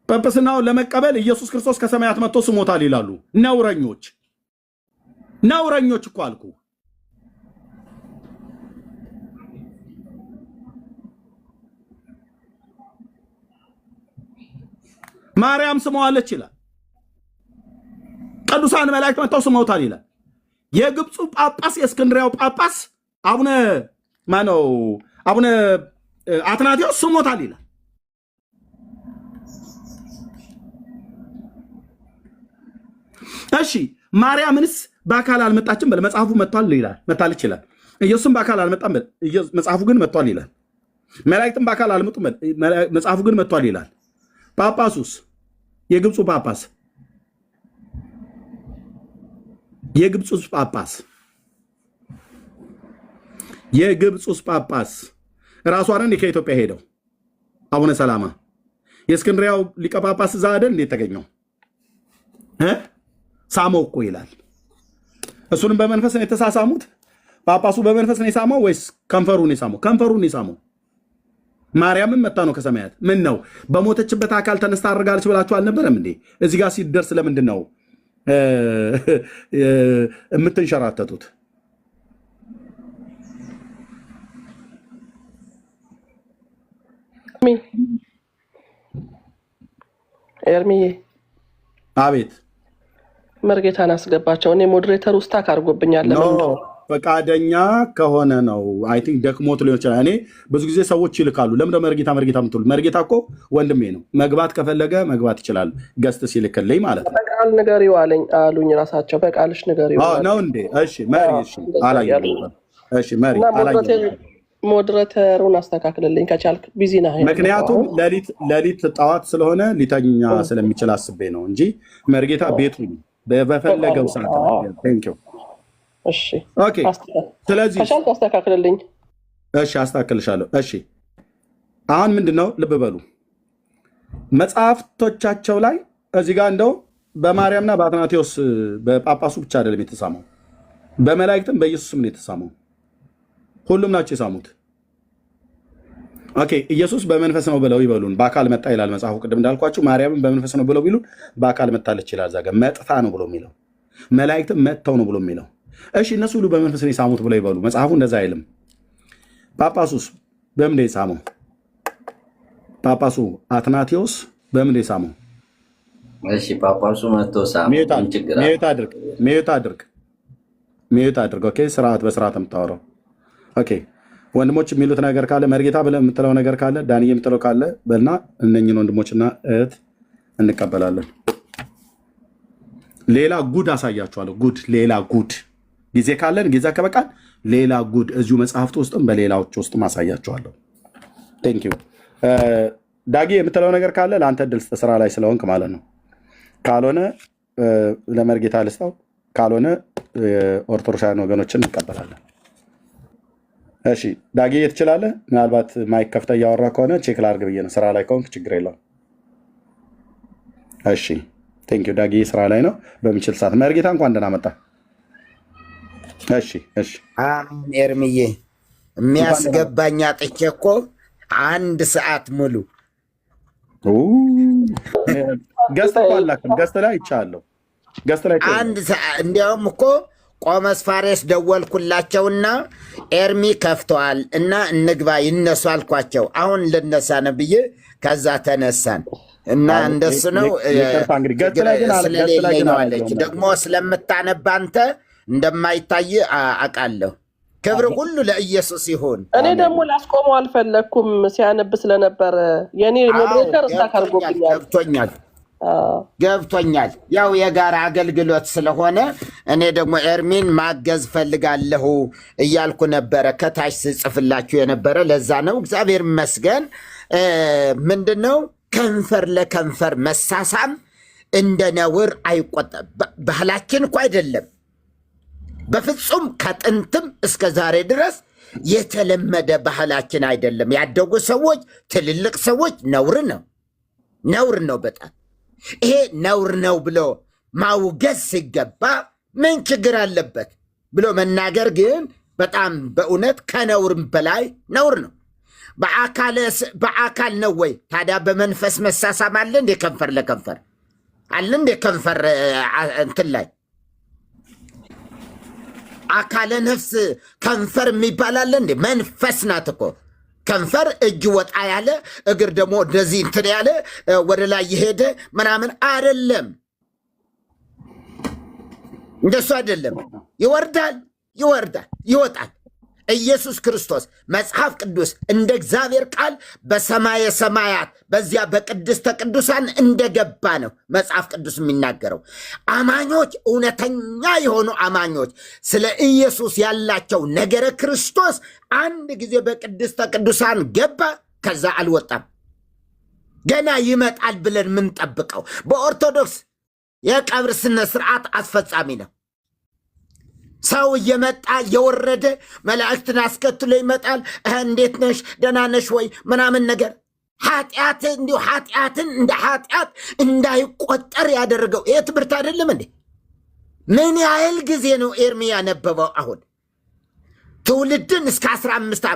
ጵጵስናውን ለመቀበል ኢየሱስ ክርስቶስ ከሰማያት መጥቶ ስሞታል ይላሉ። ነውረኞች እኮ አልኩ። ማርያም ስመዋለች ይላል። ቅዱሳን መላእክት መጥተው ስመውታል ይላል። የግብፁ ጳጳስ የእስክንድሪያው ጳጳስ አቡነ ማነው አቡነ አትናቴዎስ ስሞታል ይላል። እሺ ማርያምንስ በአካል አልመጣችም በል መጽሐፉ መጥቷል ይላል። መጣለች ይላል። ኢየሱስም በአካል አልመጣም በል መጽሐፉ ግን መጥቷል ይላል። መላእክትም በአካል አልመጡም በል መጽሐፉ ግን መጥቷል ይላል። ጳጳሱስ የግብፁ ጳጳስ የግብፁስ ጳጳስ ራሱ አይደል ከኢትዮጵያ ሄደው አቡነ ሰላማ የእስክንድሪያው ሊቀ ጳጳስ እዛ አይደል እንዴት ተገኘው? ሳመው እኮ ይላል። እሱንም በመንፈስ ነው የተሳሳሙት። ጳጳሱ በመንፈስ ነው የሳመው ወይስ ከንፈሩን የሳመው? ከንፈሩን የሳመው። ማርያምን መጣ ነው ከሰማያት። ምን ነው በሞተችበት አካል ተነስታ አድርጋለች ብላችሁ አልነበረም እንዴ? እዚህ ጋር ሲደርስ ለምንድን ነው የምትንሸራተቱት? ኤርሚዬ አቤት። መርጌታን አስገባቸው። እኔ ሞዴሬተር ውስጥ አድርጎብኛል። ፈቃደኛ ከሆነ ነው። አይ ቲንክ ደክሞት ሊሆን ይችላል። እኔ ብዙ ጊዜ ሰዎች ይልካሉ። ለምንድነው መርጌታ ምትሉ? መርጌታ እኮ ወንድሜ ነው። መግባት ከፈለገ መግባት ይችላል። ገስት ሲልክልኝ ማለት ነው። በቃል ንገሪው አሉኝ ራሳቸው። በቃልሽ ንገሪው ነው እንዴ? እሺ መሪ። እሺ አላየሁም። እሺ መሪ አላየሁም። ሞዴሬተሩን አስተካክልልኝ ከቻልክ። ቢዚ ነህ። ምክንያቱም ሌሊት ጠዋት ስለሆነ ሊተኛ ስለሚችል አስቤ ነው እንጂ መርጌታ ቤቱ በፈለገው ሰዓት ቴንኪው። እሺ ኦኬ። ስለዚህ ከቻልክ አስተካክልልኝ። እሺ አስተካክልሻለሁ። እሺ አሁን ምንድነው ልብ በሉ መጽሐፍቶቻቸው ላይ እዚህ ጋር እንደው በማርያምና በአትናቴዎስ በጳጳሱ ብቻ አይደለም የተሳመው፣ በመላእክትም በኢየሱስም ነው የተሳመው። ሁሉም ናቸው የሳሙት። ኦኬ ኢየሱስ በመንፈስ ነው ብለው ይበሉን፣ በአካል መጣ ይላል መጽሐፉ። ቅድም እንዳልኳችሁ ማርያምን በመንፈስ ነው ብለው ቢሉን በአካል መጣለች ይላል። እዛ ጋር መጥታ ነው ብሎ የሚለው መላእክትም መጥተው ነው ብሎ የሚለው። እሺ እነሱ ሁሉ በመንፈስ ነው የሳሙት ብለው ይበሉ፣ መጽሐፉ እንደዛ አይልም። ጳጳሱስ በምን ነው የሳመው? ጳጳሱ አትናቴዎስ በምን ነው የሳመው? እሺ ጳጳሱ መጥቶ ሳመው። ሚዩት አድርግ። ኦኬ ስርዓት በስርዓት የምታወራው ኦኬ። ወንድሞች የሚሉት ነገር ካለ መርጌታ ብለህ የምትለው ነገር ካለ ዳንኤል የምትለው ካለ በልና እነኝን ወንድሞችና እህት እንቀበላለን። ሌላ ጉድ አሳያችኋለሁ። ጉድ ሌላ ጉድ ጊዜ ካለን ጊዜ ከበቃን ሌላ ጉድ እዚሁ መጽሐፍት ውስጥም በሌላዎች ውስጥም አሳያችኋለሁ። ቴንክ ዩ ዳጊ የምትለው ነገር ካለ ለአንተ ድል ስራ ላይ ስለሆንክ ማለት ነው። ካልሆነ ለመርጌታ ልስጠው፣ ካልሆነ ኦርቶዶክሳውያን ወገኖችን እንቀበላለን። እሺ ዳጊ ትችላለህ። ምናልባት ማይክ ከፍተህ እያወራ ከሆነ ቼክ ላድርግ ብዬ ነው። ስራ ላይ ከሆንክ ችግር የለውም። እሺ ቴንክ ዩ ዳጊ ስራ ላይ ነው። በሚችል ሰዓት መርጌታ እንኳን ደህና መጣ። እሺ አሜን። ኤርምዬ የሚያስገባኝ አጥቼ እኮ 1 ሰዓት ሙሉ ገዝተ አላክም። ገዝተ ላይ ይቻለሁ። ገዝተ ላይ 1 ሰዓት እንዲያውም እኮ ቆመስ ፋሬስ ደወልኩላቸውና ኤርሚ ከፍተዋል እና እንግባ ይነሱ አልኳቸው። አሁን ልነሳ ነው ብዬ ከዛ ተነሳን እና እንደሱ ነው። ስለሌለኝ ነው አለች። ደግሞ ስለምታነባ አንተ እንደማይታይ አውቃለሁ። ክብር ሁሉ ለኢየሱስ ይሁን። እኔ ደግሞ ላስቆመው አልፈለግኩም ሲያነብ ስለነበረ የኔ ሞዴሬተር ገብቶኛል። ያው የጋራ አገልግሎት ስለሆነ እኔ ደግሞ ኤርሚን ማገዝ ፈልጋለሁ እያልኩ ነበረ ከታች ስጽፍላችሁ የነበረ። ለዛ ነው። እግዚአብሔር ይመስገን። ምንድነው ከንፈር ለከንፈር መሳሳም እንደ ነውር አይቆጠም። ባህላችን እኮ አይደለም በፍጹም። ከጥንትም እስከ ዛሬ ድረስ የተለመደ ባህላችን አይደለም። ያደጉ ሰዎች፣ ትልልቅ ሰዎች ነውር ነው በጣም። ይሄ ነውር ነው ብሎ ማውገዝ ሲገባ ምን ችግር አለበት ብሎ መናገር ግን በጣም በእውነት ከነውርም በላይ ነውር ነው። በአካል ነው ወይ ታዲያ? በመንፈስ መሳሳም አለ እንዴ? ከንፈር ለከንፈር አለ እንዴ? ከንፈር እንትን ላይ አካለ ነፍስ ከንፈር የሚባል አለ እንዴ? መንፈስ ናት እኮ ከንፈር እጅ ወጣ ያለ እግር ደግሞ እንደዚህ እንትን ያለ ወደ ላይ የሄደ ምናምን አይደለም። እንደሱ አይደለም። ይወርዳል፣ ይወጣል። ኢየሱስ ክርስቶስ መጽሐፍ ቅዱስ እንደ እግዚአብሔር ቃል በሰማየ ሰማያት በዚያ በቅድስተ ቅዱሳን እንደገባ ነው መጽሐፍ ቅዱስ የሚናገረው። አማኞች፣ እውነተኛ የሆኑ አማኞች ስለ ኢየሱስ ያላቸው ነገረ ክርስቶስ አንድ ጊዜ በቅድስተ ቅዱሳን ገባ፣ ከዛ አልወጣም። ገና ይመጣል ብለን የምንጠብቀው በኦርቶዶክስ የቀብር ስነ ስርዓት አስፈጻሚ ነው። ሰው እየመጣ እየወረደ መላእክትን አስከትሎ ይመጣል። እንዴት ነሽ ደህና ነሽ ወይ ምናምን ነገር ኃጢአትን እንደ ኃጢአት እንዳይቆጠር ያደረገው ይህ ትምህርት አይደለም እንዴ? ምን ያህል ጊዜ ነው ኤርምያ ያነበበው? አሁን ትውልድን እስከ 15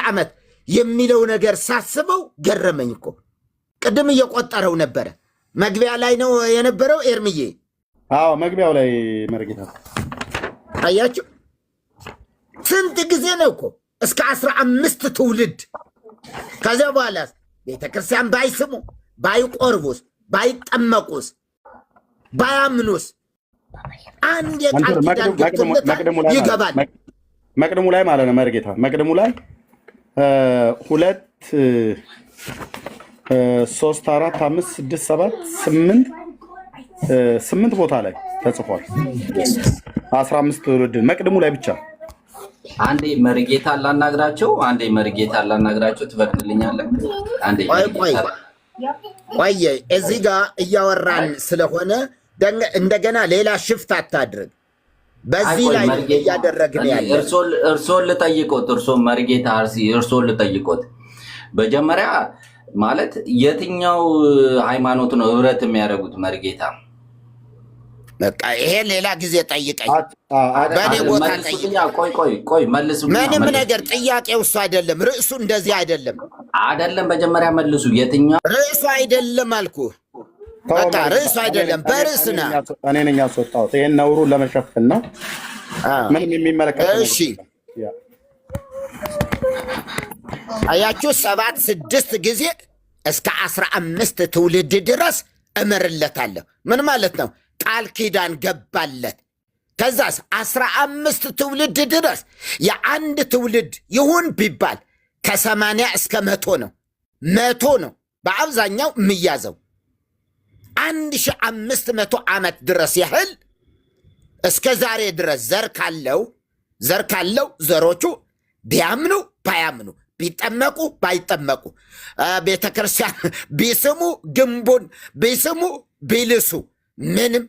ዓመት የሚለው ነገር ሳስበው ገረመኝ እኮ። ቅድም እየቆጠረው ነበረ። መግቢያ ላይ ነው የነበረው ኤርምዬ። አዎ መግቢያው ላይ መርጌታ አያችሁ፣ ስንት ጊዜ ነው እኮ እስከ 15 ትውልድ። ከዚያ በኋላ ቤተክርስቲያን ባይስሙ፣ ባይቆርቡስ፣ ባይጠመቁስ፣ ባያምኑስ አንድ የቃል ኪዳን ገብቶለታል፣ ይገባል። መቅድሙ ላይ ማለት ነው መርጌታ። መቅድሙ ላይ 2 3 4 5 6 7 8 ቦታ ላይ ተጽፏል። 15 ትውልድ መቅድሙ ላይ ብቻ። አንዴ መርጌታ ላናግራቸው ትፈቅድልኛለህ? አንዴ ቆይ እዚህ ጋር እያወራን ስለሆነ እንደገና ሌላ ሽፍት አታድርግ። በዚህ ላይ እያደረግን ያለ እርሶን ልጠይቆት፣ መርጌታ እርሶን ልጠይቆት። በመጀመሪያ ማለት የትኛው ሃይማኖት ነው ህብረት የሚያደርጉት መርጌታ? በቃ ይሄ ሌላ ጊዜ ጠይቀኝ፣ በእኔ ቦታ ጠይቀኝ። ቆይ መልሱ። ምንም ነገር ጥያቄው እሱ አይደለም፣ ርዕሱ እንደዚህ አይደለም። መጀመሪያ መልሱ። የትኛው ርዕሱ አይደለም አልኩ። በቃ ርዕሱ አይደለም፣ በርዕስ ነው። እኔ ነኝ ያስወጣሁት። ይሄን ነውሩን ለመሸፈን ነው። ምንም የሚመለከት እሺ። አያችሁ 7 ጊዜ እስከ 15 ትውልድ ድረስ እምርለታለሁ። ምን ማለት ነው? ቃል ኪዳን ገባለት። ከዛስ 15 ትውልድ ድረስ የአንድ ትውልድ ይሁን ቢባል ከ80 እስከ 100 ነው በአብዛኛው የሚያዘው። 1500 ዓመት ድረስ ያህል እስከ ዛሬ ድረስ ዘር ካለው ዘሮቹ ቢያምኑ ባያምኑ፣ ቢጠመቁ ባይጠመቁ፣ ቤተ ክርስቲያን ቢስሙ፣ ግንቡን ቢስሙ ቢልሱ ምንም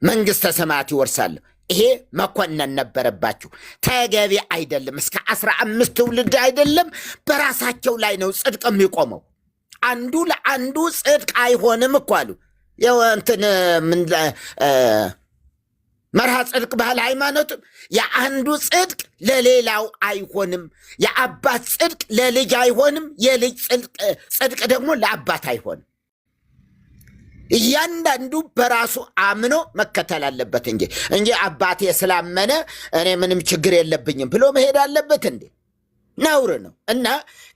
መንግሥተ ሰማያት ይወርሳሉ። ይሄ መኮነን ነበረባችሁ። ተገቢ አይደለም። እስከ 15 ትውልድ አይደለም። በራሳቸው ላይ ነው ጽድቅ የሚቆመው። አንዱ ለአንዱ ጽድቅ አይሆንም እኮ አሉ። እንትን መርሃ ጽድቅ ባህል ሃይማኖትም የአንዱ ጽድቅ ለሌላው አይሆንም። የአባት ጽድቅ ለልጅ አይሆንም። የልጅ ጽድቅ ደግሞ ለአባት አይሆንም። እያንዳንዱ በራሱ አምኖ መከተል አለበት እንጂ አባቴ ስላመነ እኔ ምንም ችግር የለብኝም ብሎ መሄድ አለበት እንዴ? ነውር ነው። እና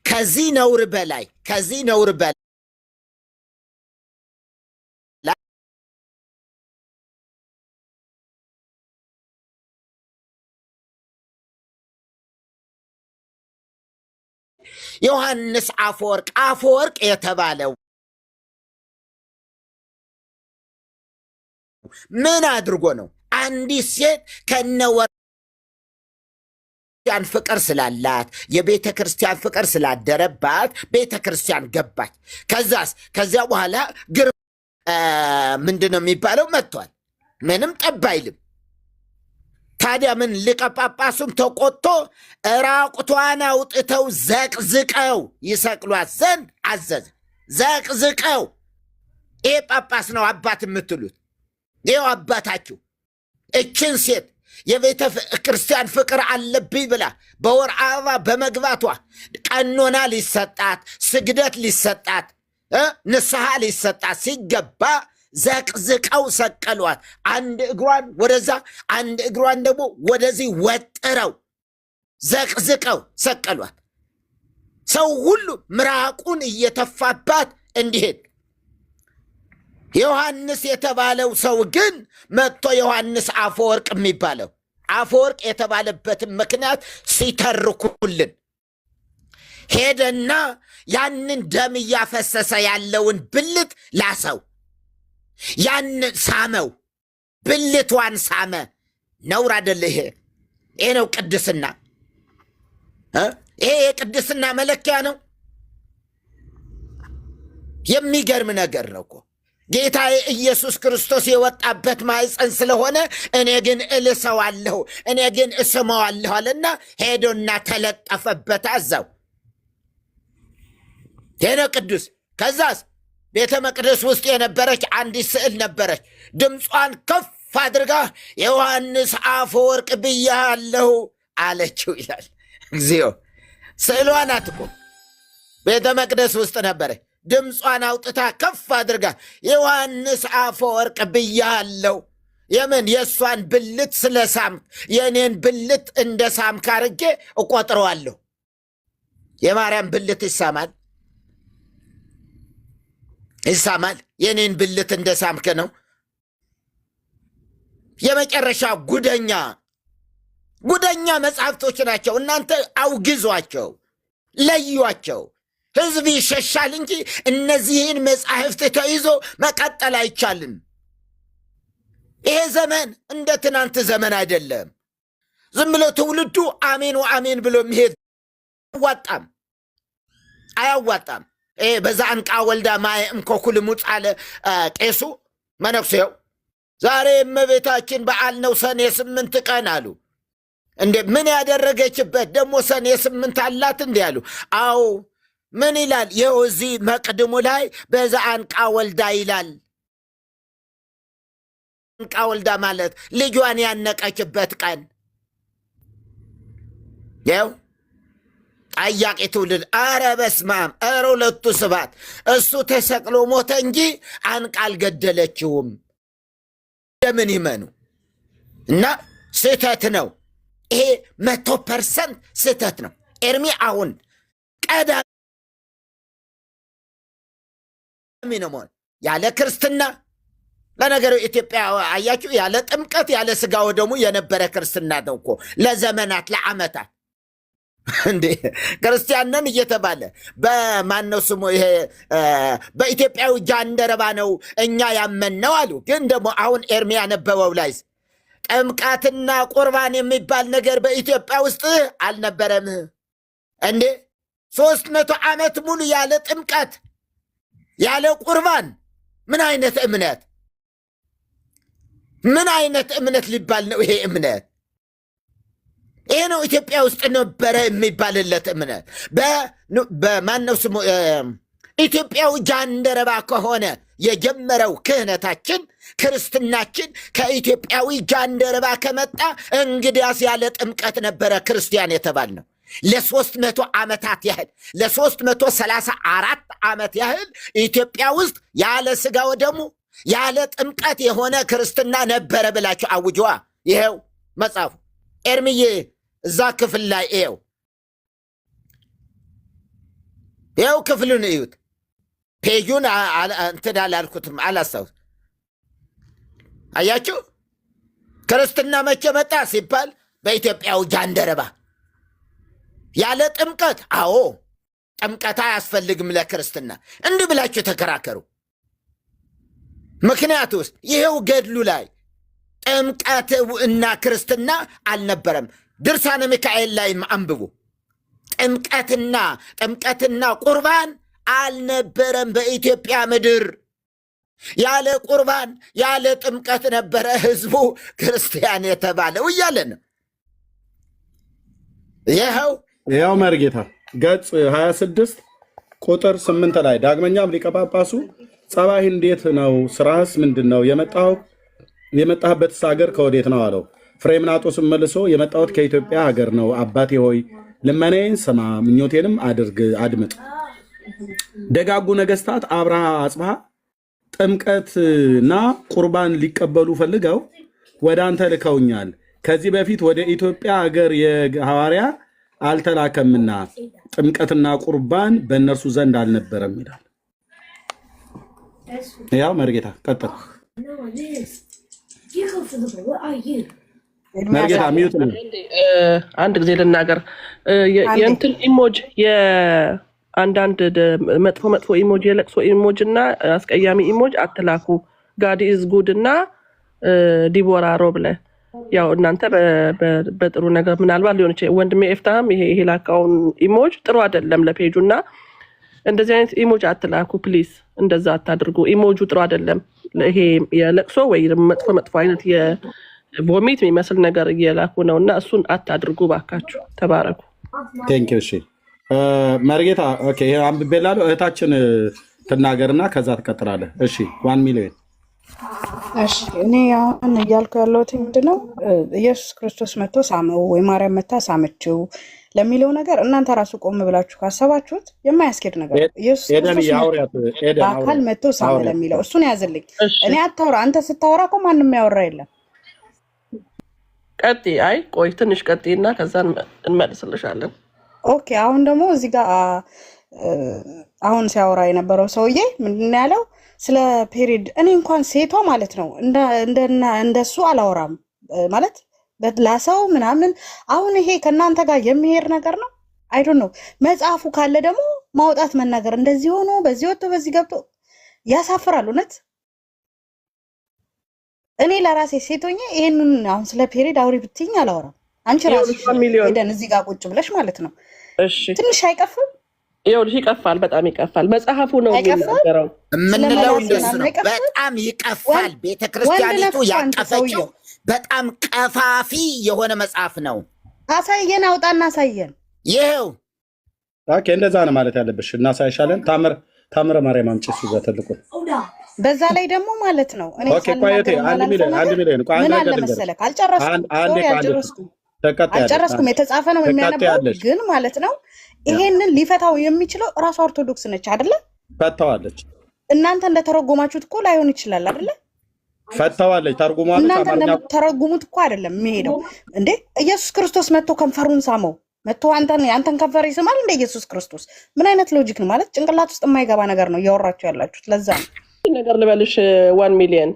ከዚህ ነውር በላይ ዮሐንስ አፈወርቅ የተባለው ምን አድርጎ ነው? አንዲት ሴት ከነወርያን ፍቅር ስላላት የቤተ ክርስቲያን ፍቅር ስላደረባት ቤተ ክርስቲያን ገባች። ከዚያ በኋላ ምንድን ነው የሚባለው መጥቷል። ምንም ጠብ አይልም። ታዲያ ምን ሊቀ ጳጳሱም ተቆጥቶ ራቁቷን አውጥተው ዘቅዝቀው ይሰቅሏት ዘንድ አዘዘ። ዘቅዝቀው። ይሄ ጳጳስ ነው አባት የምትሉት? ይኸው አባታችሁ እችን ሴት የቤተ ክርስቲያን ፍቅር አለብኝ ብላ በወር አበባ በመግባቷ ቀኖና ሊሰጣት፣ ስግደት ሊሰጣት፣ ንስሐ ሊሰጣት ሲገባ ዘቅዝቀው ሰቀሏት። አንድ እግሯን ወደዛ፣ አንድ እግሯን ደግሞ ወደዚህ ወጥረው ዘቅዝቀው ሰቀሏት። ሰው ሁሉ ምራቁን እየተፋባት እንዲሄድ ዮሐንስ የተባለው ሰው ግን መጥቶ ዮሐንስ አፈወርቅ የሚባለው አፈወርቅ የተባለበትን ምክንያት ሲተርኩልን ሄደና ያንን ደም እያፈሰሰ ያለውን ብልት ላሰው፣ ያንን ሳመው፣ ብልቷን ሳመ። ነውር አይደለ? ይሄ ነው ቅድስና። ይሄ የቅድስና መለኪያ ነው። የሚገርም ነገር ነው እኮ ጌታ ኢየሱስ ክርስቶስ የወጣበት ማኅፀን ስለሆነ እኔ ግን እልሰዋለሁ፣ እኔ ግን እስመዋለሁ አለና ሄዶና ተለጠፈበት አዛው። ይሄ ነው ቅዱስ። ከዛስ ቤተ መቅደስ ውስጥ የነበረች አንዲት ስዕል ነበረች። ድምጿን ከፍ አድርጋ ዮሐንስ አፈወርቅ ብያለሁ አለችው ይላል። እግዚኦ! ስዕሏ ናት እኮ ቤተ መቅደስ ውስጥ ነበረች። ድምጿን አውጥታ ከፍ አድርጋ ዮሐንስ አፈወርቅ ብያለሁ። የምን የእሷን ብልት ስለ ሳምክ የእኔን ብልት እንደ ሳምክ አድርጌ እቆጥረዋለሁ። የማርያም ብልት ይሳማል? ይሳማል? የእኔን ብልት እንደ ሳምክ ነው። የመጨረሻ ጉደኛ መጽሐፍቶች ናቸው። እናንተ አውግዟቸው፣ ለዩዋቸው። ሕዝብ ይሸሻል እንጂ እነዚህን መጽሐፍት ተይዞ መቀጠል አይቻልም። ይሄ ዘመን እንደ ትናንት ዘመን አይደለም። ዝም ብሎ ትውልዱ አሜን ወአሜን ብሎ የሚሄድ አያዋጣም። በዛ አንቃ ወልዳ ማየ እምኮኩል ሙፅ አለ ቄሱ መነኩሴው። ዛሬ እመቤታችን በዓል ነው ሰኔ 8 ቀን አሉ። እንዴ ምን ያደረገችበት ደግሞ ሰኔ 8 አላት እንዴ አሉ። አዎ ምን ይላል? ይኸው እዚህ መቅድሙ ላይ በዛ አንቃ ወልዳ ይላል። አንቃ ወልዳ ማለት ልጇን ያነቀችበት ቀን። ይኸው ጠያቂ ትውልድ። አረ በስማም፣ አረ ሁለቱ ስባት። እሱ ተሰቅሎ ሞተ እንጂ አንቃ አልገደለችውም። ለምን ይመኑ? እና ስህተት ነው ይሄ 100% ስህተት ነው። ኤርሚ አሁን ቀዳሚ ነው ያለ ክርስትና። ለነገሩ ኢትዮጵያ አያችሁ ያለ ጥምቀት ያለ ስጋ ወደሙ የነበረ ክርስትና ነው እኮ ለዘመናት ለዓመታት። እንዴ ክርስቲያንን እየተባለ በማነው ስሙ ይሄ በኢትዮጵያዊ ጃንደረባ ነው እኛ ያመንነው አሉ። ግን ደግሞ አሁን ኤርሚ ያነበበው ላይ ጥምቀትና ቁርባን የሚባል ነገር በኢትዮጵያ ውስጥ አልነበረም እንዴ? 300 ዓመት ሙሉ ያለ ጥምቀት ያለ ቁርባን ምን አይነት እምነት? ምን አይነት እምነት ሊባል ነው ይሄ እምነት? ይሄ ነው ኢትዮጵያ ውስጥ ነበረ የሚባልለት እምነት። በማነው ስሙ ኢትዮጵያዊ ጃንደረባ ከሆነ የጀመረው ክህነታችን ክርስትናችን ከኢትዮጵያዊ ጃንደረባ ከመጣ እንግዲያስ ያለ ጥምቀት ነበረ ክርስቲያን የተባል ነው። ለ300 ዓመታት ያህል ለ334 ዓመት ያህል ኢትዮጵያ ውስጥ ያለ ስጋ ወደሙ ያለ ጥምቀት የሆነ ክርስትና ነበረ ብላችሁ አውጅዋ። ይሄው መጽሐፉ ኤርምዬ እዛ ክፍል ላይ ይኸው ክፍሉን እዩት። ፔጁን እንትን አላልኩትም፣ አላስታውስ። አያችሁ ክርስትና መቼ መጣ ሲባል በኢትዮጵያው ጃንደረባ ያለ ጥምቀት። አዎ ጥምቀት አያስፈልግም ለክርስትና። እንዲህ ብላችሁ ተከራከሩ። ምክንያቱ ውስጥ ይሄው ገድሉ ላይ ጥምቀት እና ክርስትና አልነበረም። ድርሳነ ሚካኤል ላይ አንብቡ። ጥምቀትና ቁርባን አልነበረም በኢትዮጵያ ምድር። ያለ ቁርባን ያለ ጥምቀት ነበረ ህዝቡ ክርስቲያን የተባለው እያለ ነው። ይኸው መርጌታ ገጽ 26 ቁጥር 8 ላይ ዳግመኛም ሊቀ ጳጳሱ ጸባይ እንዴት ነው? ስራህስ ምንድን ነው? የመጣህበትስ ሀገር ከወዴት ነው አለው። ፍሬምናጦስም መልሶ የመጣሁት ከኢትዮጵያ ሀገር ነው። አባቴ ሆይ ልመናዬን ስማ፣ ምኞቴንም አድምጥ። ደጋጉ ነገስታት አብርሃ፣ አጽብሃ ጥምቀትና ቁርባን ሊቀበሉ ፈልገው ወደ አንተ ልከውኛል። ከዚህ በፊት ወደ ኢትዮጵያ ሀገር የሐዋርያ አልተላከምና ጥምቀትና ቁርባን በእነርሱ ዘንድ አልነበረም ይላል። ያው መርጌታ ቀጥል። መርጌታ ሚዩት ነው። አንድ ጊዜ ልናገር። የእንትን ኢሞጅ የአንዳንድ መጥፎ ኢሞጅ የለቅሶ ኢሞጅ እና አስቀያሚ ኢሞጅ አትላኩ። ጋዲ ኢዝ ጉድ እና ዲቦራ ሮብለ ያው እናንተ በጥሩ ነገር ምናልባት ሊሆን ይችላል። ወንድሜ ኤፍታህም ይሄ ላካውን ኢሞጅ ጥሩ አይደለም ለፔጁ እና እንደዚህ አይነት ኢሞጅ አትላኩ ፕሊዝ። እንደዛ አታድርጉ። ኢሞጁ ጥሩ አይደለም። ይሄ የለቅሶ ወይ መጥፎ አይነት የቮሚት የሚመስል ነገር እየላኩ ነው እና እሱን አታድርጉ ባካችሁ። ተባረኩ። ቴንክ ዩ። እሺ መርጌታ ኦኬ። ይሄ አንብቤላለሁ። እህታችን ትናገርና ከዛ ትቀጥላለህ። እሺ 1 ሚሊዮን። እሺ እኔ አሁን እያልኩ ያለሁት ምንድነው ኢየሱስ ክርስቶስ መጥቶ ሳመው ወይ ማርያም መታ ሳመችው ለሚለው ነገር እናንተ ራሱ ቆም ብላችሁ ካሰባችሁት የማያስኬድ ነገር ኢየሱስ በአካል መጥቶ ሳመ ለሚለው እሱን ያዝልኝ። እኔ አታውራ። አንተ ስታወራ እኮ ማንም ያወራ የለም። ቀጥይ። አይ ቆይ ትንሽ ቀጥይና ከዛ እንመልስልሻለን። ኦኬ አሁን ደግሞ እዚህ ጋር አሁን ሲያወራ የነበረው ሰውዬ ምንድን ያለው ስለ ፔሪድ እኔ እንኳን ሴቷ ማለት ነው እንደሱ አላወራም ማለት ለሰው ምናምን። አሁን ይሄ ከእናንተ ጋር የሚሄድ ነገር ነው። አይ ዶንት ኖ። መጽሐፉ ካለ ደግሞ ማውጣት መናገር እንደዚህ ሆኖ በዚህ ወጥቶ በዚህ ገብቶ ያሳፍራል። እውነት እኔ ለራሴ ሴቶኛ ይሄንን አሁን ስለ ፔሪድ አውሪ ብትይኝ አላወራም። አንቺ ራስሽ ሄደን እዚህ ጋር ቁጭ ብለሽ ማለት ነው። እሺ ትንሽ አይቀፍም? ይኸውልሽ ይቀፋል፣ በጣም ይቀፋል። መጽሐፉ ነው የሚናገረው። የምንለው እንደሱ ነው። በጣም ይቀፋል። ቤተክርስቲያኒቱ ያቀፈችው በጣም ቀፋፊ የሆነ መጽሐፍ ነው። አሳየን፣ አውጣና አሳየን። ይሄው ኦኬ፣ እንደዛ ነው ማለት ያለብሽ። እናሳይሻለን። ታምረ ማርያም አምጪ እሱ በትልቁ። በዛ ላይ ደግሞ ማለት ነው እኔ አንድ ሚሊዮን ምን አለ መሰለህ፣ አልጨረስኩም። የተጻፈ ነው የሚያነበው ግን ማለት ነው ይሄንን ሊፈታው የሚችለው ራሷ ኦርቶዶክስ ነች አይደለ? ፈታዋለች። እናንተ እንደተረጎማችሁት እኮ ላይሆን ይችላል አይደለ? ፈታዋለች። ተርጉማለች። እናንተ እንደተረጉሙት እኮ አይደለም የሚሄደው እንዴ። ኢየሱስ ክርስቶስ መጥቶ ከንፈሩን ሳመው። መጥቶ አንተን ከንፈር ይስማል እንደ ኢየሱስ ክርስቶስ? ምን አይነት ሎጂክ ነው ማለት? ጭንቅላት ውስጥ የማይገባ ነገር ነው እያወራችሁ ያላችሁት። ለዛ ነው ነገር ልበልሽ 1 ሚሊዮን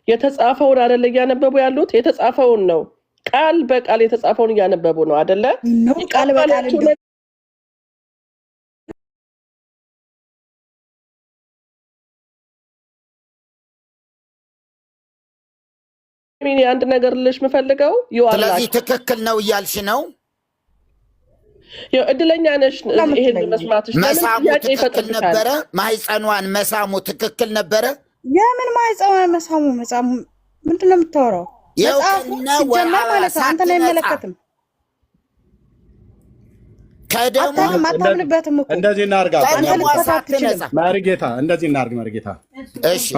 የተጻፈውን አይደለ እያነበቡ ያሉት? የተጻፈውን ነው ቃል በቃል የተጻፈውን እያነበቡ ነው አይደለ? ቃል በቃል አንድ ነገር ልሽ የምፈልገው ስለዚህ ትክክል ነው እያልሽ ነው። እድለኛ ነሽ ይሄን መስማትሽ። መሳሙ ትክክል ነበረ። ማህፀኗን መሳሙ ትክክል ነበረ። የምን ማህፀኗን መሳሙ ምንድን ነው የምታወራው? መጽሐፉ ሲጀመር ማለት ነው አንተን አይመለከትም። ከደሙ አታምንበትም እኮ። እንደዚህ እናርጋ መርጌታ፣ እንደዚህ እናርግ መርጌታ። እሺ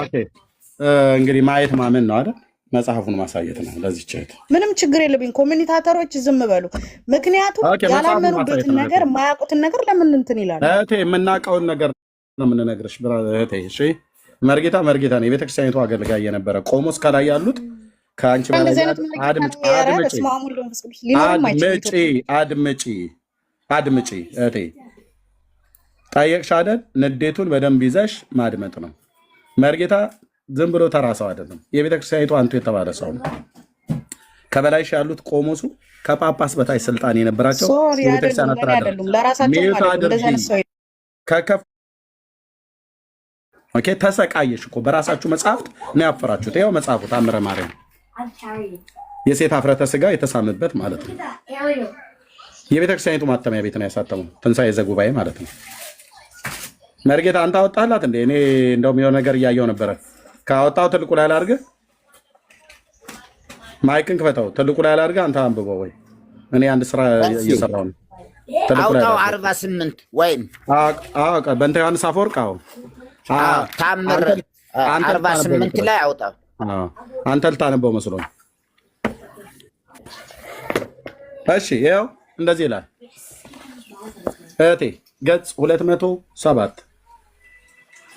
እንግዲህ ማየት ማመን ነው አይደል? መጽሐፉን ማሳየት ነው። ለዚህ ቸት ምንም ችግር የለብኝ። ኮሚኒታተሮች ዝም በሉ። ምክንያቱም ያላመኑበትን ነገር የማያውቁትን ነገር ለምን እንትን ይላሉ? እህቴ የምናውቀውን ነገር ነው የምንነግርሽ እህቴ። እሺ መርጌታ ነው የቤተክርስቲያኒቱ አገልጋይ የነበረ ቆሞስ ከላይ ያሉት ከአንቺ በላይ አድምጪ እህቴ። ጠየቅሽ አይደል? ንዴቱን በደንብ ይዘሽ ማድመጥ ነው። መርጌታ ዝም ብሎ ተራ ሰው አይደለም። የቤተክርስቲያኒቱ አንቱ የተባለ ሰው ነው። ከበላይሽ ያሉት ቆሞሱ ከጳጳስ በታች ስልጣን የነበራቸው የቤተክርስቲያን ተሰቃየሽ እኮ በራሳችሁ መጽሐፍት ነው ያፈራችሁት። ይኸው መጽሐፉ ታምረ ማርያም የሴት አፍረተ ስጋ የተሳመበት ማለት ነው። የቤተክርስቲያኒቱ ማተሚያ ቤት ነው ያሳተመው። ትንሣኤ ዘጉባኤ ማለት ነው። መርጌታ አንተ አወጣላት እንዴ? እኔ እንደውም የሆነ ነገር እያየው ነበረ። ካወጣው ትልቁ ላይ አላርገህ ማይክን ክፈተው። ትልቁ ላይ አላርገህ አንተ አንብበው። ወይ እኔ አንድ ስራ እየሰራው ነው። አውጣው 48 ወይም በእንተ ዮሐንስ አፈወርቅ ታምር 48 ላይ አውጣው። አንተ ልታነበው መስሎ ነው። እሺ ይኸው እንደዚህ ይላል እህቴ ገጽ 207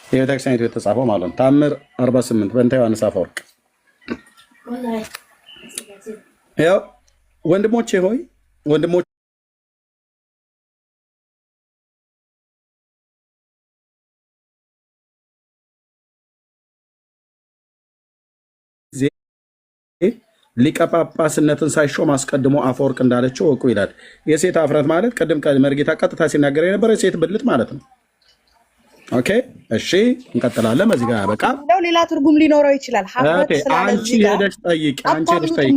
የቤተክርስቲያኒቱ የተጻፈው ማለት ነው። ታምር 48 በእንተ ዮሐንስ አፈወርቅ። ያው ወንድሞቼ ሆይ ሊቀ ጳጳስነትን ሳይሾም አስቀድሞ አፈወርቅ እንዳለችው እወቁ ይላል። የሴት አፍረት ማለት ቅድም መርጌታ ቀጥታ ሲናገር የነበረ የሴት ብልት ማለት ነው። ኦኬ እሺ፣ እንቀጥላለን። በዚህ ጋር በቃ ሌላ ትርጉም ሊኖረው ይችላል። አንቺ ሄደሽ ጠይቂ። አንቺ ሄደሽ ጠይቂ።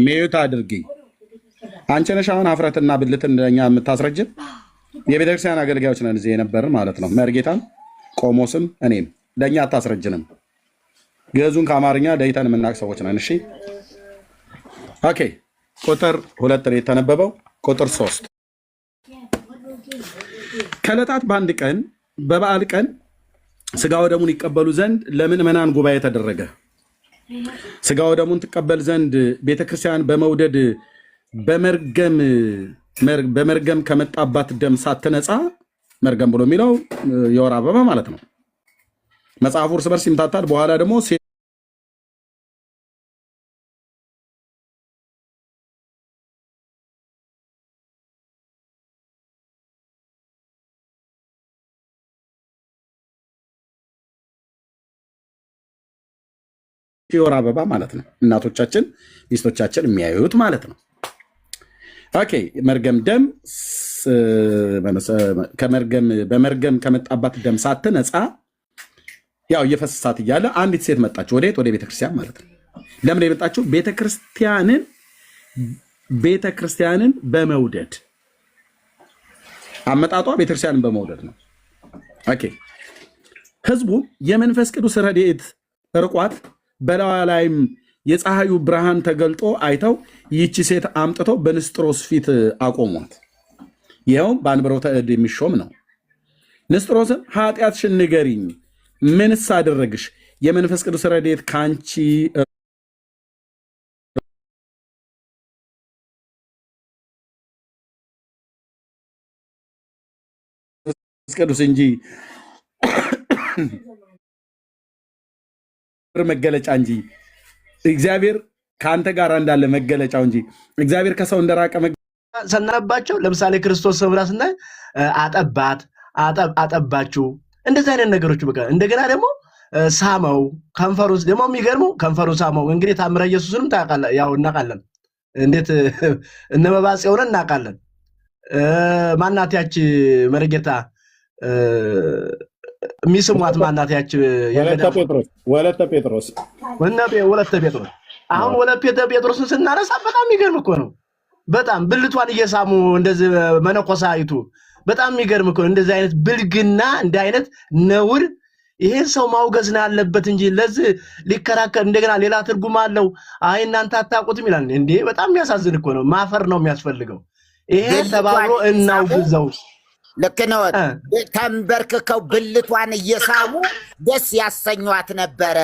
ሚዩት አድርጊ። አንቺ ነሽ አሁን አፍረትና ብልትን እንደኛ የምታስረጅን። የቤተክርስቲያን አገልጋዮች ነን እዚህ የነበርን ማለት ነው። መርጌታም ቆሞስም እኔም ለእኛ አታስረጅንም። ግዕዙን ከአማርኛ ለይተን የምናውቅ ሰዎች ነን። እሺ ኦኬ። ቁጥር 2 ላይ የተነበበው ቁጥር 3 ከዕለታት በአንድ ቀን በበዓል ቀን ስጋ ወደሙን ይቀበሉ ዘንድ ለምዕመናን ጉባኤ ተደረገ። ስጋ ወደሙን ትቀበል ዘንድ ቤተክርስቲያን በመውደድ በመርገም ከመጣባት ደም ሳትነጻ፣ መርገም ብሎ የሚለው የወር አበባ ማለት ነው። መጽሐፉ እርስ በርስ ይምታታል። በኋላ ደግሞ የወር አበባ ማለት ነው። እናቶቻችን ሚስቶቻችን የሚያዩት ማለት ነው። ኦኬ መርገም ደም በመርገም ከመጣባት ደም ሳትነጻ ያው እየፈሰሳት እያለ አንዲት ሴት መጣች። ወዴት? ወደ ቤተክርስቲያን ማለት ነው። ለምን የመጣችው? ቤተክርስቲያንን በመውደድ አመጣጧ ቤተክርስቲያንን በመውደድ ነው። ኦኬ ህዝቡ የመንፈስ ቅዱስ ረድኤት ርቋት በላዋ ላይም የፀሐዩ ብርሃን ተገልጦ አይተው ይቺ ሴት አምጥተው በንስጥሮስ ፊት አቆሟት። ይኸውም በአንብሮተ እድ የሚሾም ነው። ንስጥሮስም ኃጢአትሽን ንገሪኝ፣ ምንስ አደረግሽ? የመንፈስ ቅዱስ ረድኤት ከአንቺ ቅዱስ እንጂ መገለጫ እንጂ እግዚአብሔር ከአንተ ጋር እንዳለ መገለጫው እንጂ እግዚአብሔር ከሰው እንደራቀ ሰናባቸው። ለምሳሌ ክርስቶስ ሰምራ ስናይ አጠባት፣ አጠባችሁ፣ እንደዚህ አይነት ነገሮች በቃ እንደገና ደግሞ ሳመው፣ ከንፈሩን ደግሞ የሚገርመው ከንፈሩን ሳመው። እንግዲህ ታምረ ኢየሱስንም ታውቃለህ፣ ያው እናውቃለን። እንዴት እነበባጽዮን እናውቃለን። ማናት ያች መርጌታ የሚስሟት ማናት ያች ወለተ ጴጥሮስ። አሁን ወለተ ጴጥሮስን ስናነሳ በጣም የሚገርም እኮ ነው። በጣም ብልቷን እየሳሙ እንደዚህ መነኮሳይቱ በጣም የሚገርም እኮ ነው። እንደዚህ አይነት ብልግና፣ እንደ አይነት ነውር ይሄን ሰው ማውገዝ ነው ያለበት እንጂ ለዚህ ሊከራከር እንደገና ሌላ ትርጉም አለው። አይ እናንተ አታውቁትም ይላል እንዴ! በጣም የሚያሳዝን እኮ ነው። ማፈር ነው የሚያስፈልገው። ይሄ ተባብሮ እናውግዘው። ልክ ነው። ተንበርክከው ብልቷን እየሳሙ ደስ ያሰኟት ነበረ።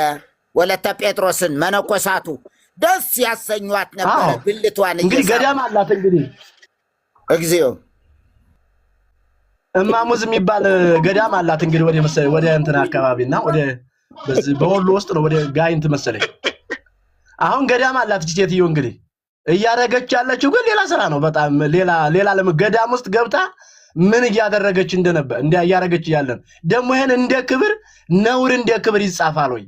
ወለተ ጴጥሮስን መነኮሳቱ ደስ ያሰኟት ነበረ ብልቷን እየሳሙ። እንግዲህ ገዳም አላት። እንግዲህ እግዚኦ እማሙዝ የሚባል ገዳም አላት። እንግዲህ ወደ እንትና አካባቢና ወደ በወሎ ውስጥ ነው፣ ወደ ጋይንት መሰለኝ። አሁን ገዳም አላት ሴትዮ። እንግዲህ እያደረገች ያለችው ግን ሌላ ስራ ነው። በጣም ሌላ ገዳም ውስጥ ገብታ ምን እያደረገች እንደነበር እያደረገች ያለን ደግሞ ይሄን እንደ ክብር ነውር እንደ ክብር ይጻፋል ወይ?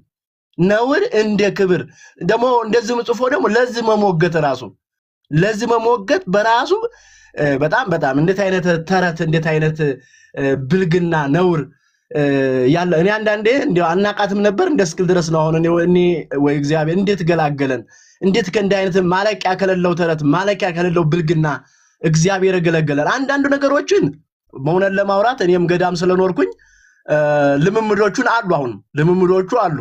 ነውር እንደ ክብር ደግሞ እንደዚህ ጽፎ ደግሞ ለዚህ መሞገት ራሱ ለዚህ መሞገት በራሱ በጣም እንዴት አይነት ተረት፣ እንዴት አይነት ብልግና ነውር ያለ። እኔ አንዳንዴ እንደው አናቃትም ነበር እንደስክል ድረስ ነው። አሁን እኔ ወይ እግዚአብሔር እንዴት ገላገለን! እንዴት ከእንዲህ አይነት ማለቂያ ከሌለው ተረት ማለቂያ ከሌለው ብልግና እግዚአብሔር ገለገለን። አንዳንዱ ነገሮችን መሆነን ለማውራት እኔም ገዳም ስለኖርኩኝ ልምምዶቹን አሉ። አሁን ልምምዶቹ አሉ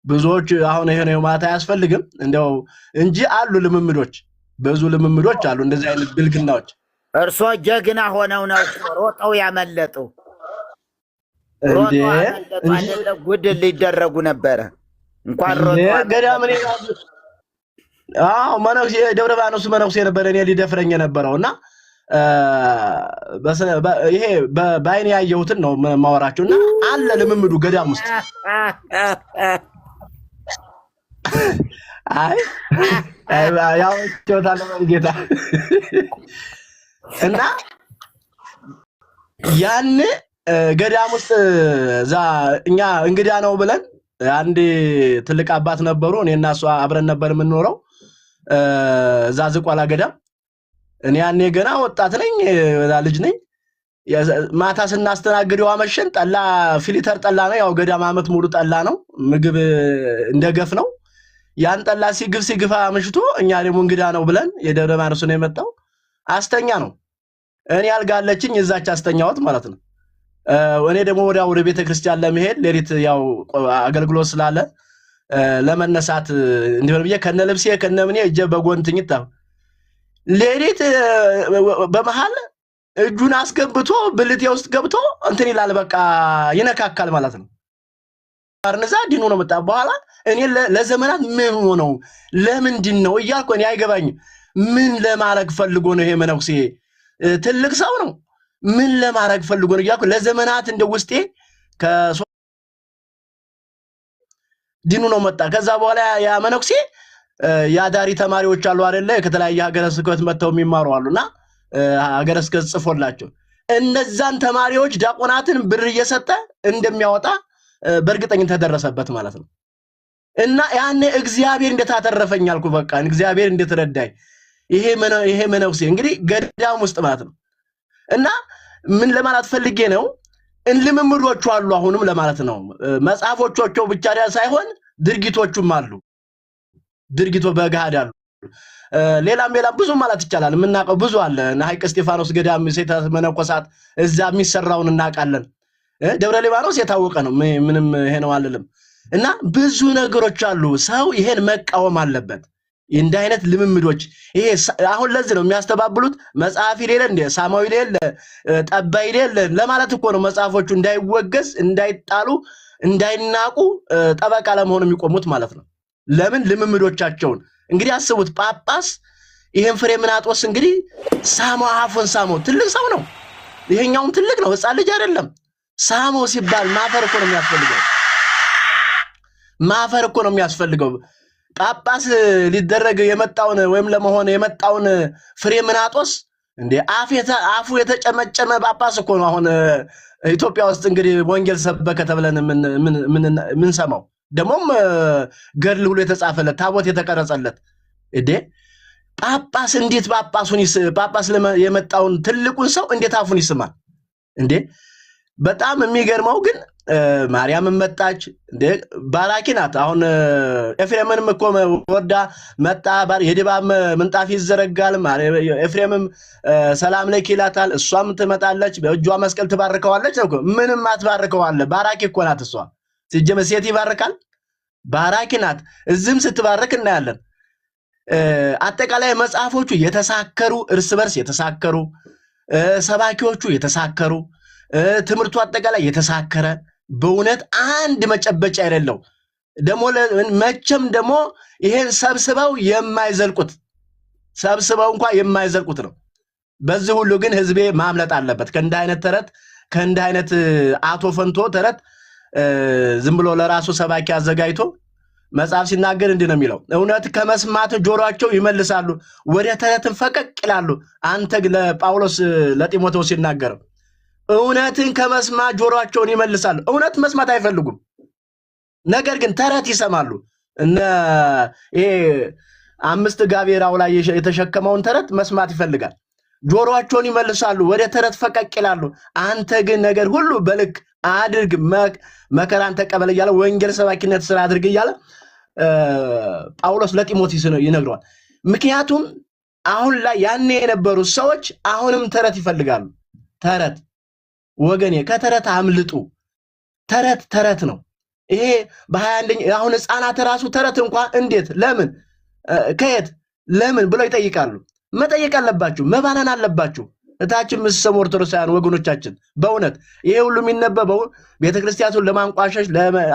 ብዙዎች። አሁን ይሄ ነው ማለት አያስፈልግም እንደው እንጂ አሉ ልምምዶች፣ ብዙ ልምምዶች አሉ እንደዚህ አይነት ብልግናዎች። እርሶ ጀግና ሆነው ነው ሮጠው ያመለጡ። ጉድ ሊደረጉ ነበረ እንኳን ሮጠው ገዳም እኔ መነኩሴ ደብረ ባኖስ መነኩሴ ነበር እኔ ሊደፍረኝ የነበረውና ይሄ በአይኔ ያየሁትን ነው ማወራቸውና አለ ልምምዱ ገዳም ውስጥ። አይ ያው ጮታለ ጌታ እና ያን ገዳም ውስጥ እኛ እንግዳ ነው ብለን አንድ ትልቅ አባት ነበሩ። እኔና እሷ አብረን ነበር የምንኖረው እዛ ዝቋላ ገዳም። እኔ ያኔ ገና ወጣት ነኝ፣ ልጅ ነኝ። ማታ ስናስተናግደው አመሸን። ጠላ ፊሊተር ጠላ ነው፣ ያው ገዳም አመት ሙሉ ጠላ ነው፣ ምግብ እንደገፍ ነው። ያን ጠላ ሲግፍ አመሽቶ እኛ ደግሞ እንግዳ ነው ብለን የደብረ ማርቆስ ነው የመጣው አስተኛ ነው። እኔ አልጋለችኝ እዛች አስተኛውት ማለት ነው። እኔ ደግሞ ወደ ቤተክርስቲያን ለመሄድ ሌሊት ያው አገልግሎት ስላለ ለመነሳት እንዲሆን ብዬ ከነልብሴ ከነምኔ እጄ በጎንትኝታ ሌሊት በመሃል እጁን አስገብቶ ብልቴ ውስጥ ገብቶ እንትን ይላል፣ በቃ ይነካካል ማለት ነው። አርነዛ ዲኑ ነው መጣ። በኋላ እኔ ለዘመናት ምን ሆነው ለምንድን ነው እያልኩ እኔ አይገባኝም። ምን ለማረግ ፈልጎ ነው ይሄ መነኩሴ? ትልቅ ሰው ነው፣ ምን ለማረግ ፈልጎ ነው እያልኩ ለዘመናት እንደ ውስጤ ዲኑ ነው መጣ። ከዛ በኋላ ያ መነኩሴ ያዳሪ ተማሪዎች አሉ አይደለ? ከተለያየ ሀገረ ስብከት መተው የሚማሩ አሉና ሀገረ ስብከት ጽፎላቸው እነዛን ተማሪዎች ዲያቆናትን ብር እየሰጠ እንደሚያወጣ በእርግጠኝነት ተደረሰበት ማለት ነው። እና ያኔ እግዚአብሔር እንደታተረፈኝ አልኩ። በቃ እግዚአብሔር እንደተረዳኝ ይሄ መነኩሴ እንግዲህ ገዳም ውስጥ ማለት ነው። እና ምን ለማለት ፈልጌ ነው ልምምዶቹ አሉ አሁንም ለማለት ነው። መጽሐፎቻቸው ብቻ ሳይሆን ድርጊቶቹም አሉ። ድርጊቶ በጋድ አሉ። ሌላም ብዙ ማለት ይቻላል። የምናውቀው ብዙ አለ። ሐይቅ እስጢፋኖስ ገዳም ሴት መነኮሳት እዛ የሚሰራውን እናውቃለን። ደብረ ሊባኖስ የታወቀ ነው። ምንም ይሄ ነው አልልም። እና ብዙ ነገሮች አሉ። ሰው ይሄን መቃወም አለበት። እንደ አይነት ልምምዶች ይሄ አሁን ለዚህ ነው የሚያስተባብሉት። መጽሐፍ ይሌለ እንደ ሳማዊ ይሌለ ጠባይ ይሌለ ለማለት እኮ ነው። መጽሐፎቹ እንዳይወገዝ እንዳይጣሉ እንዳይናቁ ጠበቃ ለመሆኑ የሚቆሙት ማለት ነው። ለምን ልምምዶቻቸውን እንግዲህ አስቡት። ጳጳስ ይሄን ፍሬምናጦስ እንግዲህ ሳማው አፉን ሳማው ትልቅ ሰው ነው። ይሄኛውም ትልቅ ነው፣ ህፃን ልጅ አይደለም። ሳማው ሲባል ማፈር እኮ ነው የሚያስፈልገው። ማፈር እኮ ነው የሚያስፈልገው። ጳጳስ ሊደረግ የመጣውን ወይም ለመሆን የመጣውን ፍሬምናጦስ እንደ አፉ የተጨመጨመ ጳጳስ እኮ ነው አሁን ኢትዮጵያ ውስጥ እንግዲህ ወንጌል ሰበከ ተብለን ምን ሰማው። ደሞም ገድል ሁሉ የተጻፈለት ታቦት የተቀረጸለት እዴ ጳጳስ እንዴት ጳጳስ የመጣውን ትልቁን ሰው እንዴት አፉን ይስማል እንዴ? በጣም የሚገርመው ግን ማርያም መጣች እንዴ ባራኪ ናት። አሁን ኤፍሬምንም እኮ ወርዳ መጣ የድባብ ምንጣፍ ይዘረጋል። ኤፍሬምም ሰላም ለኪ ይላታል። እሷም ትመጣለች በእጇ መስቀል ትባርከዋለች እኮ። ምንም አትባርከዋለ። ባራኪ እኮ ናት እሷ። ሲጀመር ሴት ይባርካል? ባራኪ ናት። እዚህም ስትባርክ እናያለን። አጠቃላይ መጽሐፎቹ የተሳከሩ እርስ በርስ የተሳከሩ ሰባኪዎቹ የተሳከሩ ትምህርቱ አጠቃላይ የተሳከረ በእውነት አንድ መጨበጫ አይደለም። ደሞ መቼም ደሞ ይሄን ሰብስበው እንኳን የማይዘልቁት ነው። በዚህ ሁሉ ግን ህዝቤ ማምለጥ አለበት። ከእንደ አይነት ተረት ከእንደ አይነት አቶ ፈንቶ ተረት ዝም ብሎ ለራሱ ሰባኪ አዘጋጅቶ መጽሐፍ ሲናገር እንዲህ ነው የሚለው፣ እውነት ከመስማት ጆሮአቸው ይመልሳሉ፣ ወደ ተረትን ፈቀቅ ይላሉ። አንተ ለጳውሎስ ለጢሞቴዎስ ሲናገር እውነትን ከመስማት ጆሮአቸውን ይመልሳሉ። እውነት መስማት አይፈልጉም፣ ነገር ግን ተረት ይሰማሉ። ይሄ 5 ጋቤራው ላይ የተሸከመውን ተረት መስማት ይፈልጋል። ጆሮአቸውን ይመልሳሉ፣ ወደ ተረት ፈቀቅ ይላሉ። አንተ ግን ነገር ሁሉ በልክ አድርግ፣ መከራን ተቀበል እያለ ወንጌል ሰባኪነት ስራ አድርግ እያለ ጳውሎስ ለጢሞቴዎስ ይነግረዋል። ምክንያቱም አሁን ላይ ያኔ የነበሩ ሰዎች አሁንም ተረት ይፈልጋሉ። ተረት ወገኔ ከተረት አምልጡ። ተረት ነው ይሄ። በ21 አሁን ህፃናት ራሱ ተረት እንኳን እንዴት ለምን ከየት ለምን ብለው ይጠይቃሉ። መጠየቅ አለባችሁ፣ መባናን አለባችሁ። እታችን ምስሰም ኦርቶዶክሳውያን ወገኖቻችን በእውነት ይሄ ሁሉ የሚነበበው ቤተክርስቲያኑን ለማንቋሸሽ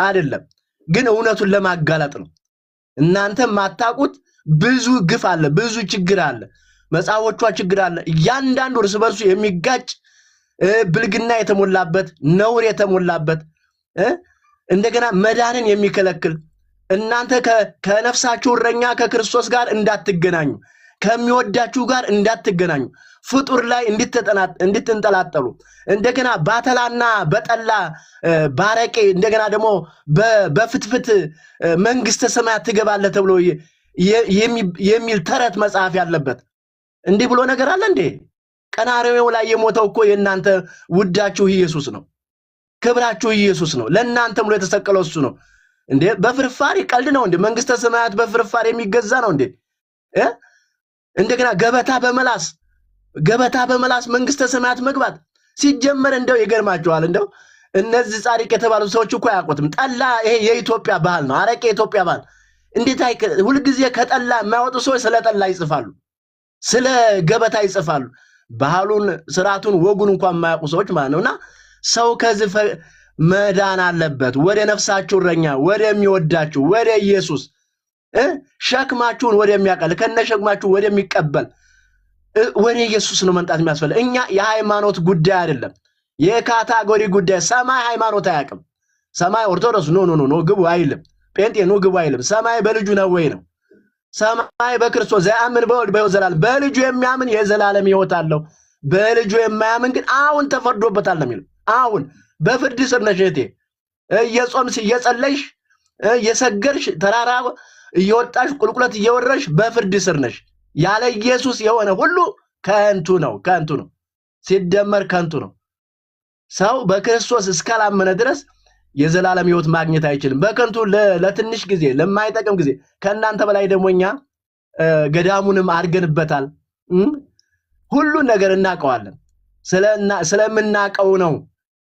አይደለም፣ ግን እውነቱን ለማጋለጥ ነው። እናንተ ማታቁት ብዙ ግፍ አለ፣ ብዙ ችግር አለ፣ መጽሐፎቿ ችግር አለ። እያንዳንዱ እርስ በርሱ የሚጋጭ ብልግና የተሞላበት ነውር የተሞላበት እንደገና መዳንን የሚከለክል እናንተ ከነፍሳችሁ እረኛ ከክርስቶስ ጋር እንዳትገናኙ ከሚወዳችሁ ጋር እንዳትገናኙ፣ ፍጡር ላይ እንድትንጠላጠሉ፣ እንደገና ባተላና በጠላ ባረቄ እንደገና ደግሞ በፍትፍት መንግስተ ሰማያት ትገባለህ ተብሎ የሚል ተረት መጽሐፍ ያለበት እንዲህ ብሎ ነገር አለ እንዴ? ቀራንዮ ላይ የሞተው እኮ የእናንተ ውዳችሁ ኢየሱስ ነው። ክብራችሁ ኢየሱስ ነው። ለእናንተም ብሎ የተሰቀለው እሱ ነው እንዴ? በፍርፋሪ ቀልድ ነው እንዴ? መንግስተ ሰማያት በፍርፋሪ የሚገዛ ነው እንዴ? እንደገና ገበታ በመላስ መንግስተ ሰማያት መግባት ሲጀመር እንደው ይገርማችኋል። እንደው እነዚህ ጻድቅ የተባሉ ሰዎች እኮ አያውቁትም። ጠላ ይሄ የኢትዮጵያ ባህል ነው። አረቄ የኢትዮጵያ ባህል እንዴት ሁልጊዜ ከጠላ የማይወጡ ሰዎች ስለ ጠላ ይጽፋሉ፣ ስለ ገበታ ይጽፋሉ። ባህሉን፣ ስርዓቱን፣ ወጉን እንኳን የማያውቁ ሰዎች ማለት ነውና ሰው ከዚህ መዳን አለበት። ወደ ነፍሳችሁ እረኛ ወደሚወዳችሁ ወደ ኢየሱስ ሸክማችሁን ወደሚያቀል ከነሸክማችሁ ወደሚቀበል ወደ ኢየሱስ ነው መምጣት የሚያስፈልግ። እኛ የሃይማኖት ጉዳይ አይደለም፣ የካታጎሪ ጉዳይ። ሰማይ ሃይማኖት አያውቅም። ሰማይ ኦርቶዶክስ ኖ ግቡ አይልም። ጴንጤ ኖ ግቡ አይልም። ሰማይ በልጁ ነው ወይ ነው። ሰማይ በክርስቶስ ዘያምን በወልድ በሕይወት ዘላለም። በልጁ የሚያምን የዘላለም ሕይወት አለው። በልጁ የማያምን ግን አሁን ተፈርዶበታል ነው የሚለው። አሁን በፍርድ ስር ነሽ እህቴ። እየጾምሽ እየጸለይሽ እየሰገድሽ ተራራ እየወጣሽ ቁልቁለት እየወረሽ በፍርድ ስር ነሽ። ያለ ኢየሱስ የሆነ ሁሉ ከንቱ ነው። ሲደመር ከንቱ ነው። ሰው በክርስቶስ እስካላመነ ድረስ የዘላለም ሕይወት ማግኘት አይችልም። በከንቱ ለትንሽ ጊዜ ለማይጠቅም ጊዜ። ከእናንተ በላይ ደግሞ እኛ ገዳሙንም አድርገንበታል። ሁሉን ነገር እናውቀዋለን። ስለምናውቀው ነው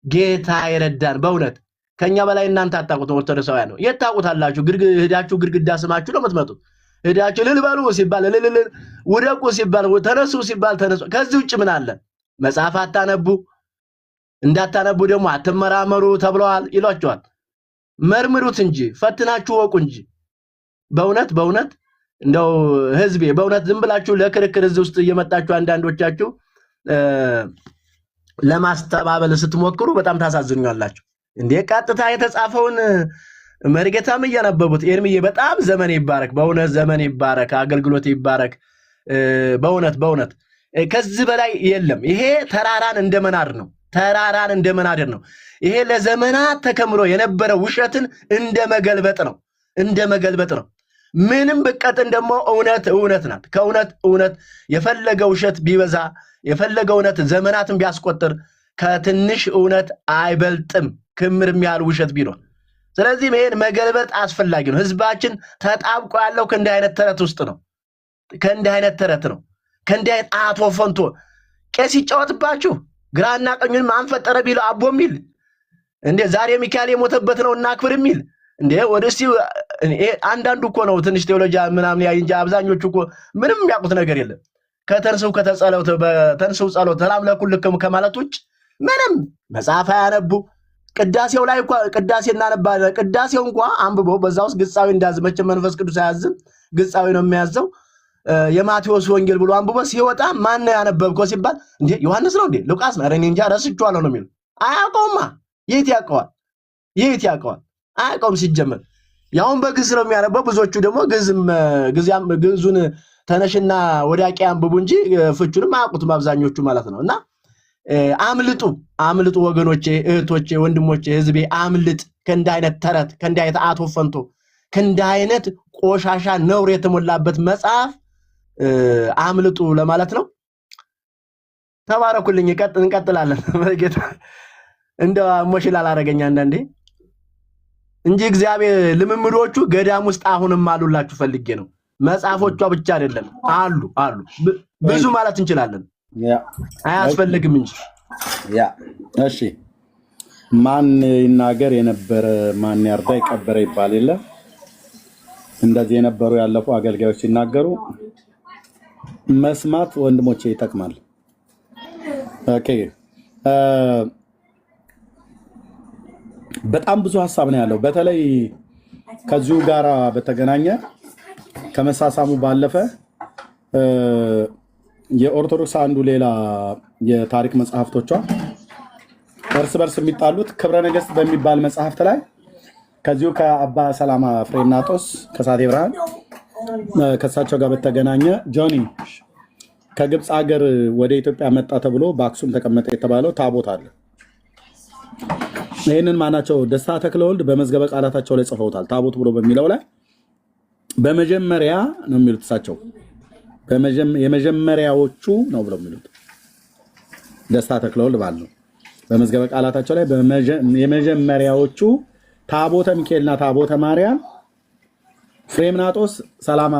ጌታ ይረዳን። በእውነት ከኛ በላይ እናንተ አታውቁት። ኦርቶዶክሳውያን ነው የታውቁታላችሁ። ሄዳችሁ ግድግዳ ስማችሁ ነው የምትመጡት። ሄዳችሁ ልልበሉ ሲባል ልልል፣ ውደቁ ሲባል ተነሱ ሲባል ተነሱ። ከዚህ ውጭ ምን አለ? መጽሐፍ አታነቡ፣ እንዳታነቡ ደግሞ አትመራመሩ ተብለዋል ይሏቸዋል። መርምሩት እንጂ ፈትናችሁ ወቁ እንጂ። በእውነት እንደው ህዝቤ በእውነት ዝም ብላችሁ ለክርክር እዚህ ውስጥ እየመጣችሁ አንዳንዶቻችሁ ለማስተባበል ስትሞክሩ በጣም ታሳዝኛላችሁ። እንዴ ቀጥታ የተጻፈውን መርጌታም እያነበቡት ኤርሚዬ በጣም ዘመን ይባረክ። በእውነት ዘመን ይባረክ፣ አገልግሎት ይባረክ። በእውነት ከዚህ በላይ የለም። ይሄ ተራራን እንደመናድ ነው። ይሄ ለዘመናት ተከምሮ የነበረ ውሸትን እንደመገልበጥ ነው። ምንም ብቀጥን ደግሞ እውነት ናት። ከእውነት የፈለገ ውሸት ቢበዛ የፈለገ እውነት ዘመናትን ቢያስቆጥር ከትንሽ እውነት አይበልጥም፣ ክምር የሚያህል ውሸት ቢኖር። ስለዚህ ይሄን መገልበጥ አስፈላጊ ነው። ህዝባችን ተጣብቆ ያለው ከእንዲህ አይነት ተረት ውስጥ ነው። ከእንዲህ አይነት አቶ ፈንቶ ቄስ ይጫወትባችሁ ግራና ቀኙን ማን ፈጠረ ቢለው አቦ የሚል እንዴ ዛሬ ሚካኤል የሞተበት ነው እናክብር የሚል እንዴ ወደሲ አንዳንዱ እኮ ነው ትንሽ ቴዎሎጂ ምናምን ያይ እንጂ አብዛኞቹ እኮ ምንም የሚያውቁት ነገር የለም። ከተንሰው ከተጸለውት በተንሰው ጸሎት ሰላም ለኩልክም ከማለት ውጭ ምንም መጽሐፍ አያነቡ። ቅዳሴው ላይ እንኳን ቅዳሴ እናነባለን። ቅዳሴው እንኳን አንብቦ በዛው ውስጥ ግጻዊ እንዳዝመች መንፈስ ቅዱስ አያዝም፣ ግጻዊ ነው የሚያዘው። የማቴዎስ ወንጌል ብሎ አንብቦ ሲወጣ ማን ያነበብከው ሲባል እንዴ ዮሐንስ ነው እንዴ ሉቃስ ነው እኔ እንጃ ረስቼዋለሁ ነው የሚለው። አያውቀውማ። የት ያውቀዋል? አያውቀውም ሲጀመር። ያውን በግዕዝ ነው የሚያነበው። ብዙዎቹ ደግሞ ግዕዙን ተነሽና ወዳቂ አንብቡ እንጂ ፍቹንም አያውቁትም አብዛኞቹ ማለት ነው። እና አምልጡ ወገኖቼ፣ እህቶቼ፣ ወንድሞቼ፣ ህዝቤ አምልጥ ከእንዲህ አይነት ተረት፣ ከእንዲህ አይነት አቶ ፈንቶ፣ ከእንዲህ አይነት ቆሻሻ ነውር የተሞላበት መጽሐፍ አምልጡ ለማለት ነው። ተባረኩልኝ። እንቀጥላለን። ጌታ እንደው ሞሽላ አላረገኝ አንዳንዴ እንጂ እግዚአብሔር ልምምዶቹ ገዳም ውስጥ አሁንም አሉላችሁ ፈልጌ ነው። መጽሐፎቿ ብቻ አይደለም አሉ ብዙ ማለት እንችላለን። አያስፈልግም እንጂ እሺ ማን ይናገር የነበረ ማን ያርዳ ይቀበረ ይባል የለ። እንደዚህ የነበሩ ያለፉ አገልጋዮች ሲናገሩ መስማት ወንድሞቼ ይጠቅማል። ኦኬ በጣም ብዙ ሐሳብ ነው ያለው። በተለይ ከዚሁ ጋራ በተገናኘ ከመሳሳሙ ባለፈ የኦርቶዶክስ አንዱ ሌላ የታሪክ መጽሐፍቶቿ እርስ በርስ የሚጣሉት ክብረ ነገሥት በሚባል መጽሐፍት ላይ ከዚሁ ከአባ ሰላማ ፍሬምናጦስ ከሳቴ ብርሃን ከእሳቸው ጋር በተገናኘ ጆኒ ከግብፅ ሀገር ወደ ኢትዮጵያ መጣ ተብሎ በአክሱም ተቀመጠ የተባለው ታቦት አለ። ይህንን ማናቸው ደስታ ተክለወልድ በመዝገበ ቃላታቸው ላይ ጽፈውታል። ታቦት ብሎ በሚለው ላይ በመጀመሪያ ነው የሚሉት እሳቸው የመጀመሪያዎቹ ነው ብለው የሚሉት ደስታ ተክለወልድ ማለት ነው። በመዝገበ ቃላታቸው ላይ የመጀመሪያዎቹ ታቦተ ሚካኤልና ታቦተ ማርያም ፍሬምናጦስ ሰላማ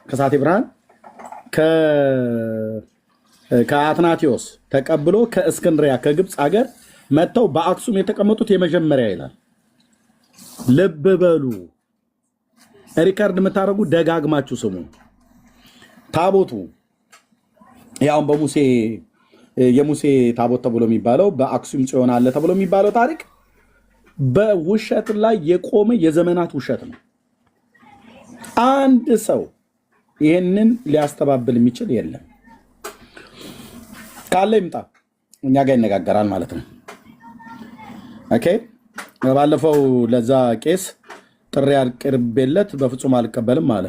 ከሳቴ ብርሃን ከአትናቴዎስ ተቀብሎ ከእስክንድሪያ ከግብፅ ሀገር መጥተው በአክሱም የተቀመጡት የመጀመሪያ ይላል። ልብ በሉ። ሪከርድ የምታደርጉ ደጋግማችሁ ስሙ። ታቦቱ ያውን በሙሴ የሙሴ ታቦት ተብሎ የሚባለው በአክሱም ጽዮን አለ ተብሎ የሚባለው ታሪክ በውሸት ላይ የቆመ የዘመናት ውሸት ነው። አንድ ሰው ይህንን ሊያስተባብል የሚችል የለም። ካለ ይምጣ፣ እኛ ጋር ይነጋገራል ማለት ነው። ኦኬ። ባለፈው ለዛ ቄስ ጥሪ አቅርቤለት በፍጹም አልቀበልም አለ።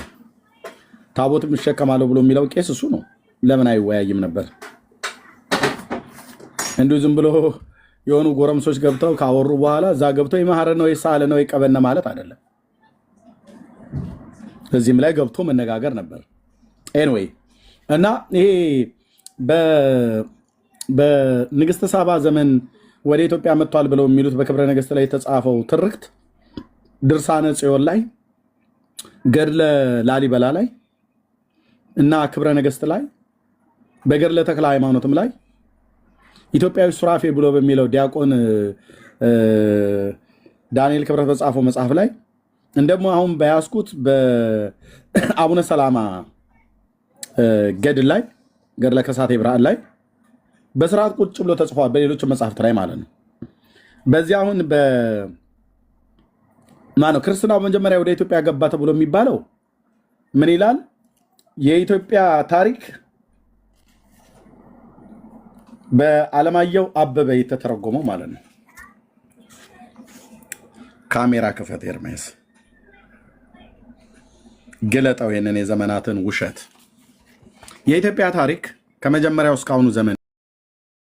ታቦትም እሸከማለሁ ብሎ የሚለው ቄስ እሱ ነው። ለምን አይወያይም ነበር? እንዲሁ ዝም ብሎ የሆኑ ጎረምሶች ገብተው ካወሩ በኋላ እዛ ገብተው ይማረ ነው ይሳለ ነው ይቀበነ ማለት አይደለም። እዚህም ላይ ገብቶ መነጋገር ነበር። ኤኒዌይ እና ይሄ በንግስተ ሳባ ዘመን ወደ ኢትዮጵያ መጥቷል ብለው የሚሉት በክብረ ነገስት ላይ የተጻፈው ትርክት ድርሳነ ጽዮን ላይ፣ ገድለ ላሊበላ ላይ እና ክብረ ነገስት ላይ በገድለ ተክለ ሃይማኖትም ላይ ኢትዮጵያዊ ሱራፌ ብሎ በሚለው ዲያቆን ዳንኤል ክብረት በጻፈው መጽሐፍ ላይ እንደሞ አሁን በያስኩት በአቡነ ሰላማ ገድል ላይ ገድለ ከሳቴ ብርሃን ላይ በስርዓት ቁጭ ብሎ ተጽፏል። በሌሎች መጽሐፍት ላይ ማለት ነው። በዚህ አሁን ማነው ክርስትናው መጀመሪያ ወደ ኢትዮጵያ ገባ ተብሎ የሚባለው ምን ይላል? የኢትዮጵያ ታሪክ በአለማየሁ አበበ የተተረጎመው ማለት ነው። ካሜራ ክፈት ኤርሜስ፣ ግለጠው ይህንን የዘመናትን ውሸት። የኢትዮጵያ ታሪክ ከመጀመሪያው እስካሁኑ ዘመን